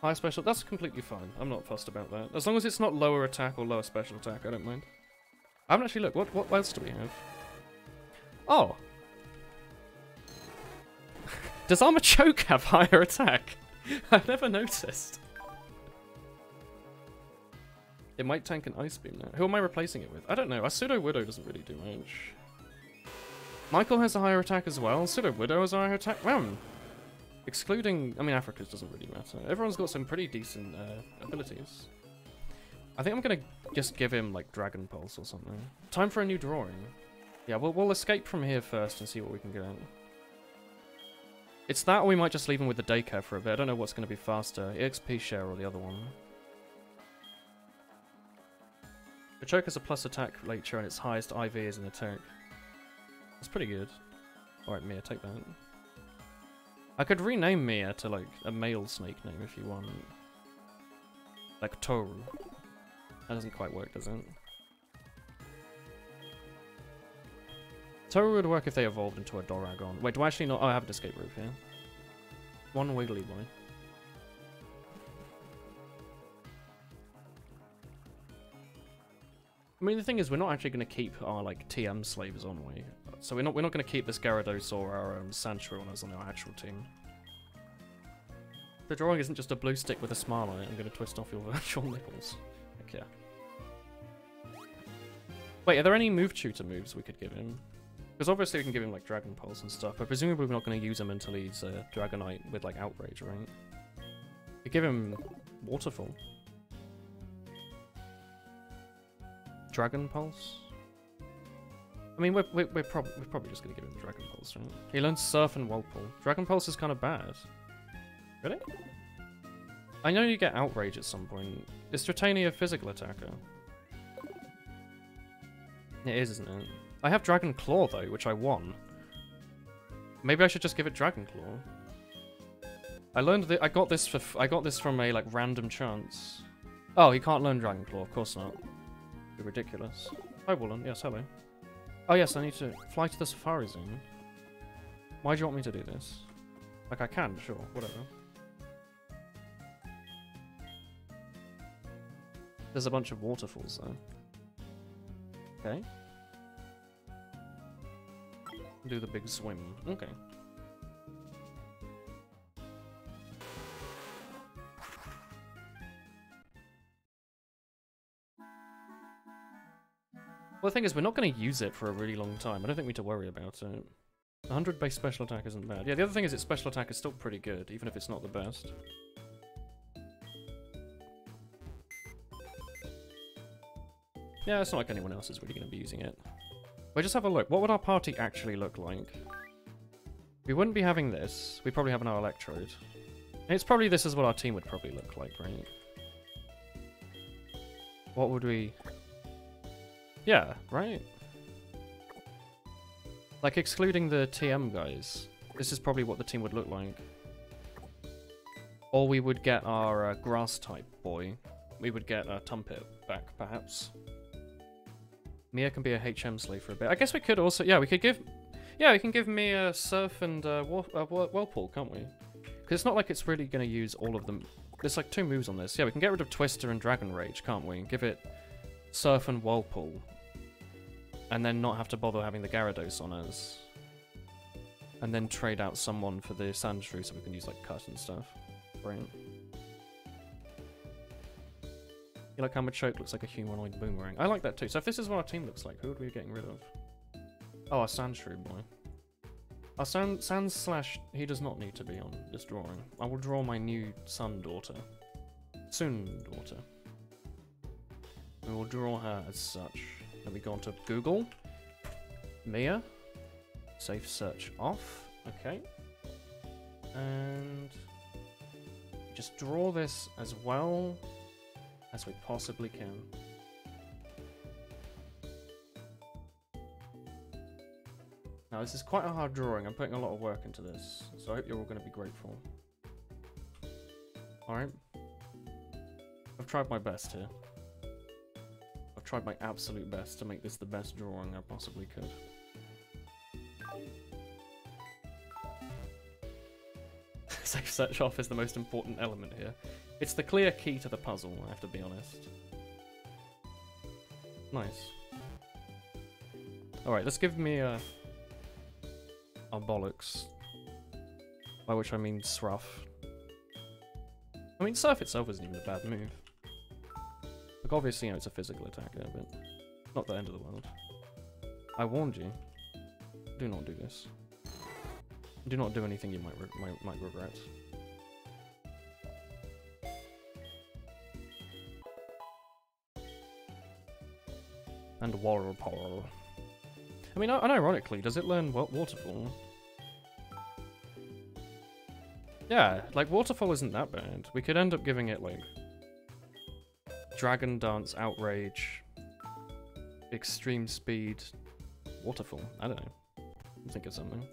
High special, that's completely fine. I'm not fussed about that. As long as it's not lower attack or lower special attack, I don't mind. I haven't actually looked. What else do we have? Oh! Does Armachoke have higher attack? I've never noticed. It might tank an Ice Beam now. Who am I replacing it with? I don't know. A Pseudo Widow doesn't really do much. Michael has a higher attack as well. Pseudo Widow has a higher attack. Wow. Excluding... I mean, Africa's doesn't really matter. Everyone's got some pretty decent abilities. I think I'm going to just give him, like, Dragon Pulse or something. Time for a new drawing. Yeah, we'll escape from here first and see what we can get. It's that or we might just leave him with the daycare for a bit. I don't know what's going to be faster. EXP share or the other one. The choke has a plus attack nature and its highest IV is an attack. That's pretty good. Alright, Mia, take that. I could rename Mia to, like, a male snake name if you want. Like Toru. That doesn't quite work, does it? Toru would work if they evolved into a Doragon. Wait, do I actually not? Oh, I have an escape route here. One Wiggly Boy. I mean, the thing is, we're not actually going to keep our, like, TM slaves, on we? So we're not going to keep this Gyarados or our Sandshrew on our actual team. The drawing isn't just a blue stick with a smile on it. I'm going to twist off your virtual nipples. Heck yeah. Wait, are there any move tutor moves we could give him? Because obviously we can give him, like, Dragon Pulse and stuff, but presumably we're not going to use him until he's Dragonite with, like, Outrage, right? We give him Waterfall. Dragon Pulse? I mean, we're probably just going to give him Dragon Pulse, right? He learns Surf and Whirlpool. Dragon Pulse is kind of bad. Really? I know you get Outrage at some point. Is Stratania a physical attacker? It is, isn't it? I have Dragon Claw, though, which I won. Maybe I should just give it Dragon Claw. I got this from a, like, random chance. Oh, he can't learn Dragon Claw. Of course not. It'd be ridiculous. Hi, Woolen. Yes, hello. Oh, yes, I need to fly to the Safari Zone. Why do you want me to do this? Like, I can, sure. Whatever. There's a bunch of waterfalls, though. Okay. Do the big swim. Okay. Well, the thing is, we're not going to use it for a really long time. I don't think we need to worry about it. 100 base special attack isn't bad. Yeah, the other thing is its special attack is still pretty good, even if it's not the best. Yeah, it's not like anyone else is really going to be using it. But just have a look. What would our party actually look like? We wouldn't be having this. We'd probably have an Electrode. It's probably this is what our team would probably look like, right? What would we... Yeah, right? Like, excluding the TM guys, this is probably what the team would look like. Or we would get our Grass-type boy. We would get Tumpit back, perhaps. Mia can be a HM slave for a bit. I guess we could also... Yeah, we could give... Yeah, we can give Mia Surf and Whirlpool, can't we? Because it's not like it's really going to use all of them. There's like 2 moves on this. Yeah, we can get rid of Twister and Dragon Rage, can't we? Give it Surf and Whirlpool. And then not have to bother having the Gyarados on us. And then trade out someone for the Sandshrew so we can use like Cut and stuff. Brilliant. You like how Machoke looks like a humanoid boomerang? I like that too. So if this is what our team looks like, who would we be getting rid of? Oh, our Sandshrew boy. Our Sand Slash, he does not need to be on this drawing. I will draw my new son daughter. Soon, daughter. We will draw her as such. Then we go on to Google. Mia. Safe search off. Okay. And just draw this as well as we possibly can. Now this is quite a hard drawing. I'm putting a lot of work into this, so I hope you're all going to be grateful. Alright. I've tried my best here. I've tried my absolute best to make this the best drawing I possibly could. Safe search off is the most important element here. It's the clear key to the puzzle, I have to be honest. Nice. Alright, let's give me a bollocks. By which I mean Sruff. I mean, Surf itself isn't even a bad move. Like, obviously, you know, it's a physical attacker, but not the end of the world. I warned you. Do not do this. Do not do anything you might regret. And Warpole. I mean, unironically, does it learn Waterfall? Yeah, like, Waterfall isn't that bad. We could end up giving it, like, Dragon Dance, Outrage, Extreme Speed, Waterfall. I don't know. Think of something.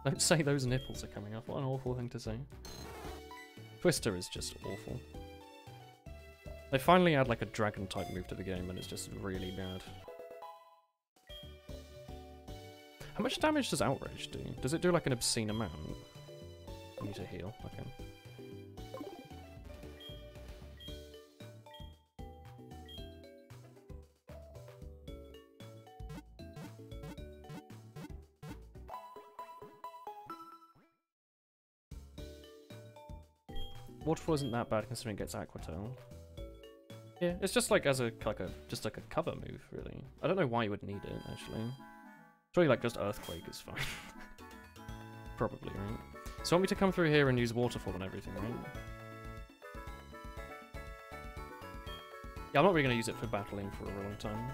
Don't say those nipples are coming off. What an awful thing to say. Twister is just awful. They finally add like a dragon type move to the game and it's just really bad. How much damage does Outrage do? Does it do like an obscene amount? I need to heal. Okay. Waterfall isn't that bad considering it gets Aqua Tail. Yeah, it's just like as a just like a cover move, really. I don't know why you would need it actually. It's really like just Earthquake is fine. Probably, right? So you want me to come through here and use Waterfall and everything, right? Yeah, I'm not really going to use it for battling for a really long time.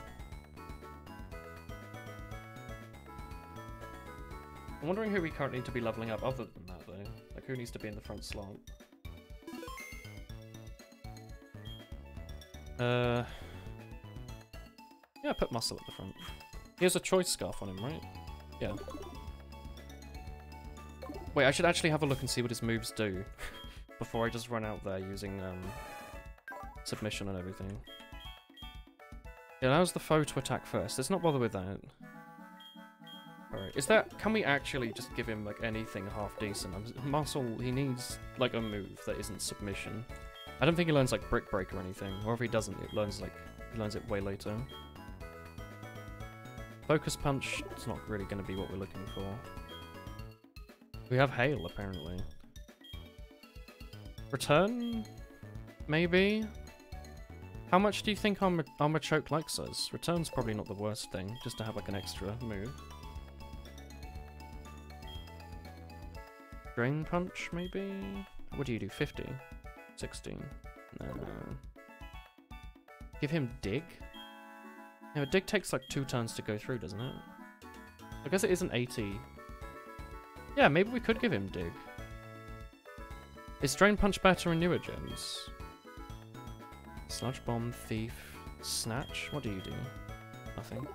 I'm wondering who we currently need to be leveling up other than that, though. Like, who needs to be in the front slot? Yeah, put Muscle at the front. He has a choice scarf on him, right? Yeah. Wait, I should actually have a look and see what his moves do before I just run out there using submission and everything. It allows the foe to attack first. Let's not bother with that. Alright, is that... Can we actually just give him, like, anything half decent? Muscle, he needs, like, a move that isn't submission. I don't think he learns, like, Brick Break or anything. Or if he doesn't, he learns it way later. Focus Punch, it's not really going to be what we're looking for. We have Hail, apparently. Return? Maybe? How much do you think Armor Choke likes us? Return's probably not the worst thing, just to have, like, an extra move. Drain Punch, maybe? What do you do, 50? 16? No. Give him Dig? No, Dig takes like 2 turns to go through, doesn't it? I guess it isn't 80. Yeah, maybe we could give him Dig. Is Drain Punch better in newer gens? Sludge Bomb, Thief, Snatch? What do you do? Nothing.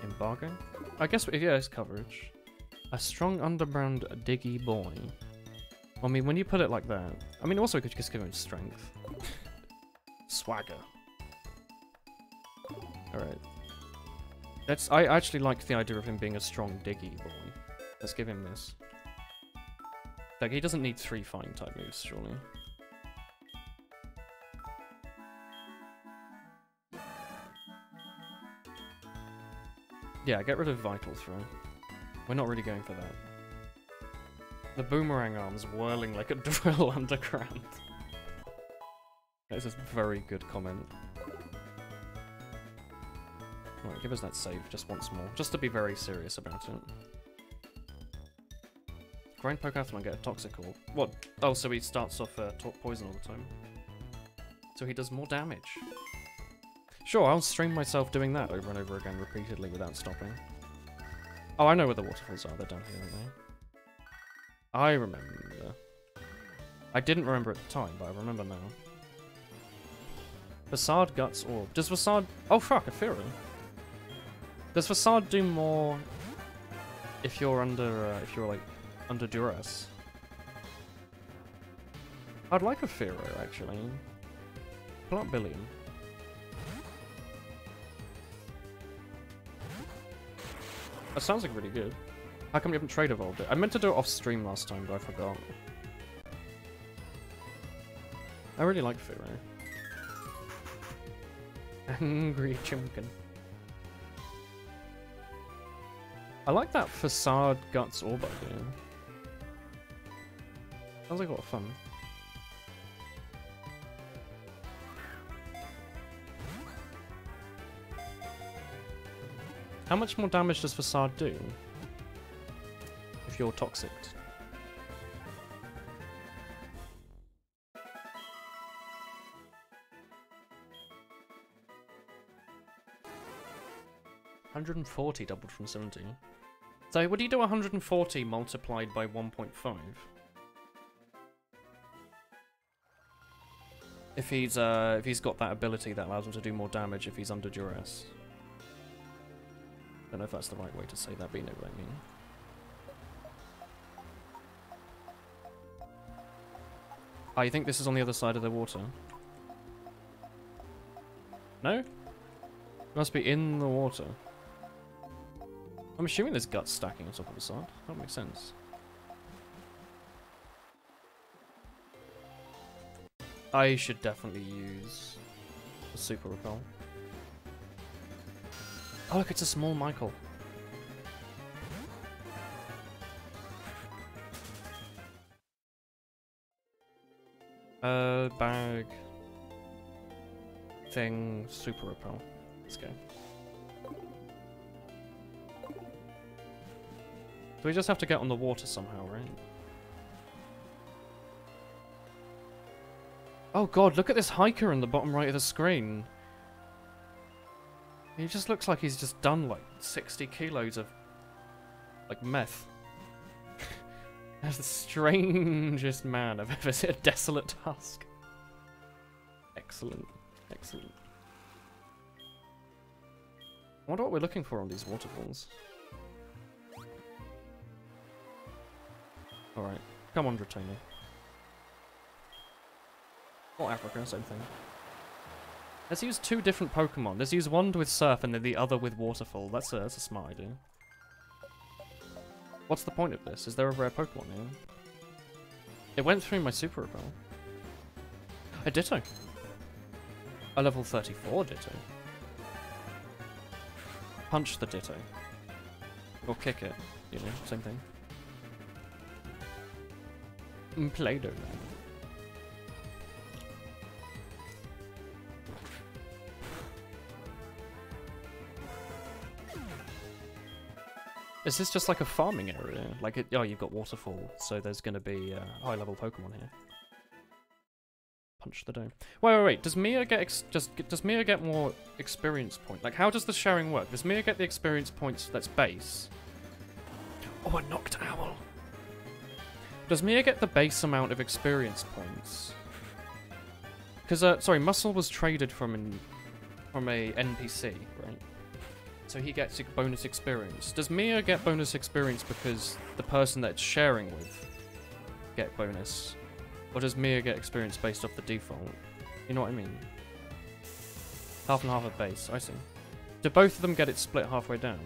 Embargo? I guess, yeah, it's coverage. A strong underground diggy boy. I mean, when you put it like that... I mean, also we could just give him strength. Swagger. Alright. I actually like the idea of him being a strong diggy boy. Let's give him this. Like, he doesn't need 3 fine type moves, surely. Yeah, get rid of Vital Throw. We're not really going for that. The boomerang arms whirling like a drill underground. That's a very good comment. Right, give us that save just once more, just to be very serious about it. Grind Pokemon and get a Toxic Orb. What? Oh, so he starts off poison all the time. So he does more damage. Sure, I'll stream myself doing that over and over again repeatedly without stopping. Oh, I know where the waterfalls are. They're down here, aren't they? I remember. I didn't remember at the time, but I remember now. Facade, Guts, Orb. Does Facade... Oh, fuck, a Fearow. Does Facade do more if you're under, under duress? I'd like a Fearow, actually. Pull up Billion. That sounds like really good. How come you haven't trade evolved it? I meant to do it off stream last time, but I forgot. I really like Fearow. Angry Chimkin. I like that Facade Guts Orb idea. Sounds like a lot of fun. How much more damage does Facade do? If you're toxic. $140 doubled from 70. So would you do 140 multiplied by 1.5? If he's got that ability that allows him to do more damage if he's under duress. Don't know if that's the right way to say that, but you know what I mean. Oh, you think this is on the other side of the water? No? It must be in the water. I'm assuming there's guts stacking on top of the side. That makes sense. I should definitely use the Super Repel. Oh look, it's a small Michael. Bag. Thing, Super Repel. Let's go. So we just have to get on the water somehow, right? Oh god, look at this hiker in the bottom right of the screen. He just looks like he's just done like 60 kilos of like meth. That's the strangest man I've ever seen. A desolate husk. Excellent. Excellent. I wonder what we're looking for on these waterfalls. Alright. Come on, Dratini. Or Africa, same thing. Let's use two different Pokemon. Let's use one with Surf and then the other with Waterfall. That's a smart idea. What's the point of this? Is there a rare Pokemon here? It went through my Super Repel. A Ditto. A level 34 Ditto. Punch the Ditto. Or kick it. You know, same thing. Play-Doh man. Is this just like a farming area? Like, oh, you've got Waterfall, so there's going to be high-level Pokemon here. Punch the dough. Wait. Does Mia get does Mia get more experience points? Like, how does the sharing work? Does Mia get the experience points that's base? Oh, a Knocked Owl. Does Mia get the base amount of experience points? Because sorry, Muscle was traded from a NPC, right? So he gets bonus experience. Does Mia get bonus experience because the person that it's sharing with get bonus? Or does Mia get experience based off the default? You know what I mean? Half and half of base, I see. Do both of them get it split halfway down?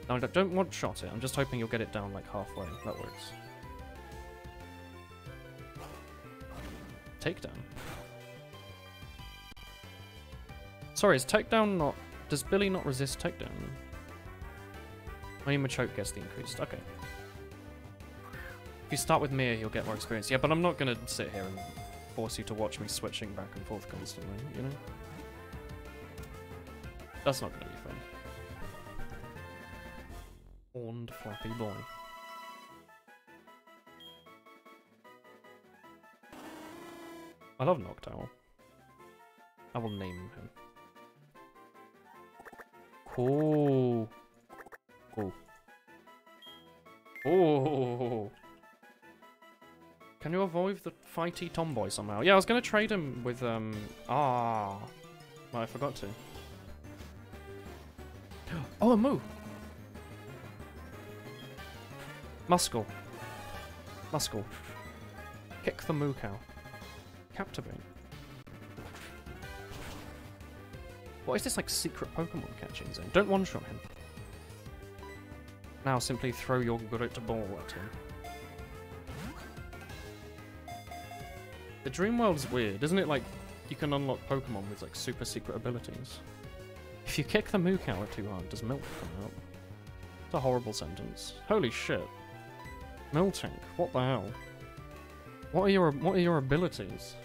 No, I don't want shot it. I'm just hoping you'll get it down like halfway. That works. Takedown. Sorry, is takedown not... Does Billy not resist takedown? Only Machoke gets the increased. Okay. If you start with Mia, you'll get more experience. Yeah, but I'm not going to sit here and force you to watch me switching back and forth constantly, you know? That's not going to be fun. Horned Flappy Boy. I love Noctowl. I will name him. Cool. Cool. Oh. Can you avoid the fighty tomboy somehow? Yeah, I was gonna trade him with well, I forgot to. Oh, a moo. Muscle. Muscle. Kick the moo cow. Captivate. What is this, like, secret Pokemon catching zone? Don't one-shot him. Now simply throw your great ball at him. The Dream World's weird, isn't it? Like, you can unlock Pokemon with, like, super secret abilities. If you kick the moo cow too hard, does milk come out? It's a horrible sentence. Holy shit. Miltank, what the hell? What are your abilities?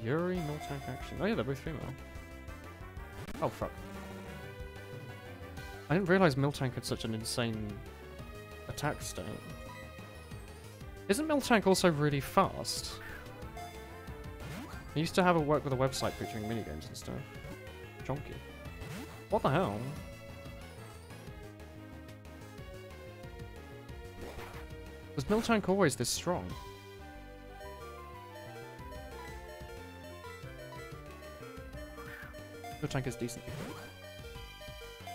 Yuri, Miltank action. Oh yeah, they're both female. Oh fuck. I didn't realise Miltank had such an insane attack state. Isn't Miltank also really fast? I used to have a work with a website featuring minigames and stuff. Chonky. What the hell? Was Miltank always this strong? Miltank is decent.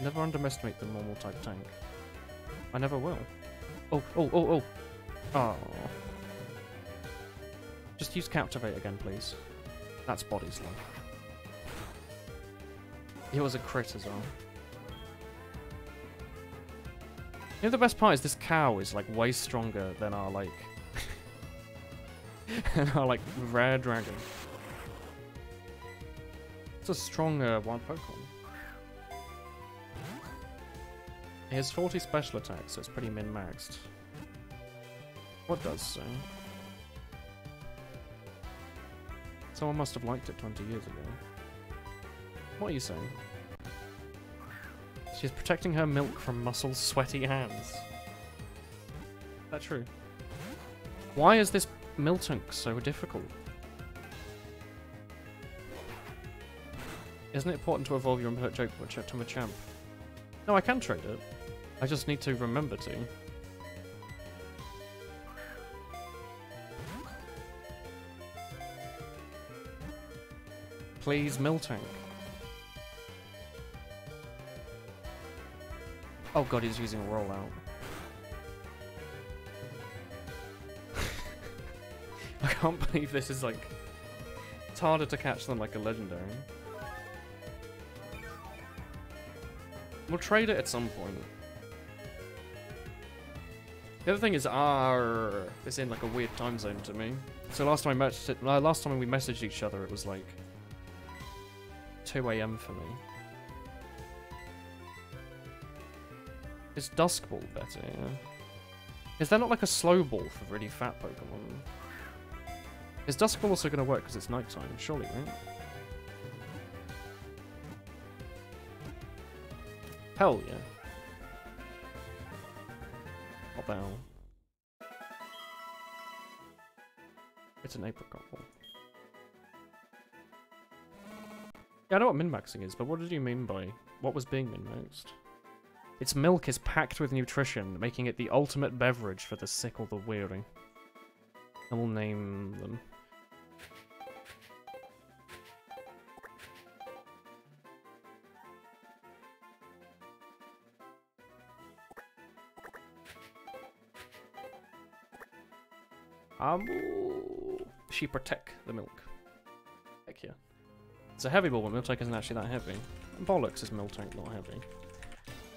Never underestimate the normal type tank. I never will. Oh, oh, oh, oh! Oh. Just use Captivate again, please. That's body slam. It was a crit as well. You know, the best part is this cow is like way stronger than our like than our like rare dragon. It's a strong wild Pokemon. He has 40 special attacks, so it's pretty min-maxed. What does so? Someone must have liked it 20 years ago. What are you saying? She's protecting her milk from Muscle's sweaty hands. Is that true? Why is this Miltank so difficult? Isn't it important to evolve your Machamp to Machamp? No, I can trade it. I just need to remember to. Please, Miltank. Oh god, he's using a rollout. I can't believe this is like... It's harder to catch than like a legendary. We'll trade it at some point. The other thing is it's in like a weird time zone to me. So last time we messaged each other, it was like 2 AM for me. Is Dusk Ball better? Yeah. Is there not like a slow ball for really fat Pokemon? Is Dusk Ball also going to work because it's nighttime? Surely, right? Hell yeah. What the hell? It's an apricot ball. Yeah, I know what min-maxing is, but what did you mean by... What was being min-maxed? Its milk is packed with nutrition, making it the ultimate beverage for the sick or the weary. I will name them. She protect the milk. Heck yeah. It's a heavy ball, but Miltank isn't actually that heavy. Bollocks is Miltank not heavy.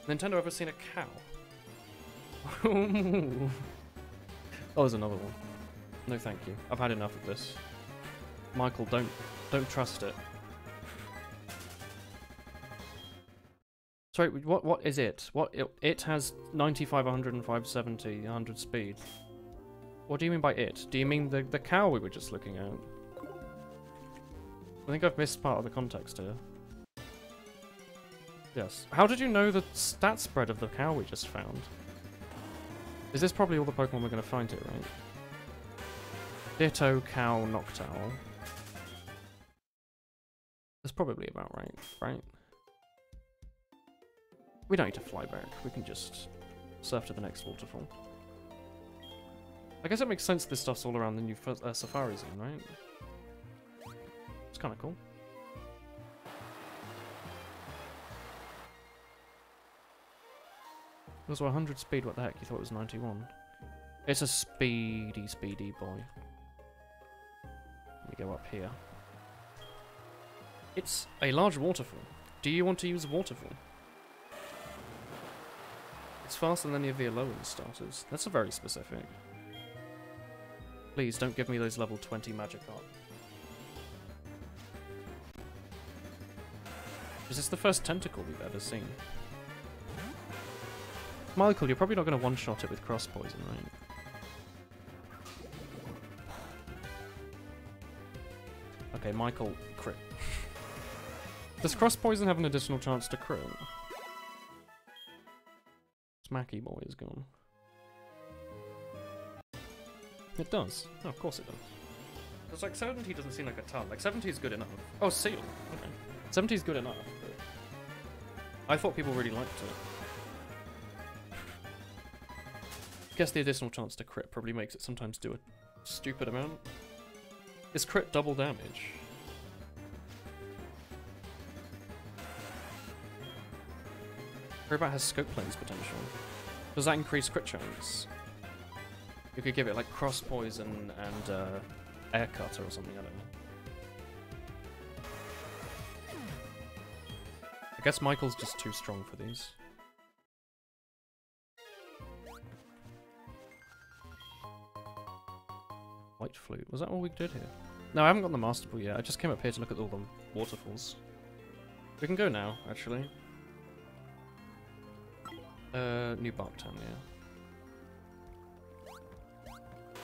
Nintendo ever seen a cow? Oh, there's another one. No thank you. I've had enough of this. Michael, don't trust it. Sorry, what is it? It has 95, 105, 70, 100 speed. What do you mean by it? Do you mean the cow we were just looking at? I think I've missed part of the context here. Yes. How did you know the stat spread of the cow we just found? Is this probably all the Pokemon we're going to find here, right? Ditto, Cow, Noctowl. That's probably about right, right? We don't need to fly back. We can just surf to the next waterfall. I guess it makes sense this stuff's all around the new Safari Zone, right? It's kind of cool. It was 100 speed, what the heck? You thought it was 91? It's a speedy, speedy boy. Let me go up here. It's a large waterfall. Do you want to use a waterfall? It's faster than any of the Alolan starters. That's a very specific. Please don't give me those level 20 Magikarp. Is this the first tentacle we've ever seen? Michael, you're probably not going to one-shot it with Cross Poison, right? Okay, Michael, crit. Does Cross Poison have an additional chance to crit? Smacky Boy is gone. It does. Oh, of course it does. It's like 70 doesn't seem like a ton. Like 70 is good enough. Oh, Seal. Okay. 70 is good enough. But I thought people really liked it. Guess the additional chance to crit probably makes it sometimes do a stupid amount. Is crit double damage? Crobat has scope lens potential. Does that increase crit chance? You could give it like Cross Poison and Air Cutter or something, I don't know. I guess Michael's just too strong for these. White Flute. Was that all we did here? No, I haven't got the Master Ball yet. I just came up here to look at all the waterfalls. We can go now, actually. New Barktown, yeah.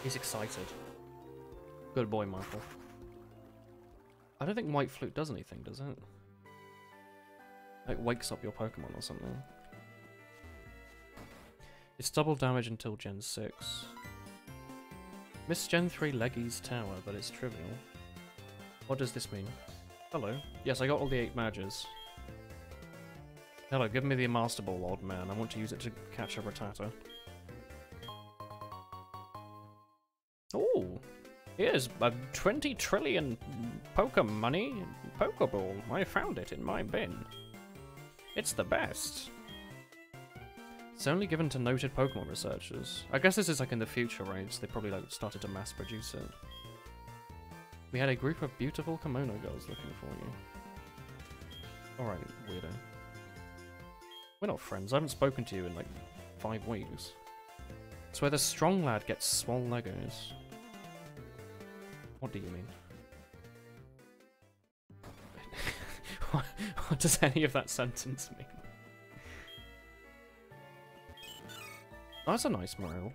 He's excited. Good boy, Michael. I don't think White Flute does anything, does it? Like, wakes up your Pokemon or something. It's double damage until Gen 6. Missed Gen 3 Leggy's Tower, but it's trivial. What does this mean? Hello. Yes, I got all the 8 Badges. Hello, give me the Master Ball, old man. I want to use it to catch a Rattata. Oh! Here's a 20 trillion Pokemoney Pokeball. I found it in my bin. It's the best. It's only given to noted Pokemon researchers. I guess this is like in the future, right? So they probably like started to mass produce it. We had a group of beautiful Kimono Girls looking for you. Alright, weirdo. We're not friends. I haven't spoken to you in like 5 weeks. It's where the strong lad gets swole Legos. What do you mean? What does any of that sentence mean? Oh, that's a nice morale.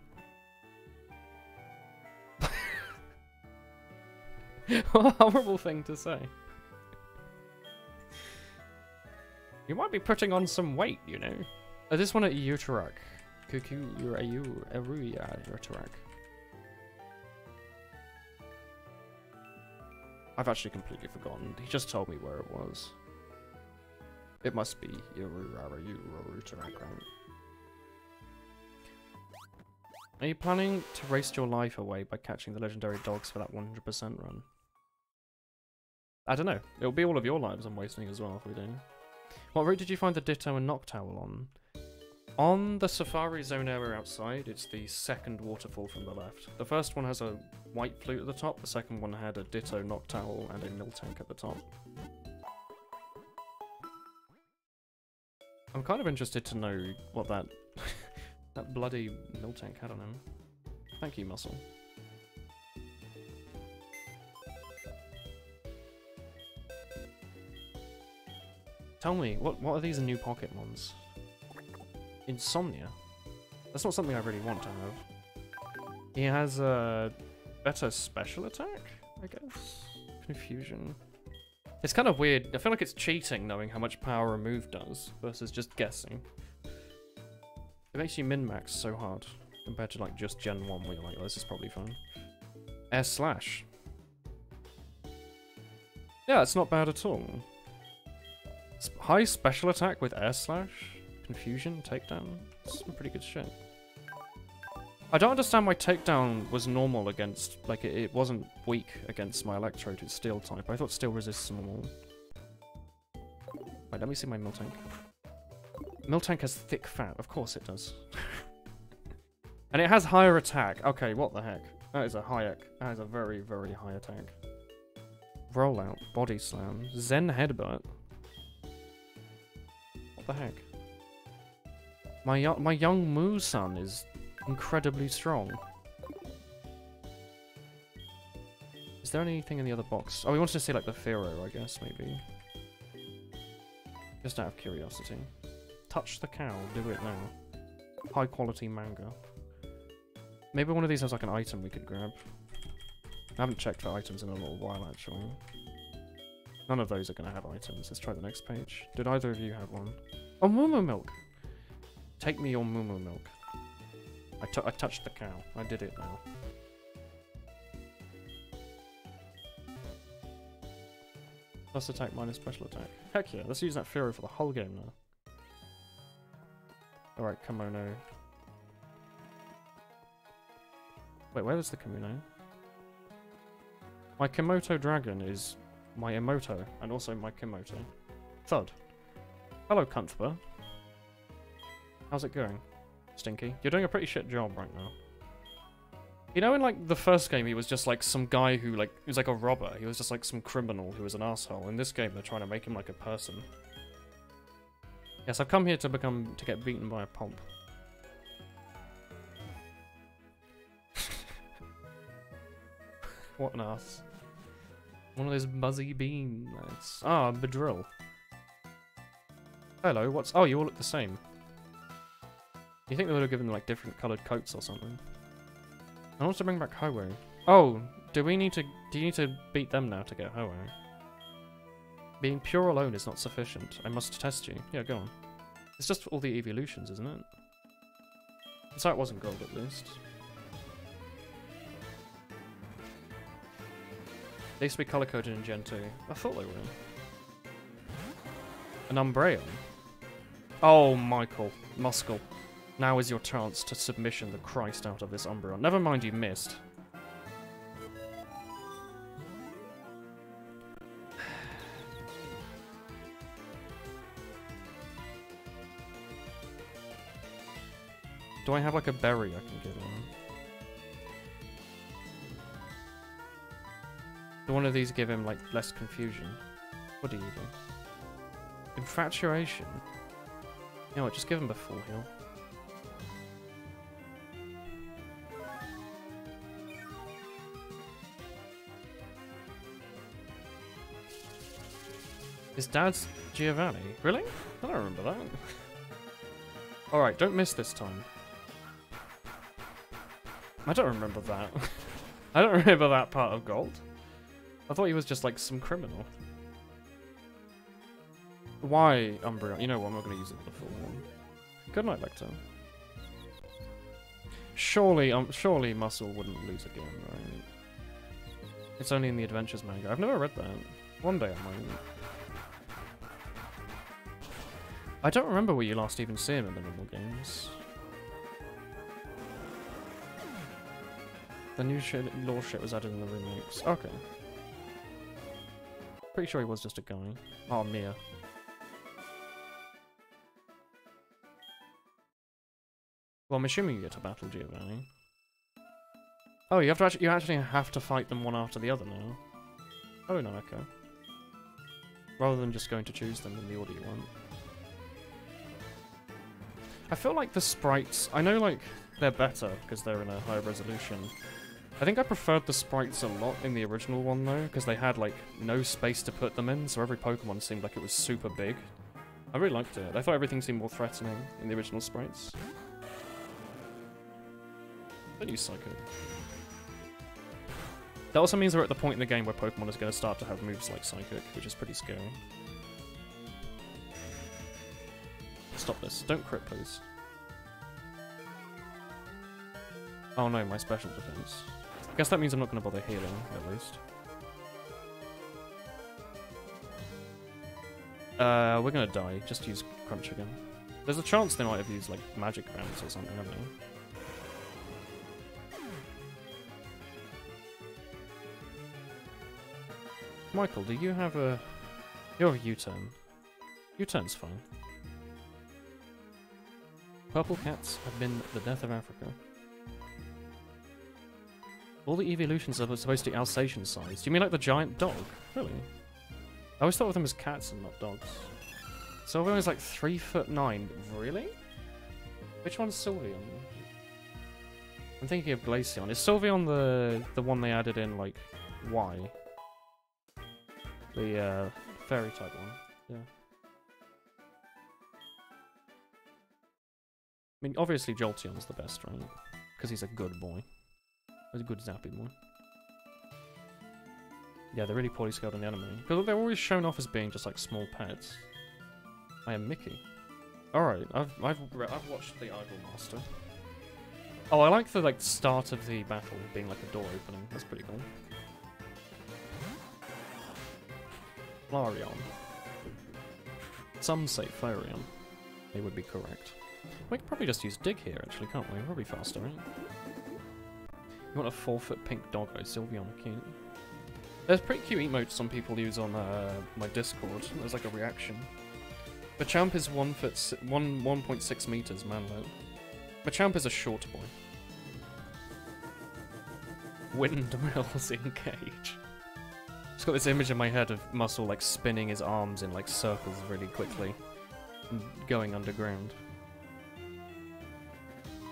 What a horrible thing to say. You might be putting on some weight, you know. This one at Utarak. Cuckoo, Eruya, Utarak. I've actually completely forgotten. He just told me where it was. It must be Utarak, right? Are you planning to waste your life away by catching the legendary dogs for that 100% run? I don't know. It'll be all of your lives I'm wasting as well if we do. What route did you find the Ditto and Noctowl on? On the Safari Zone area outside, it's the second waterfall from the left. The first one has a White Flute at the top, the second one had a Ditto, Noctowl, and a Miltank at the top. I'm kind of interested to know what that that bloody Miltank had on him. Thank you, Muscle. Tell me, what are these new Pokemons? Insomnia? That's not something I really want to have. He has a better special attack, I guess? Confusion. It's kind of weird. I feel like it's cheating knowing how much power a move does versus just guessing. It makes you min-max so hard compared to like just Gen 1 where you're like, oh, this is probably fun. Air slash. Yeah, it's not bad at all. High special attack with air slash, confusion, takedown. It's some pretty good shit. I don't understand why takedown was normal against, like, it wasn't weak against my Electrode, it's steel type. I thought steel resists normal. Wait, let me see my Miltank. Miltank has thick fat, of course it does. And it has higher attack. Okay, what the heck? That is a that is a very, very high attack. Rollout, body slam, Zen headbutt. What the heck? My young Moo-san is incredibly strong. Is there anything in the other box? Oh, we wanted to see like the Pharaoh, I guess, maybe. Just out of curiosity. Touch the cow, do it now. High quality manga. Maybe one of these has like an item we could grab. I haven't checked for items in a little while, actually. None of those are going to have items. Let's try the next page. Did either of you have one? Oh, Moo milk! Take me your Moo milk. I touched the cow. I did it now. Plus attack minus special attack. Heck yeah, let's use that Pharaoh for the whole game now. Alright, Kimono. Wait, where is the Kimono? My Komodo dragon is my Emoto, and also my Komodo. Thud. Hello, Cuntber. How's it going? Stinky. You're doing a pretty shit job right now. You know, in like the first game, he was just like some guy who like he was like a robber. He was just like some criminal who was an asshole. In this game, they're trying to make him like a person. Yes, I've come here to get beaten by a pomp. What an ass. One of those buzzy bean lads. Ah, Bedrill. Hello, what's... Oh, you all look the same. You think they would have given them, like, different coloured coats or something? I want to bring back Ho-Oh. Oh, do you need to beat them now to get Ho-Oh? Being pure alone is not sufficient. I must test you. Yeah, go on. It's just all the evolutions, isn't it? So it wasn't gold, at least. They used to be color-coded in Gen 2. I thought they were. An Umbreon? Oh, Michael. Muscle. Now is your chance to submission the Christ out of this Umbreon. Never mind you missed. Do I have like a berry I can give him? Do one of these give him like less confusion? What do you do? Infatuation? You know what, just give him a full heal. His dad's Giovanni? Really? I don't remember that. Alright, don't miss this time. I don't remember that. I don't remember that part of Gold. I thought he was just like some criminal. Why Umbreon? You know what, I'm not going to use it for the full one. Good night, Lecter. Surely Muscle wouldn't lose again, right? It's only in the Adventures manga. I've never read that. One day I might. I don't remember where you last even see him in the normal games. The new lore shit was added in the remakes. Okay. Pretty sure he was just a guy. Oh, Mia. Well, I'm assuming you get to battle Giovanni. Oh, you actually have to fight them one after the other now. Oh no, okay. Rather than just going to choose them in the order you want. I feel like the sprites, I know like they're better because they're in a higher resolution. I think I preferred the sprites a lot in the original one though, because they had like no space to put them in, so every Pokemon seemed like it was super big. I really liked it. I thought everything seemed more threatening in the original sprites. Don't use Psycho. That also means we're at the point in the game where Pokemon is going to start to have moves like Psychic, which is pretty scary. Stop this. Don't crit, please. Oh no, my special defense. Guess that means I'm not going to bother healing, at least. We're going to die. Just use Crunch again. There's a chance they might have used, like, magic rounds or something, haven't they? Michael, do you have a... You're a U-turn. U-turn's fine. Purple cats have been the death of Africa. All the evolutions are supposed to be Alsatian-sized. Do you mean like the giant dog? Really? I always thought of them as cats and not dogs. Sylveon is like 3'9". Really? Which one's Sylveon? I'm thinking of Glaceon. Is Sylveon the one they added in like Y? The fairy type one. Yeah. I mean, obviously Jolteon's the best, right? Because he's a good boy. He's a good zappy boy. Yeah, they're really poorly scaled in the anime. Because they're always shown off as being just like small pets. I am Mickey. Alright, I've watched the Idol Master. Oh, I like the like start of the battle being like a door opening. That's pretty cool. Flareon. Some say Flareon. They would be correct. We could probably just use Dig here, actually, can't we? Probably faster, right? You want a 4-foot pink doggo, Sylveon, cute. There's pretty cute emotes some people use on my Discord. There's like a reaction. Machamp is 1.6 meters, manlet. Machamp is a short boy. Windmills in cage. Just got this image in my head of Muscle like spinning his arms in like circles really quickly, and going underground.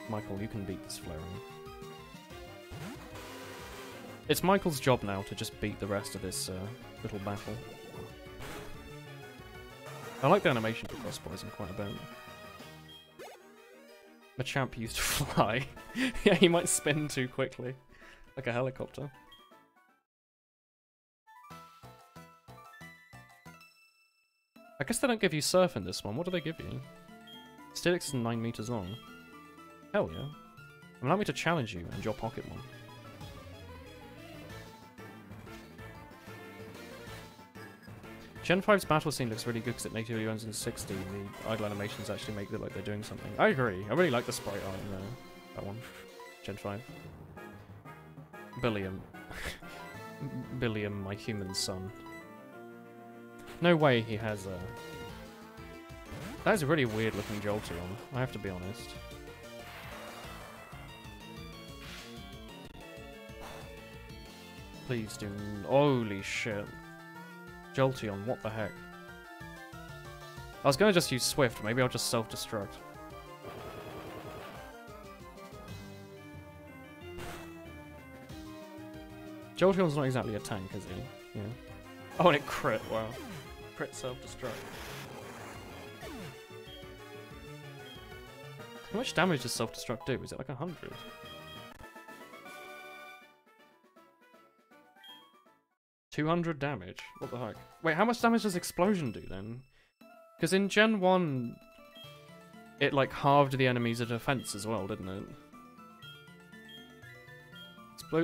Michael, you can beat this Flareon. It's Michael's job now to just beat the rest of this little battle. I like the animation for Cross Poison quite a bit. Machamp used to fly. Yeah, he might spin too quickly, like a helicopter. I guess they don't give you Surf in this one. What do they give you? Steelix is 9 meters long. Hell yeah. Allow me to challenge you and your Pokémon. Gen 5's battle scene looks really good because it natively runs in 60. The idle animations actually make it look like they're doing something. I agree. I really like the sprite art in that one. Gen 5. Billiam. Billiam, my human son. No way he has a... That is a really weird looking Jolteon, I have to be honest. Please do... Holy shit. Jolteon, what the heck? I was gonna just use Swift, maybe I'll just self-destruct. Jolteon's not exactly a tank, is he? Yeah. Oh, and it crit, wow. Crit self-destruct. How much damage does self-destruct do? Is it like 100? $200 damage? What the heck? Wait, how much damage does Explosion do then? Because in Gen 1, it like halved the enemy's defense as well, didn't it?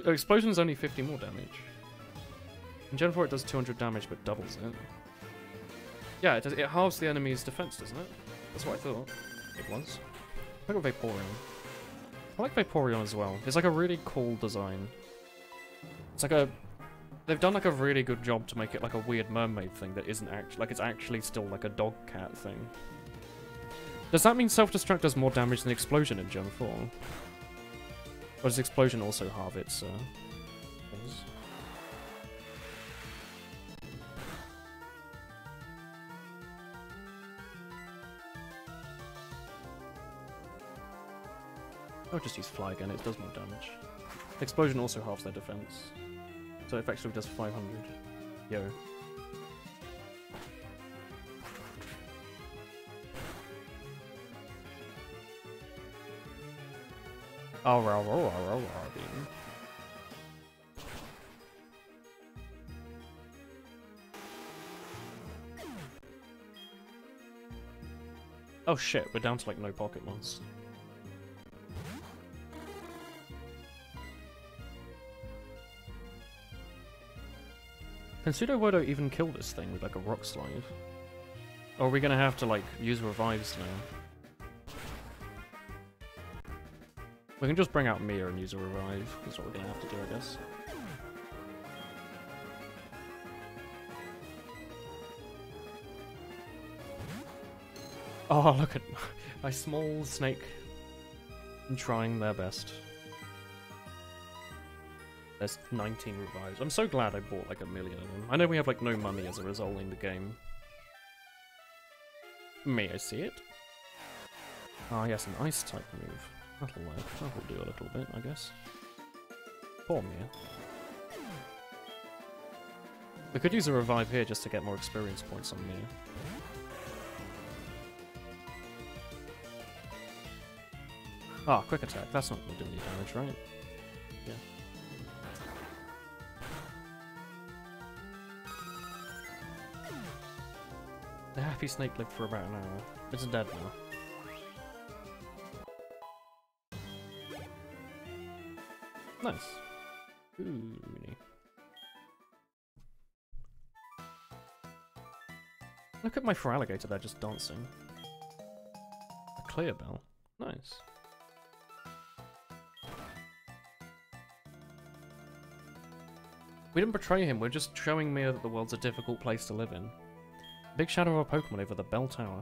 Explosion's only 50 more damage. In Gen 4 it does 200 damage but doubles it. Yeah, it halves the enemy's defense, doesn't it? That's what I thought it was. I got Vaporeon. I like Vaporeon as well. It's like a really cool design. It's like a... They've done like a really good job to make it like a weird mermaid thing that isn't actually... Like it's actually still like a dog cat thing. Does that mean Self-Destruct does more damage than Explosion in Gen 4? Or does Explosion also halve its things? I'll just use Fly again, it does more damage. Explosion also halves their defense. So it effectively does 500. Yo. Oh shit, we're down to like no Pokémons. Can Pseudo-Wodo even kill this thing with like a rock slide? Or are we gonna have to like use revives now? We can just bring out Mia and use a revive. That's what we're gonna have to do, I guess. Oh, look at my small snake trying their best. There's 19 revives. I'm so glad I bought like 1 million of them. I know we have like no money as a result in the game. May I see it? Ah, yes, an ice type move. That'll work. That'll do a little bit, I guess. Poor Mia. We could use a revive here just to get more experience points on Mia. Ah, quick attack. That's not going to do any damage, right? Yeah. The happy snake lived for about an hour. It's dead now. Nice. Ooh. Look at my alligator there just dancing. A clear bell. Nice. We didn't betray him, we're just showing Mia that the world's a difficult place to live in. Big shadow of a Pokemon over the bell tower.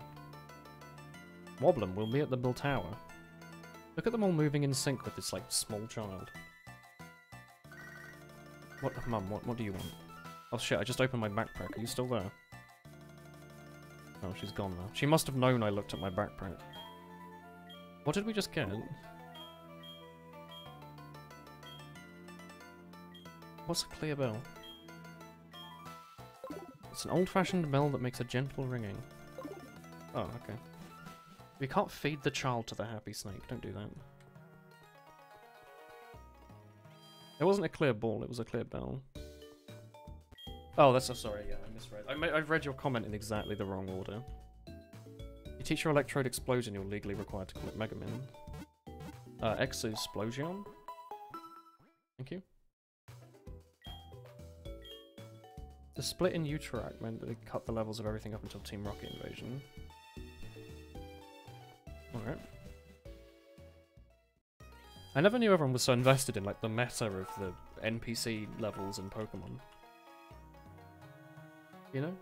Woblin will be at the bell tower. Look at them all moving in sync with this, like, small child. What, Mum, what do you want? Oh shit, I just opened my backpack. Are you still there? Oh, she's gone now. She must have known I looked at my backpack. What did we just get? What's a clear bell? It's an old-fashioned bell that makes a gentle ringing. Oh, okay. We can't feed the child to the happy snake. Don't do that. It wasn't a clear ball, it was a clear bell. Oh, that's... sorry, yeah, I misread. I've read your comment in exactly the wrong order. You teach your Electrode Explosion, you're legally required to call it Mega Man. Exosplosion? Thank you. The split in Uteract meant that they cut the levels of everything up until Team Rocket Invasion. Alright. I never knew everyone was so invested in like the meta of the NPC levels in Pokemon. You know?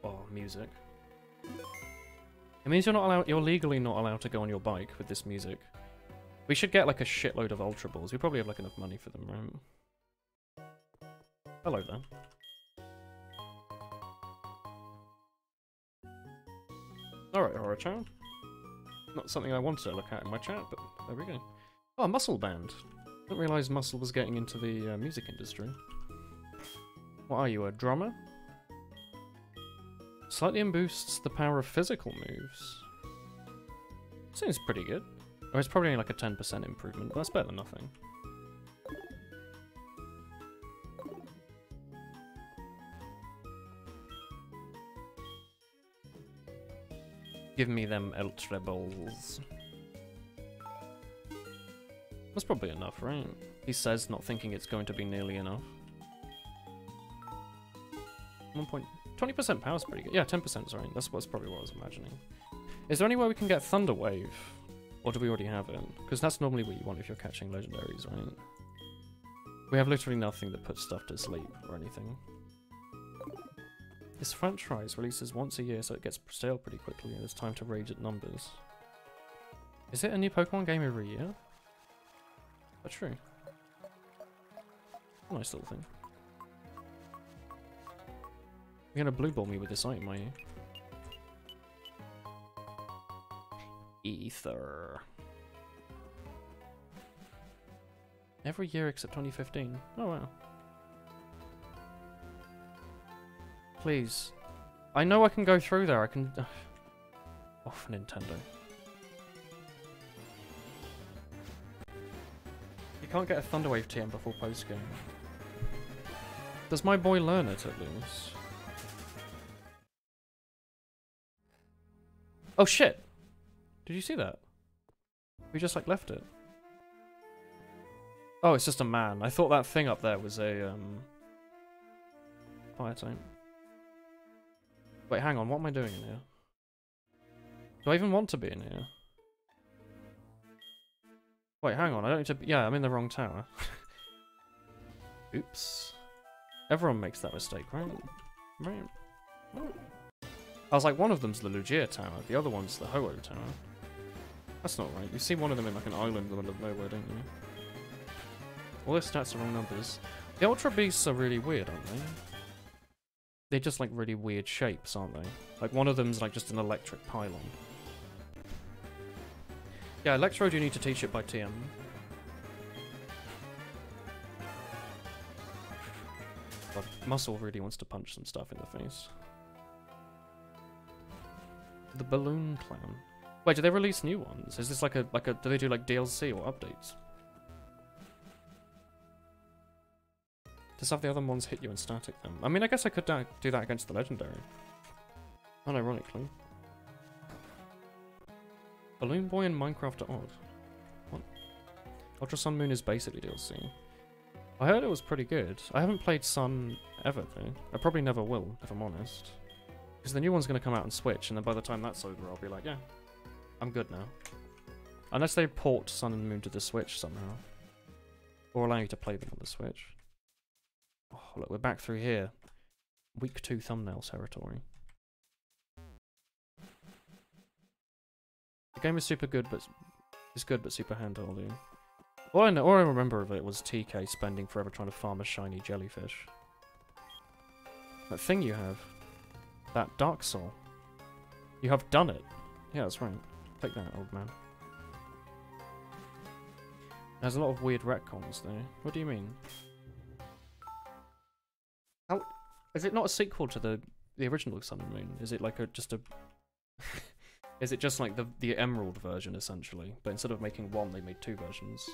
Oh, music. It means you're not allowed, you're legally not allowed to go on your bike with this music. We should get like a shitload of Ultra Balls. We probably have like enough money for them, right? Hello there. Alright, Horror-chan. Not something I wanted to look at in my chat, but there we go. Oh, Muscle Band. Didn't realise Muscle was getting into the music industry. What are you, a drummer? Slightly boosts the power of physical moves. Seems pretty good. Oh, it's probably like a 10% improvement, but that's better than nothing. Give me them Ultra Balls. That's probably enough, right? He says, not thinking it's going to be nearly enough. 20% power's pretty good. Yeah, 10%, sorry. That's probably what I was imagining. Is there any way we can get Thunder Wave? Or do we already have it? Because that's normally what you want if you're catching legendaries, right? We have literally nothing that puts stuff to sleep or anything. This franchise releases once a year, so it gets stale pretty quickly, and it's time to rage at numbers. Is it a new Pokemon game every year? That's true. Nice little thing. You're gonna blue ball me with this item, are you? Ether. Every year except 2015. Oh wow. Please. I know I can go through there. I can... Off Nintendo. You can't get a Thunderwave TM before post-game. Does my boy learn it at least? Oh shit! Did you see that? We just like left it. Oh, it's just a man. I thought that thing up there was a, fire type. Wait, hang on, what am I doing in here? Do I even want to be in here? Wait, hang on, I don't need to be— yeah, I'm in the wrong tower. Oops. Everyone makes that mistake, right? Right. I was like, one of them's the Lugia Tower, the other one's the Ho-Oh Tower. That's not right. You see one of them in like an island in the middle of nowhere, don't you? All their stats are wrong numbers. The Ultra Beasts are really weird, aren't they? They're just like really weird shapes, aren't they? Like one of them's like just an electric pylon. Yeah, Electrode, you need to teach it by TM. God, Muscle really wants to punch some stuff in the face. The Balloon Clown. Wait, do they release new ones? Is this like a do they do like DLC or updates? Does have the other ones hit you and static them? I mean, I guess I could do that against the Legendary. Unironically. Balloon Boy and Minecraft are odd. What? Ultra Sun Moon is basically DLC. I heard it was pretty good. I haven't played Sun ever, though. I probably never will, if I'm honest. Because the new one's going to come out on Switch, and then by the time that's over, I'll be like, yeah, I'm good now. Unless they port Sun and Moon to the Switch somehow. Or allow you to play them on the Switch. Oh, look, we're back through here. Week 2 thumbnail territory. The game is super good, but it's good, but super hand-holding. All I remember of it was TK spending forever trying to farm a shiny jellyfish. That thing you have. That Dark Soul. You have done it. Yeah, that's right. Take that, old man. There's a lot of weird retcons there. What do you mean? How is it not a sequel to the original Sun and Moon? Is it like just a is it just like the Emerald version essentially? But instead of making one, they made 2 versions.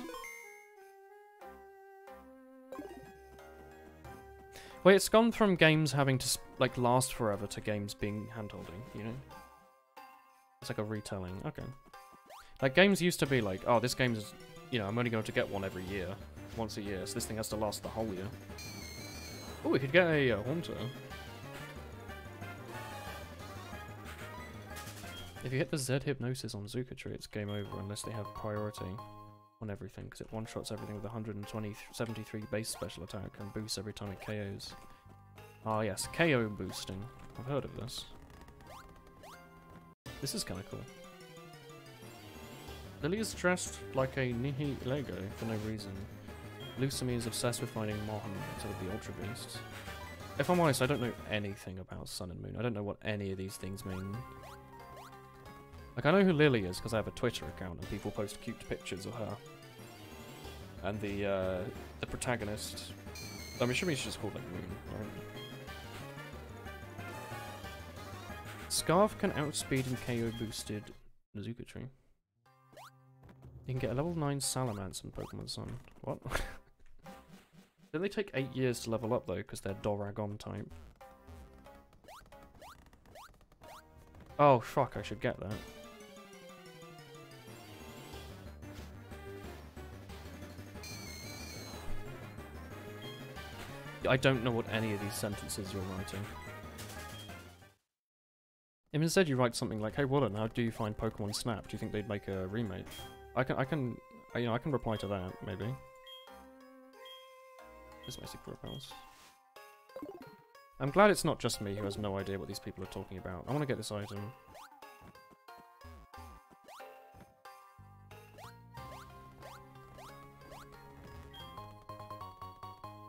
Wait, it's gone from games having to like last forever to games being hand-holding, you know? It's like a retelling. Okay. Like games used to be like, oh, this game is, you know, I'm only going to get one every year, once a year, so this thing has to last the whole year. Oh, we could get a Haunter. If you hit the Z Hypnosis on Zucatry, it's game over unless they have priority on everything, because it one-shots everything with 173 base special attack and boosts every time it KOs. Ah yes, KO boosting. I've heard of this. This is kind of cool. Lily is dressed like a Nihi Lego for no reason. Lucami is obsessed with finding Mohan instead of the Ultra Beasts. If I'm honest, I don't know anything about Sun and Moon. I don't know what any of these things mean. Like, I know who Lily is because I have a Twitter account and people post cute pictures of her. And the protagonist... I'm assuming she's just called, like, Moon, right? Scarf can outspeed and KO boosted Zucatry. You can get a level 9 Salamence in Pokemon Sun. What? Did they take 8 years to level up, though, because they're Doragon type? Oh, fuck, I should get that. I don't know what any of these sentences you're writing. If instead you write something like, "Hey Wallen, how do you find Pokemon Snap? Do you think they'd make a remake?" I can reply to that maybe. This is my secret repels. I'm glad it's not just me who has no idea what these people are talking about. I want to get this item.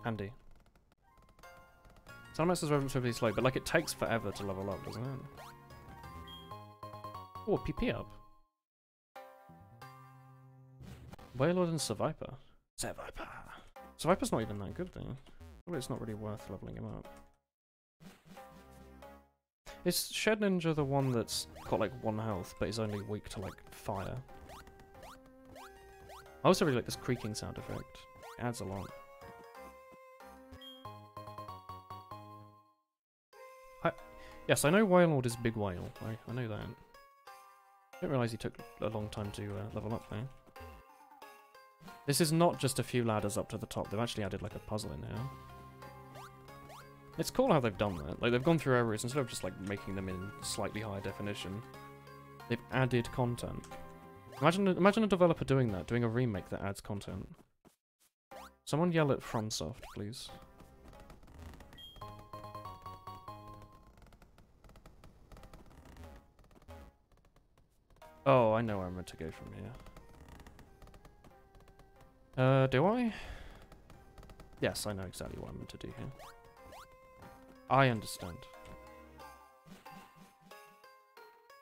Handy. Salamence is relatively slow, but like it takes forever to level up, doesn't it? Oh, PP up. Wailord and Seviper. Seviper. Seviper's not even that good though. Well, it's not really worth leveling him up. Is Shed Ninja the one that's got like 1 health, but is only weak to like fire? I also really like this creaking sound effect. It adds a lot. Yes, I know Wailord is Big Whale. I know that. I didn't realise he took a long time to level up though. This is not just a few ladders up to the top. They've actually added like a puzzle in here. It's cool how they've done that. Like they've gone through areas instead of just like making them in slightly higher definition. They've added content. Imagine a developer doing that, doing a remake that adds content. Someone yell at FromSoft, please. Oh, I know where I'm meant to go from here. Do I? Yes, I know exactly what I'm meant to do here. I understand.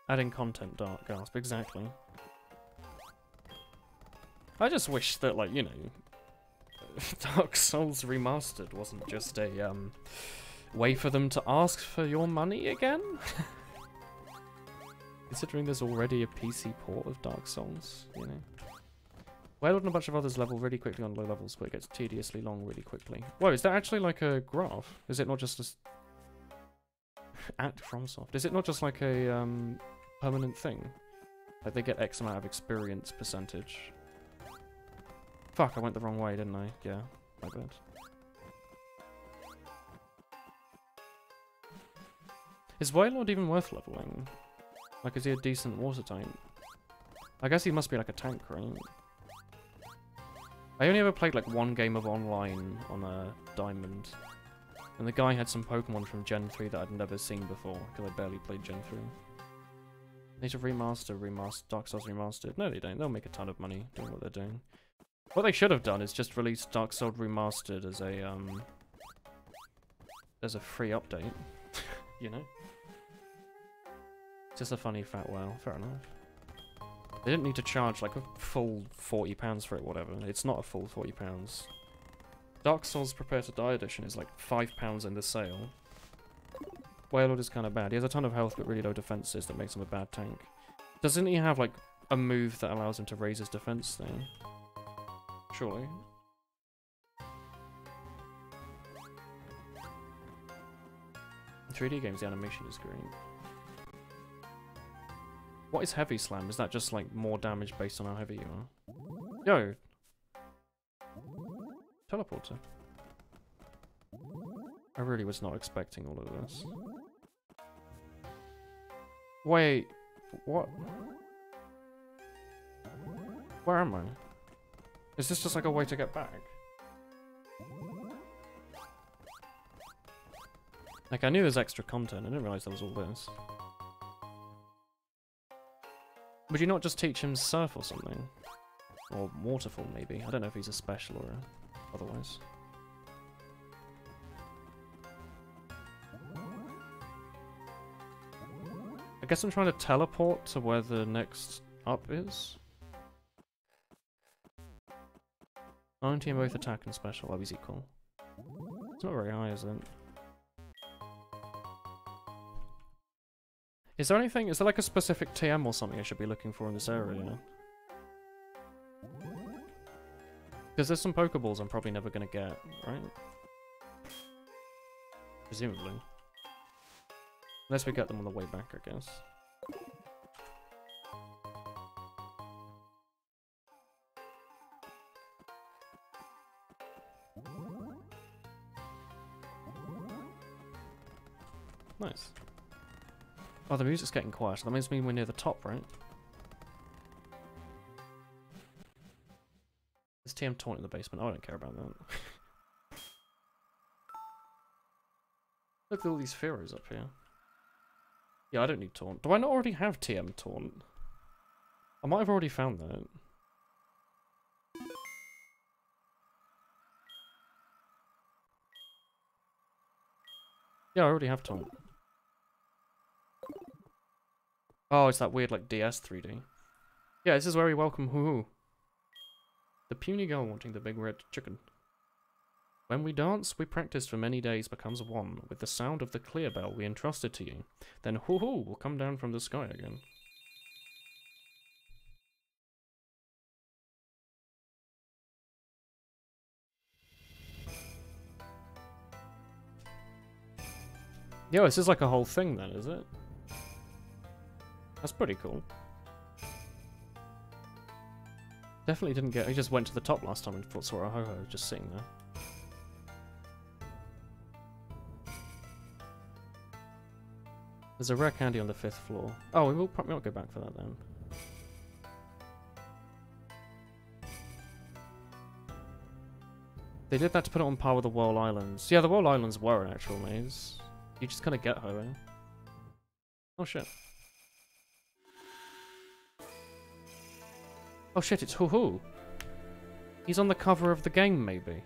Adding content, Dark Gasp, exactly. I just wish that, like, you know, Dark Souls Remastered wasn't just a, way for them to ask for your money again? Considering there's already a PC port of Dark Souls, you know. Wailord and a bunch of others level really quickly on low levels, but it gets tediously long really quickly. Whoa, is that actually like a graph? Is it not just a... At FromSoft. Is it not just like a, permanent thing? Like they get X amount of experience percentage. Fuck, I went the wrong way, didn't I? Yeah, my bad. Is Wailord even worth leveling? Like, is he a decent water type? I guess he must be like a tank, right? I only ever played like one game of online on a Diamond. And the guy had some Pokemon from Gen 3 that I'd never seen before, because I barely played Gen 3. Need to remaster Dark Souls Remastered. No, they don't. They'll make a ton of money doing what they're doing. What they should have done is just release Dark Souls Remastered as a free update. You know? Just a funny fat wow. Fair enough. They didn't need to charge like a full £40 for it, whatever. It's not a full £40. Dark Souls Prepare to Die edition is like £5 in the sale. Wailord is kind of bad. He has a ton of health but really low defenses that makes him a bad tank. Doesn't he have like a move that allows him to raise his defense thing? Surely. In 3D games the animation is great. What is Heavy Slam? Is that just like more damage based on how heavy you are? Yo! Teleporter. I really was not expecting all of this. Wait, what? Where am I? Is this just like a way to get back? Like, I knew there's extra content, I didn't realize there was all this. Would you not just teach him Surf or something? Or Waterfall, maybe? I don't know if he's a special or otherwise. I guess I'm trying to teleport to where the next up is. 90 in both attack and special, always equal. It's not very high, is it? Is there anything, is there like a specific TM or something I should be looking for in this area? Because there's some Pokeballs I'm probably never going to get, right? Presumably. Unless we get them on the way back, I guess. Nice. Oh, the music's getting quiet. That means we're near the top, right? There's TM Taunt in the basement. I don't care about that. Look at all these Fearos up here. Yeah, I don't need Taunt. Do I not already have TM Taunt? I might have already found that. Yeah, I already have Taunt. Oh, it's that weird, like, DS 3D. Yeah, this is where we welcome Hoo-Hoo. The puny girl wanting the big red chicken. When we dance, we practice for many days becomes one. With the sound of the clear bell we entrusted to you. Then Hoo-Hoo will come down from the sky again. Yo, this is like a whole thing then, is it? That's pretty cool. Definitely didn't get... He just went to the top last time and thought saw a Ho-Ho just sitting there. There's a rare candy on the 5th floor. Oh, we will probably not go back for that then. They did that to put it on par with the Whirl Islands. Yeah, the Whirl Islands were an actual maze. You just kind of get Ho-Oh. Oh shit. Oh shit, it's Hoo-Hoo. He's on the cover of the game, maybe.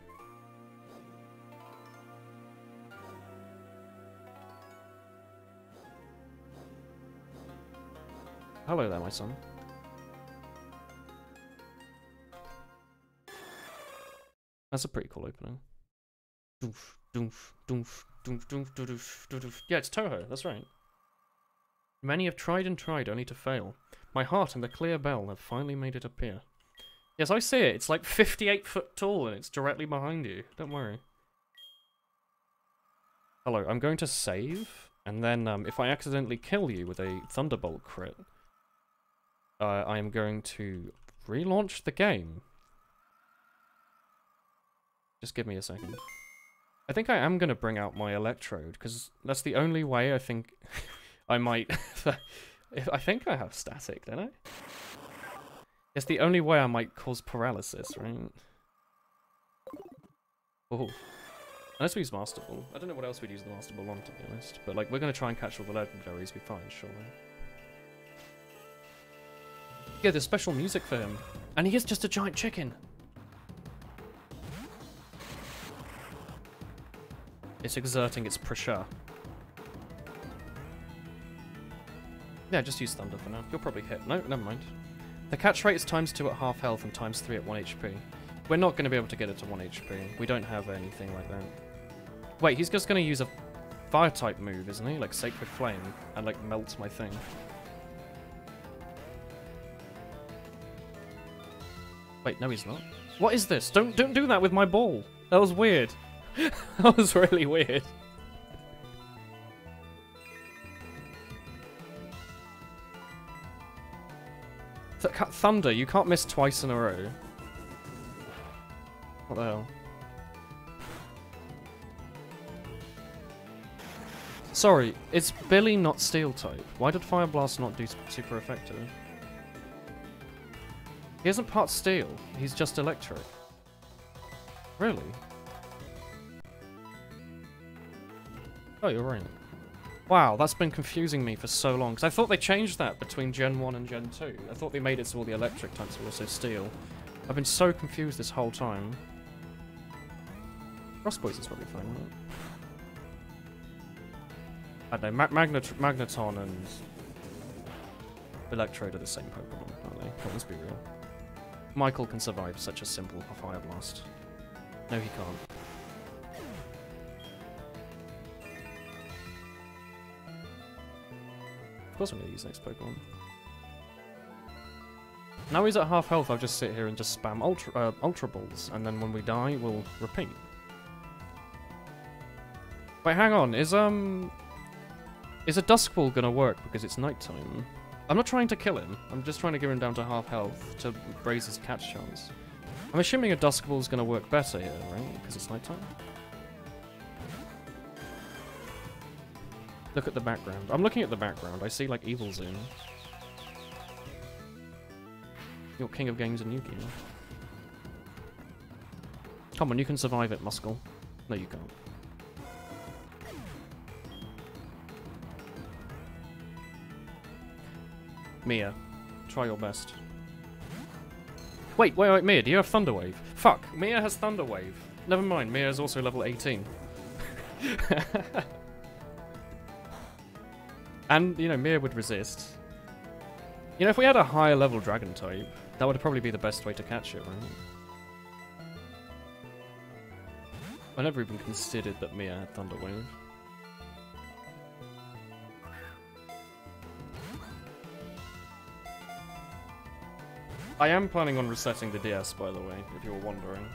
Hello there, my son. That's a pretty cool opening. Doof, doof, doof, doof, doof, doof, doof, doof. Yeah, it's Toho, that's right. Many have tried and tried only to fail. My heart and the clear bell have finally made it appear. Yes, I see it. It's like 58 foot tall and it's directly behind you. Don't worry. Hello, I'm going to save, and then if I accidentally kill you with a Thunderbolt crit, I am going to relaunch the game. Just give me a second. I think I am going to bring out my Electrode, because that's the only way I think I might... I think I have static, don't I? It's the only way I might cause paralysis, right? Oh. Unless we use Master Ball. I don't know what else we'd use the Master Ball on, to be honest. But, like, we're going to try and catch all the legendaries we find, surely. Yeah, there's special music for him. And he is just a giant chicken! It's exerting its pressure. Yeah, just use Thunder for now. You'll probably hit. No, never mind. The catch rate is ×2 at half health and ×3 at 1 HP. We're not going to be able to get it to 1 HP. We don't have anything like that. Wait, he's just going to use a fire-type move, isn't he? Like Sacred Flame, and like melt my thing. Wait, no he's not. What is this? Don't do that with my ball. That was weird. That was really weird. Thunder, you can't miss twice in a row. What the hell? Sorry, it's Billy not Steel type. Why did Fire Blast not do super effective? He isn't part Steel, he's just electric. Really? Oh, you're right. Wow, that's been confusing me for so long, because I thought they changed that between Gen 1 and Gen 2. I thought they made it so all the electric types were also steel. I've been so confused this whole time. Frost Poison's probably fine, right? I don't know, Magneton and Electrode are the same Pokemon, aren't they? Let's be real. Michael can survive such a simple Fire Blast. No, he can't. Of course I'm going to use next Pokemon. Now he's at half health, I'll just sit here and just spam Ultra Balls, and then when we die, we'll repeat. Wait, hang on, is a Dusk Ball going to work because it's nighttime? I'm not trying to kill him, I'm just trying to get him down to half health to raise his catch chance. I'm assuming a Dusk Ball is going to work better here, right? Because it's nighttime? Look at the background. I'm looking at the background. I see, like, Evil Zoom. You're king of games and Yu-Gi. Come on, you can survive it, Muscle. No, you can't. Mia, try your best. Wait, Mia, do you have Thunder Wave? Fuck, Mia has Thunder Wave. Never mind, Mia is also level 18. And, you know, Mia would resist. You know, if we had a higher level dragon type, that would probably be the best way to catch it, right? I never even considered that Mia had Thunder Wave. I am planning on resetting the DS, by the way, if you were wondering.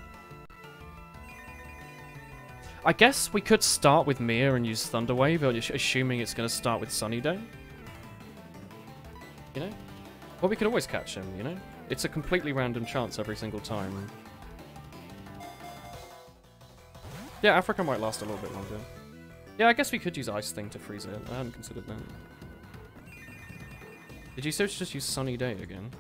I guess we could start with Mia and use Thunder Wave, assuming it's going to start with Sunny Day. You know? Well, we could always catch him, you know? It's a completely random chance every single time. Yeah, Africa might last a little bit longer. Yeah, I guess we could use Ice Thing to freeze it. I hadn't considered that. Did you just use Sunny Day again?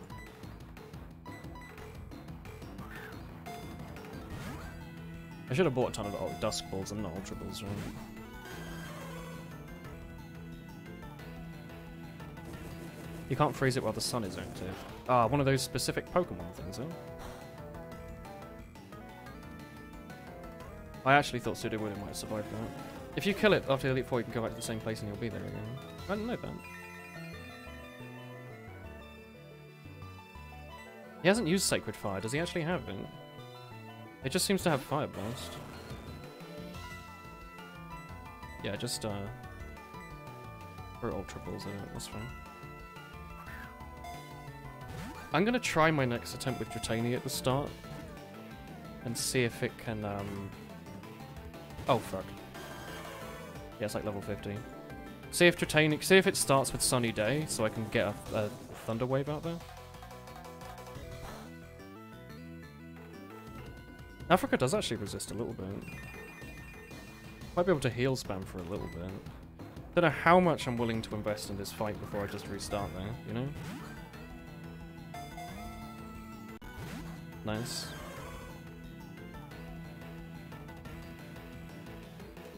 I should have bought a ton of Dusk Balls and not Ultra Balls, right? You can't freeze it while the sun is active. Ah, one of those specific Pokemon things, eh? I actually thought Sudowoodo might survive that. If you kill it after Elite Four, you can go back to the same place and you'll be there again. I didn't know that. He hasn't used Sacred Fire. Does he actually have it? It just seems to have Fire Blast. Yeah, just throw Ultra Balls at it. That's fine. I'm gonna try my next attempt with Dratini at the start and see if it can. Oh fuck. Yeah, it's like level 50. See if Dratini. See if it starts with Sunny Day, so I can get a Thunder Wave out there. Africa does actually resist a little bit. Might be able to heal spam for a little bit. Don't know how much I'm willing to invest in this fight before I just restart there, you know? Nice.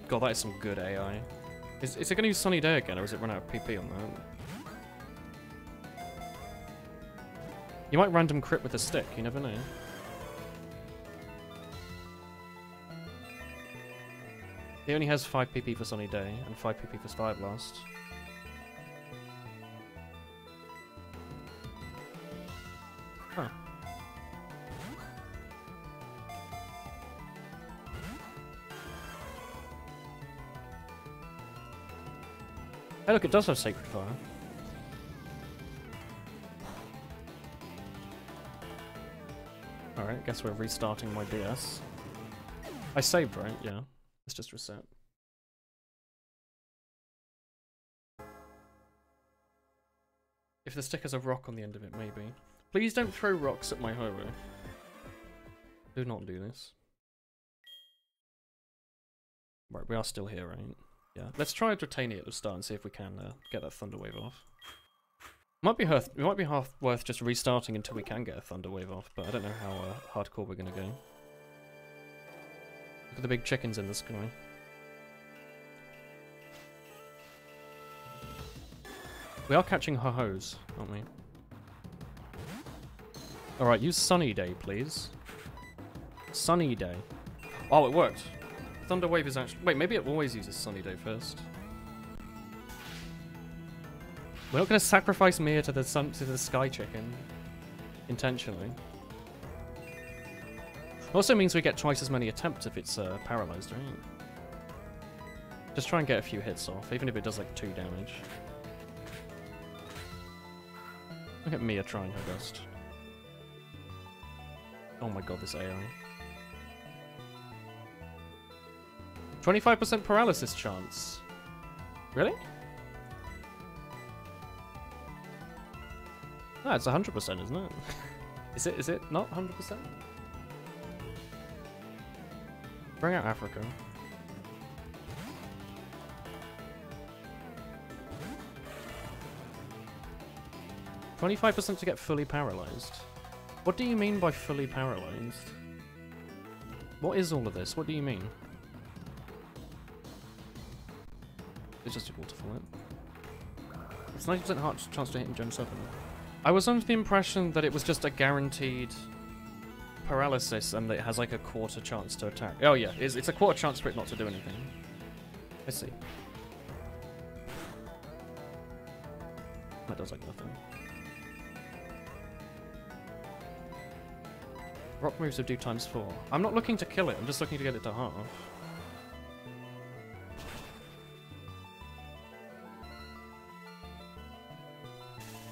God, that is some good AI. Is it going to use Sunny Day again, or is it run out of PP on that? You might random crit with a stick, you never know. He only has 5 PP for Sunny Day, and 5 PP for Fire Blast. Huh. Hey look, it does have Sacred Fire. Alright, guess we're restarting my DS. I saved, right? Yeah. Let's just reset. If the stick has a rock on the end of it, maybe. Please don't throw rocks at my Ho-Oh. Do not do this. Right, we are still here, right? Yeah. Let's try Dratini at the start and see if we can get that Thunder Wave off. It might be half worth just restarting until we can get a Thunder Wave off, but I don't know how hardcore we're gonna go. Look at the big chickens in the sky. We are catching Ho-Hos, aren't we? Alright, use Sunny Day, please. Sunny Day. Oh, it worked. Thunder Wave is actually... Wait, maybe it always uses Sunny Day first. We're not going to sacrifice Mia to the Sky Chicken. Intentionally. Also means we get twice as many attempts if it's paralyzed, right? Just try and get a few hits off, even if it does like 2 damage. Look at Mia trying her best. Oh my god, this AI. 25% paralysis chance. Really? No, it's 100%, isn't it? Is it not 100%? Bring out Africa. 25% to get fully paralyzed. What do you mean by fully paralyzed? What is all of this? What do you mean? It's just equal to full it. It's 90% hard chance to hit in Gen 7. I was under the impression that it was just a guaranteed paralysis and that it has like a quarter chance to attack. Oh yeah, it's a quarter chance for it not to do anything. I see. That does like nothing. Rock moves would do ×4. I'm not looking to kill it, I'm just looking to get it to half.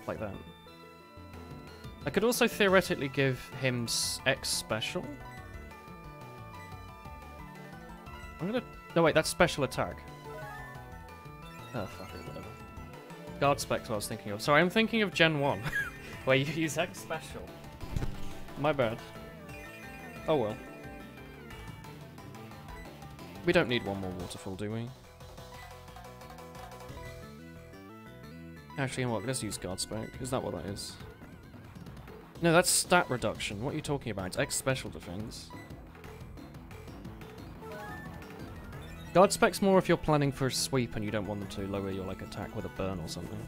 Like that. I could also theoretically give him X special. I'm gonna... No wait, that's special attack. Oh fuck it, whatever. Guard Spec's what I was thinking of. Sorry, I'm thinking of Gen 1. Where you use X special. My bad. Oh well. We don't need one more waterfall, do we? Actually, you know what? Let's use guard spec. Is that what that is? No, that's stat reduction. What are you talking about? It's X special defense. Guard spec's more if you're planning for a sweep and you don't want them to lower your like attack with a burn or something.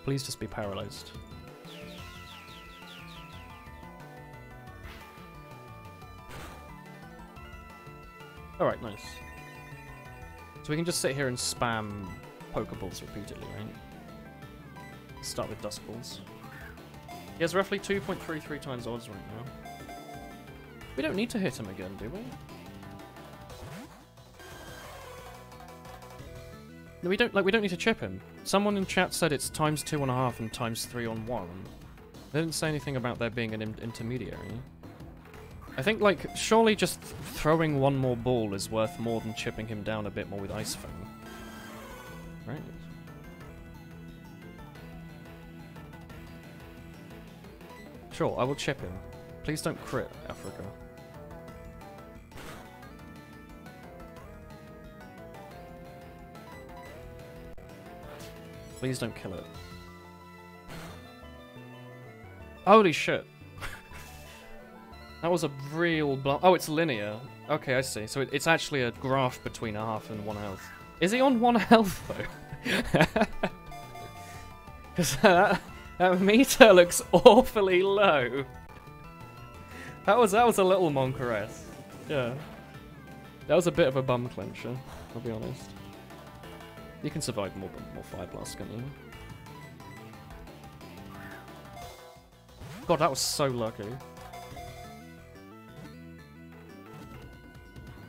Please just be paralyzed. Alright, nice. So we can just sit here and spam Pokeballs repeatedly, right? Start with Dust Balls. He has roughly 2.33 times odds right now. We don't need to hit him again, do we? No, we don't need to chip him. Someone in chat said it's times 2.5 and times 3 on 1. They didn't say anything about there being an intermediary. I think, like, surely just throwing one more ball is worth more than chipping him down a bit more with Ice Fang. Right? Sure, I will chip him. Please don't crit, Africa. Please don't kill it. Holy shit. That was a real oh, it's linear. Okay, I see. So it's actually a graph between a half and 1 health. Is he on 1 health, though? Because that meter looks awfully low. That was a little Moncaress. Yeah. That was a bit of a bum clencher, I'll be honest. You can survive more Fire Blast, can't you? God, that was so lucky.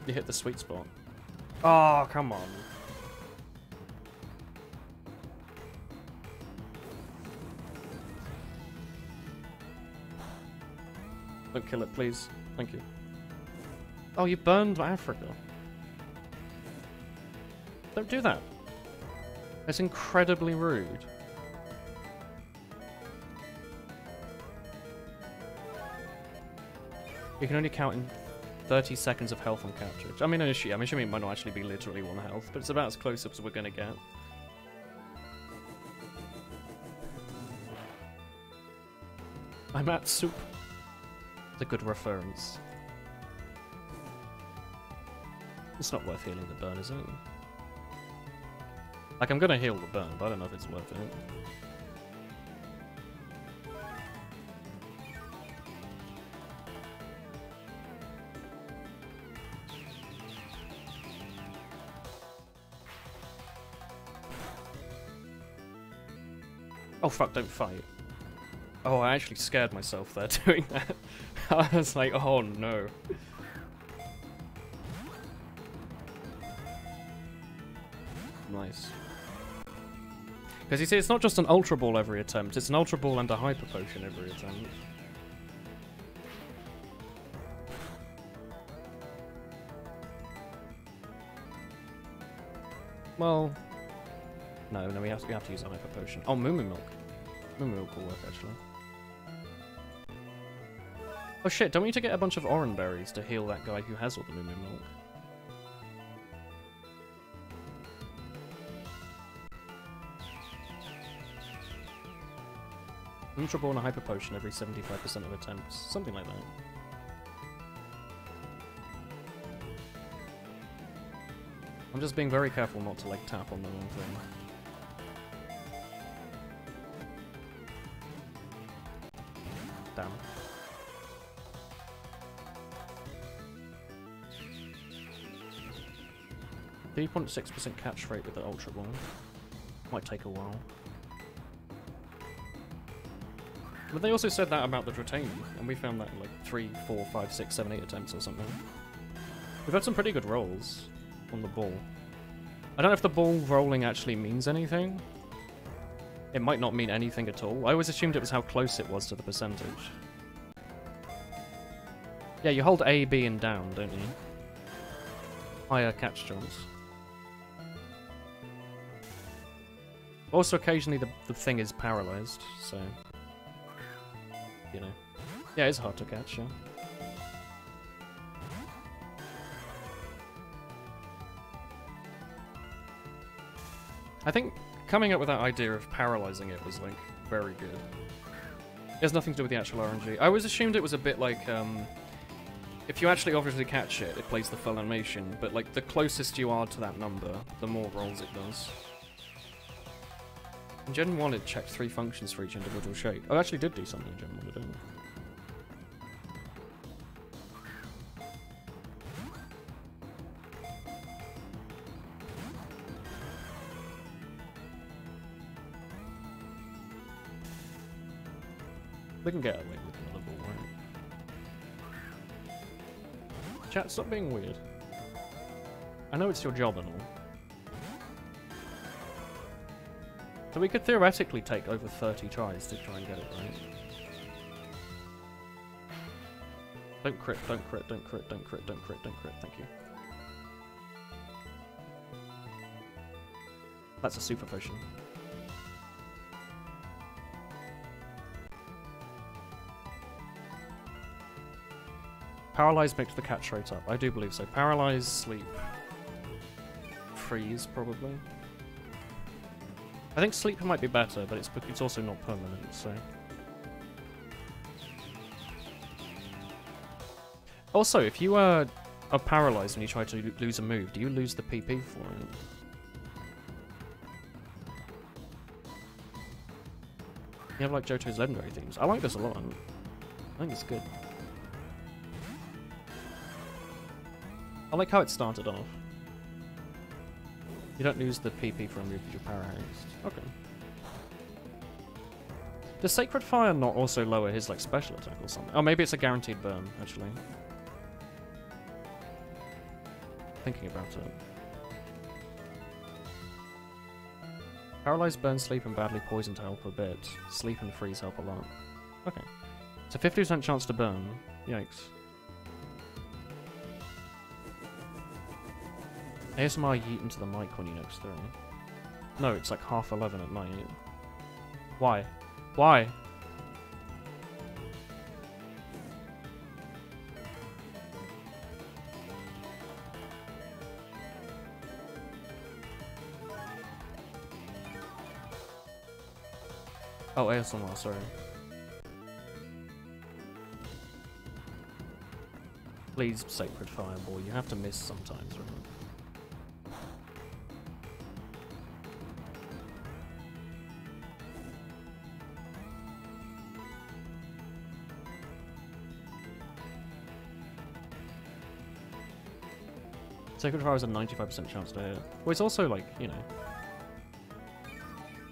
You hit the sweet spot. Oh, come on. Don't kill it, please. Thank you. Oh, you burned Africa. Don't do that. That's incredibly rude. You can only count in 30 seconds of health on capture. I mean, I'm assuming it might not actually be literally 1 health, but it's about as close up as we're gonna get. I'm at soup. It's a good reference. It's not worth healing the burn, is it? Like, I'm gonna heal the burn, but I don't know if it's worth it. Oh fuck, don't fight. Oh, I actually scared myself there doing that. I was like, oh no. Nice. Because you see, it's not just an Ultra Ball every attempt, it's an Ultra Ball and a Hyper Potion every attempt. Well... No, we have to use a Hyper Potion. Oh, Moo Moo Milk. Moo Moo Milk will work, actually. Oh shit, don't we need to get a bunch of Oran Berries to heal that guy who has all the Moo Moo Milk? Ultra Ball and a Hyper Potion every 75% of attempts. Something like that. I'm just being very careful not to, like, tap on the wrong thing. Damn. 3.6% catch rate with the Ultra Ball. Might take a while. But they also said that about the Dratini, and we found that in like 3, 4, 5, 6, 7, 8 attempts or something. We've had some pretty good rolls. on the ball. I don't know if the ball rolling actually means anything. It might not mean anything at all. I always assumed it was how close it was to the percentage. Yeah, you hold A, B, and down, don't you? Higher catch chance. Also, occasionally the thing is paralyzed, so... You know. Yeah, it's hard to catch, yeah. I think coming up with that idea of paralyzing it was, like, very good. It has nothing to do with the actual RNG. I always assumed it was a bit like, if you actually obviously catch it, it plays the full animation, but, like, the closest you are to that number, the more rolls it does. In Gen 1, it checked 3 functions for each individual shape. Oh, it actually did do something in Gen 1, didn't it? They can get away with another ball, right? Chat, stop being weird. I know it's your job and all. So we could theoretically take over 30 tries to try and get it right. Don't crit, don't crit, don't crit, don't crit, don't crit, don't crit, thank you. That's a super potion. Paralyze makes the catch rate up. I do believe so. Paralyze, sleep, freeze, probably. I think sleep might be better, but it's also not permanent, so... Also, if you are paralyzed and you try to lose a move, do you lose the PP for it? You have like Johto's legendary themes. I like this a lot. I think it's good. I like how it started off. You don't lose the PP for a move if you're para-haste. Okay. Does Sacred Fire not also lower his like special attack or something? Oh, maybe it's a guaranteed burn, actually. Thinking about it. Paralyze, burn, sleep, and badly poison to help a bit. Sleep and freeze help a lot. Okay. So 50% chance to burn. Yikes. ASMR yeet into the mic when you notice through. No, it's like 11:30 at night. Why? Why? Oh, ASMR, sorry. Please, Sacred Fireball, you have to miss sometimes, right? Sacred Fire has a 95% chance to hit. Well, it's also, like, you know,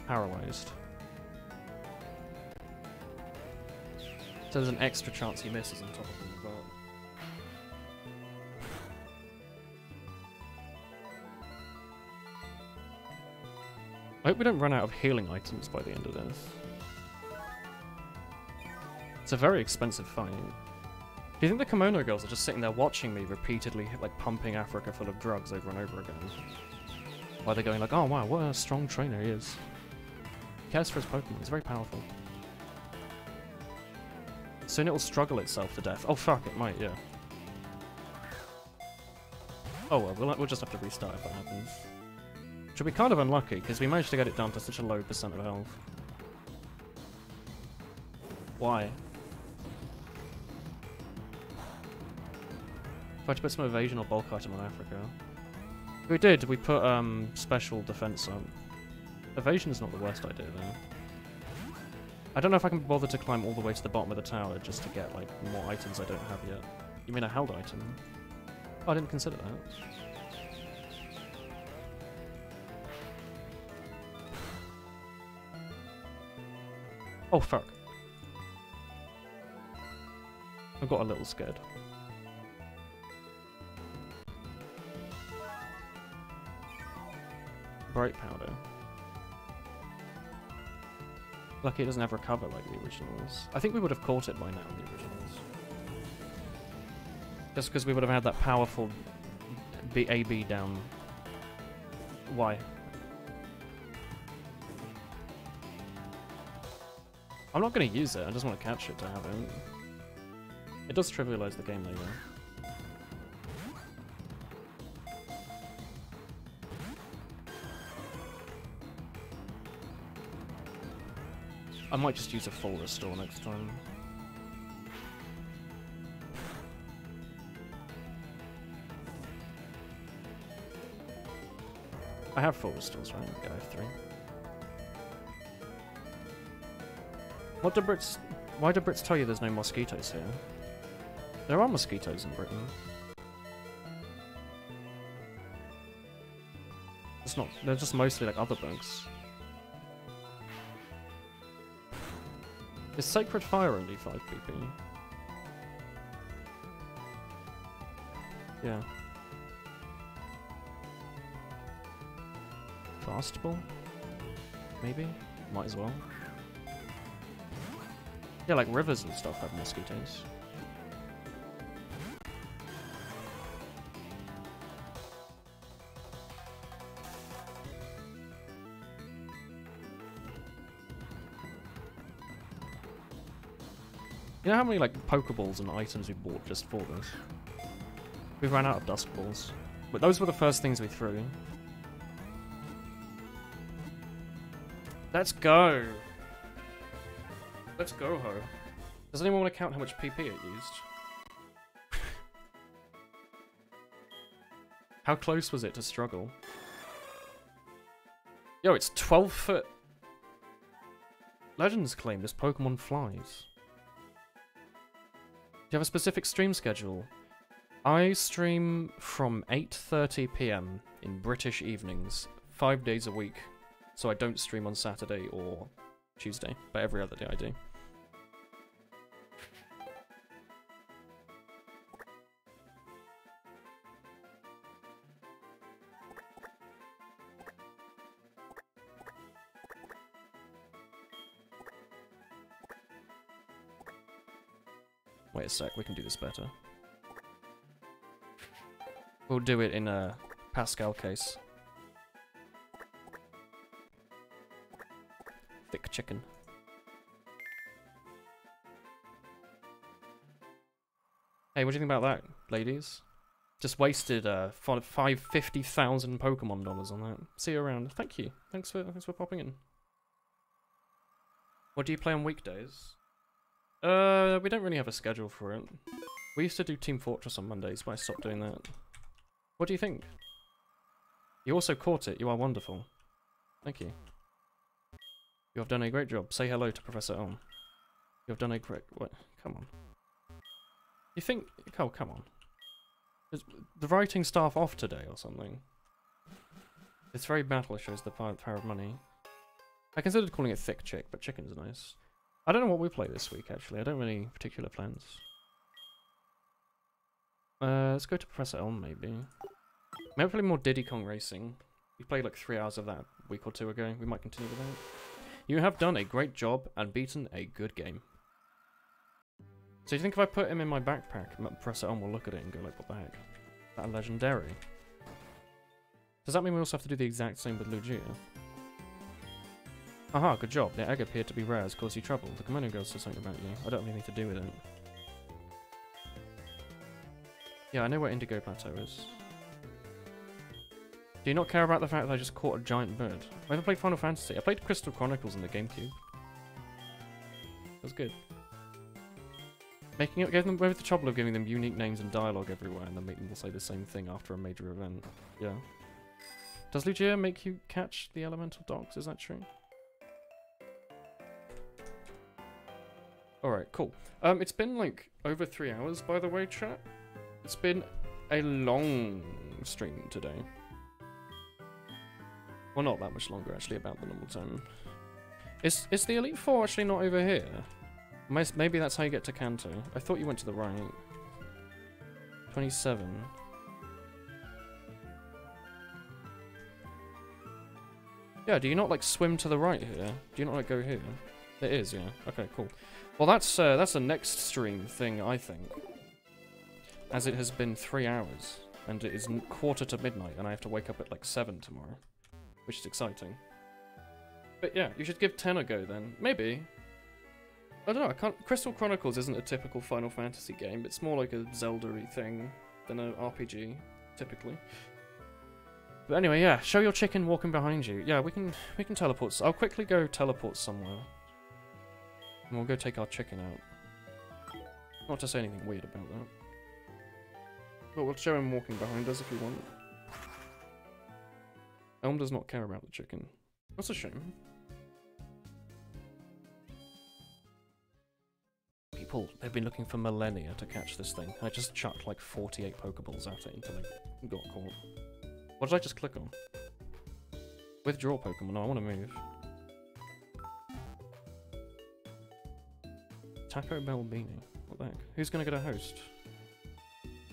paralyzed. So there's an extra chance he misses on top of all of that. I hope we don't run out of healing items by the end of this. It's a very expensive fight. Do you think the Kimono Girls are just sitting there watching me repeatedly, like, pumping Africa full of drugs over and over again? While they're going like, oh wow, what a strong trainer he is. He cares for his Pokemon, he's very powerful. Soon it'll struggle itself to death. Oh fuck, it might, yeah. Oh well, we'll just have to restart if that happens. Which will be kind of unlucky, because we managed to get it down to such a low percent of health. Why? If I had to put some evasion or bulk item on Africa. We did, we put special defense on. Evasion is not the worst idea though. I don't know if I can be bothered to climb all the way to the bottom of the tower just to get like more items I don't have yet. You mean a held item? Oh, I didn't consider that. Oh fuck. I got a little scared. bright powder. Lucky it doesn't have recover like the originals. I think we would have caught it by now in the originals. Just because we would have had that powerful AB down. Why? I'm not going to use it, I just want to catch it to have it. It does trivialize the game though, yeah. I might just use a full restore next time. I have full restores, right? Yeah, I have 3. What do Brits... Why do Brits tell you there's no mosquitoes here? There are mosquitoes in Britain. It's not... They're just mostly like other bugs. Is Sacred Fire only 5 PP? Yeah. Fastball? Maybe? Might as well. Yeah, like rivers and stuff have mosquitoes. You know how many like Pokeballs and items we bought just for this? We ran out of Dusk Balls. But those were the first things we threw. Let's go! Let's go, ho. Does anyone want to count how much PP it used? How close was it to struggle? Yo, it's 12 foot. Legends claim this Pokemon flies. Do you have a specific stream schedule? I stream from 8:30 PM in British evenings, 5 days a week. So I don't stream on Saturday or Tuesday, but every other day I do. Wait a sec, we can do this better. We'll do it in a Pascal case. Thick chicken. Hey, what do you think about that, ladies? Just wasted $50,000 Pokemon dollars on that. See you around. Thank you. Thanks for popping in. What do you play on weekdays? We don't really have a schedule for it. We used to do Team Fortress on Mondays, but I stopped doing that. What do you think? You also caught it. You are wonderful. Thank you. You have done a great job. Say hello to Professor Elm. You have done a great... What? Come on. You think... Oh, come on. Is the writing staff off today or something? This very battle shows the power of money. I considered calling it Thick Chick, but chicken's nice. I don't know what we play this week, actually. I don't have any particular plans. Let's go to Professor Elm, maybe. Maybe play more Diddy Kong Racing. We played like 3 hours of that a week or 2 ago. We might continue with that. You have done a great job and beaten a good game. So you think if I put him in my backpack, Professor Elm will look at it and go like, what the heck? Is that a legendary? Does that mean we also have to do the exact same with Lugia? Aha, good job. The egg appeared to be rare as caused you trouble. The Kimono Girls said something about you. I don't have anything to do with it. Yeah, I know where Indigo Plateau is. Do you not care about the fact that I just caught a giant bird? I ever played Final Fantasy. I played Crystal Chronicles on the GameCube. That was good. Gave them with the trouble of giving them unique names and dialogue everywhere and then making them say the same thing after a major event. Yeah. Does Lugia make you catch the elemental dogs? Is that true? Alright, cool. It's been like over 3 hours, by the way, chat. It's been a long stream today. Well, not that much longer, actually, about the normal time. Is the Elite Four actually not over here? Maybe that's how you get to Kanto. I thought you went to the right. 27. Yeah, do you not, like, swim to the right here? Do you not, like, go here? It is, yeah. Okay, cool. Well, that's the next stream thing, I think. As it has been 3 hours, and it is quarter to midnight, and I have to wake up at, like, 7 tomorrow. Which is exciting. But yeah, you should give 10 a go, then. Maybe. I don't know, I can't... Crystal Chronicles isn't a typical Final Fantasy game. It's more like a Zelda-y thing than an RPG, typically. But anyway, yeah, show your chicken walking behind you. Yeah, we can teleport. I'll quickly go teleport somewhere. And we'll go take our chicken out. Not to say anything weird about that. But we'll show him walking behind us if you want. Elm does not care about the chicken. That's a shame. People, they've been looking for millennia to catch this thing. I just chucked like 48 Pokeballs at it until it got caught. What did I just click on? Withdraw Pokemon. No, I want to move. Taco Bell Beanie. What the heck? Who's going to get a host?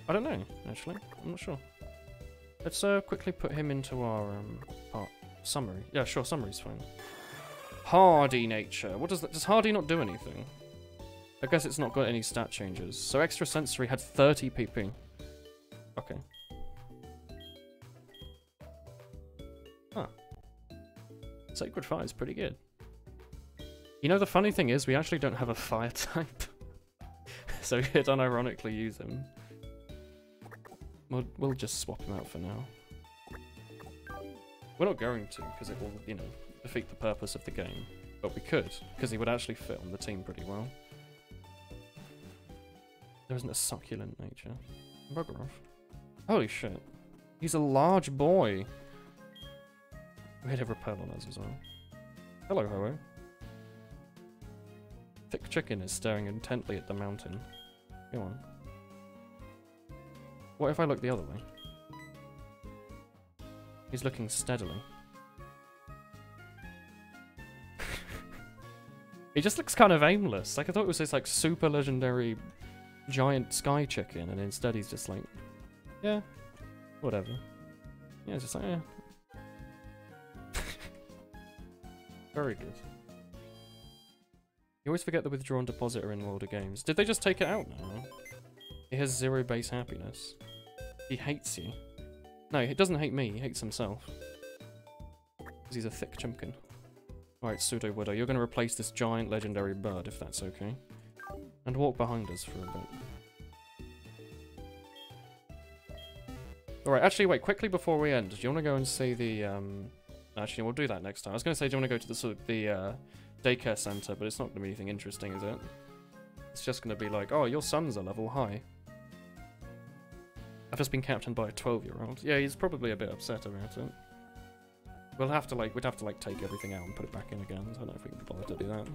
I don't know, actually. I'm not sure. Let's quickly put him into our summary. Yeah, sure, summary's fine. Hardy nature. What does that... Does Hardy not do anything? I guess it's not got any stat changes. So extrasensory had 30 PP. Okay. Huh. Sacred Fire is pretty good. You know, the funny thing is, we actually don't have a fire type. So we could unironically use him. We'll just swap him out for now. We're not going to, because it will, you know, defeat the purpose of the game. But we could, because he would actually fit on the team pretty well. There isn't a succulent nature. Bugger off. Holy shit. He's a large boy. We had a repel on us as well. Hello, Ho-Oh. Thick Chicken is staring intently at the mountain. Go on. What if I look the other way? He's looking steadily. He just looks kind of aimless. Like, I thought it was this, like, super legendary giant sky chicken, and instead he's just like, yeah, whatever. Yeah, it's just like, yeah. Very good. You always forget the withdrawn deposit are in World of Games. Did they just take it out now? He has 0 base happiness. He hates you. No, he doesn't hate me, he hates himself. Because he's a thick chimkin. Alright, Pseudo Widow, you're going to replace this giant legendary bird, if that's okay. And walk behind us for a bit. Alright, actually, wait, quickly before we end, do you want to go and see the, Actually, we'll do that next time. I was going to say, do you want to go to the, sort of, the, daycare center, but it's not going to be anything interesting, is it? It's just going to be like, oh, your son's a level high. I've just been captained by a 12-year-old. Yeah, he's probably a bit upset about it. We'll have to, like, we'd have to, like, take everything out and put it back in again. I don't know if we can be bothered to do that.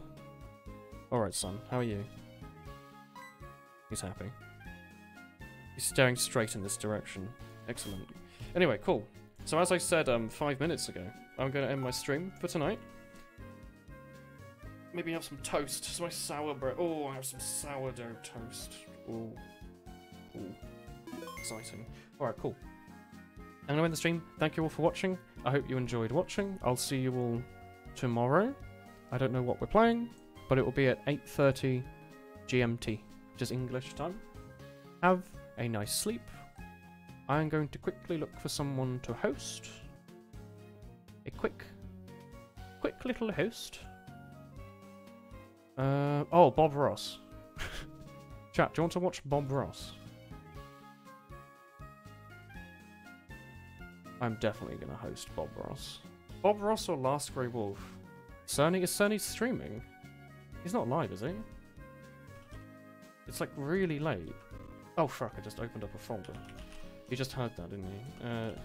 Alright, son. How are you? He's happy. He's staring straight in this direction. Excellent. Anyway, cool. So as I said 5 minutes ago, I'm going to end my stream for tonight. Maybe have some toast. Some nice sour bread. Oh, I have some sourdough toast. Oh. Ooh. Exciting. Alright, cool. I'm going to end the stream. Thank you all for watching. I hope you enjoyed watching. I'll see you all tomorrow. I don't know what we're playing, but it will be at 8:30 GMT, which is English time. Have a nice sleep. I'm going to quickly look for someone to host. A quick little host. Oh, Bob Ross. Chat, do you want to watch Bob Ross? I'm definitely going to host Bob Ross. Bob Ross or Last Grey Wolf? Cerny? Is Cerny streaming? He's not live, is he? It's like really late. Oh fuck, I just opened up a folder. You just heard that, didn't you?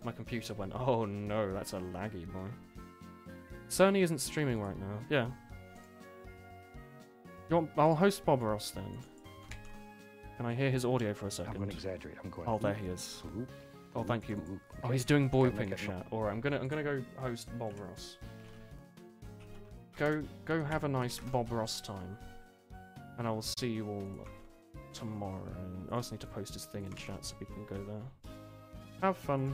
My computer went, oh no, that's a laggy boy. Cerny isn't streaming right now. Yeah. I'll host Bob Ross then. Can I hear his audio for a second? I'm going to exaggerate. I'm going. Oh, there he is. Oh, thank you. Oh, he's doing booping chat. All right, I'm gonna go host Bob Ross. Go have a nice Bob Ross time, and I will see you all tomorrow. I also need to post his thing in chat so people can go there. Have fun.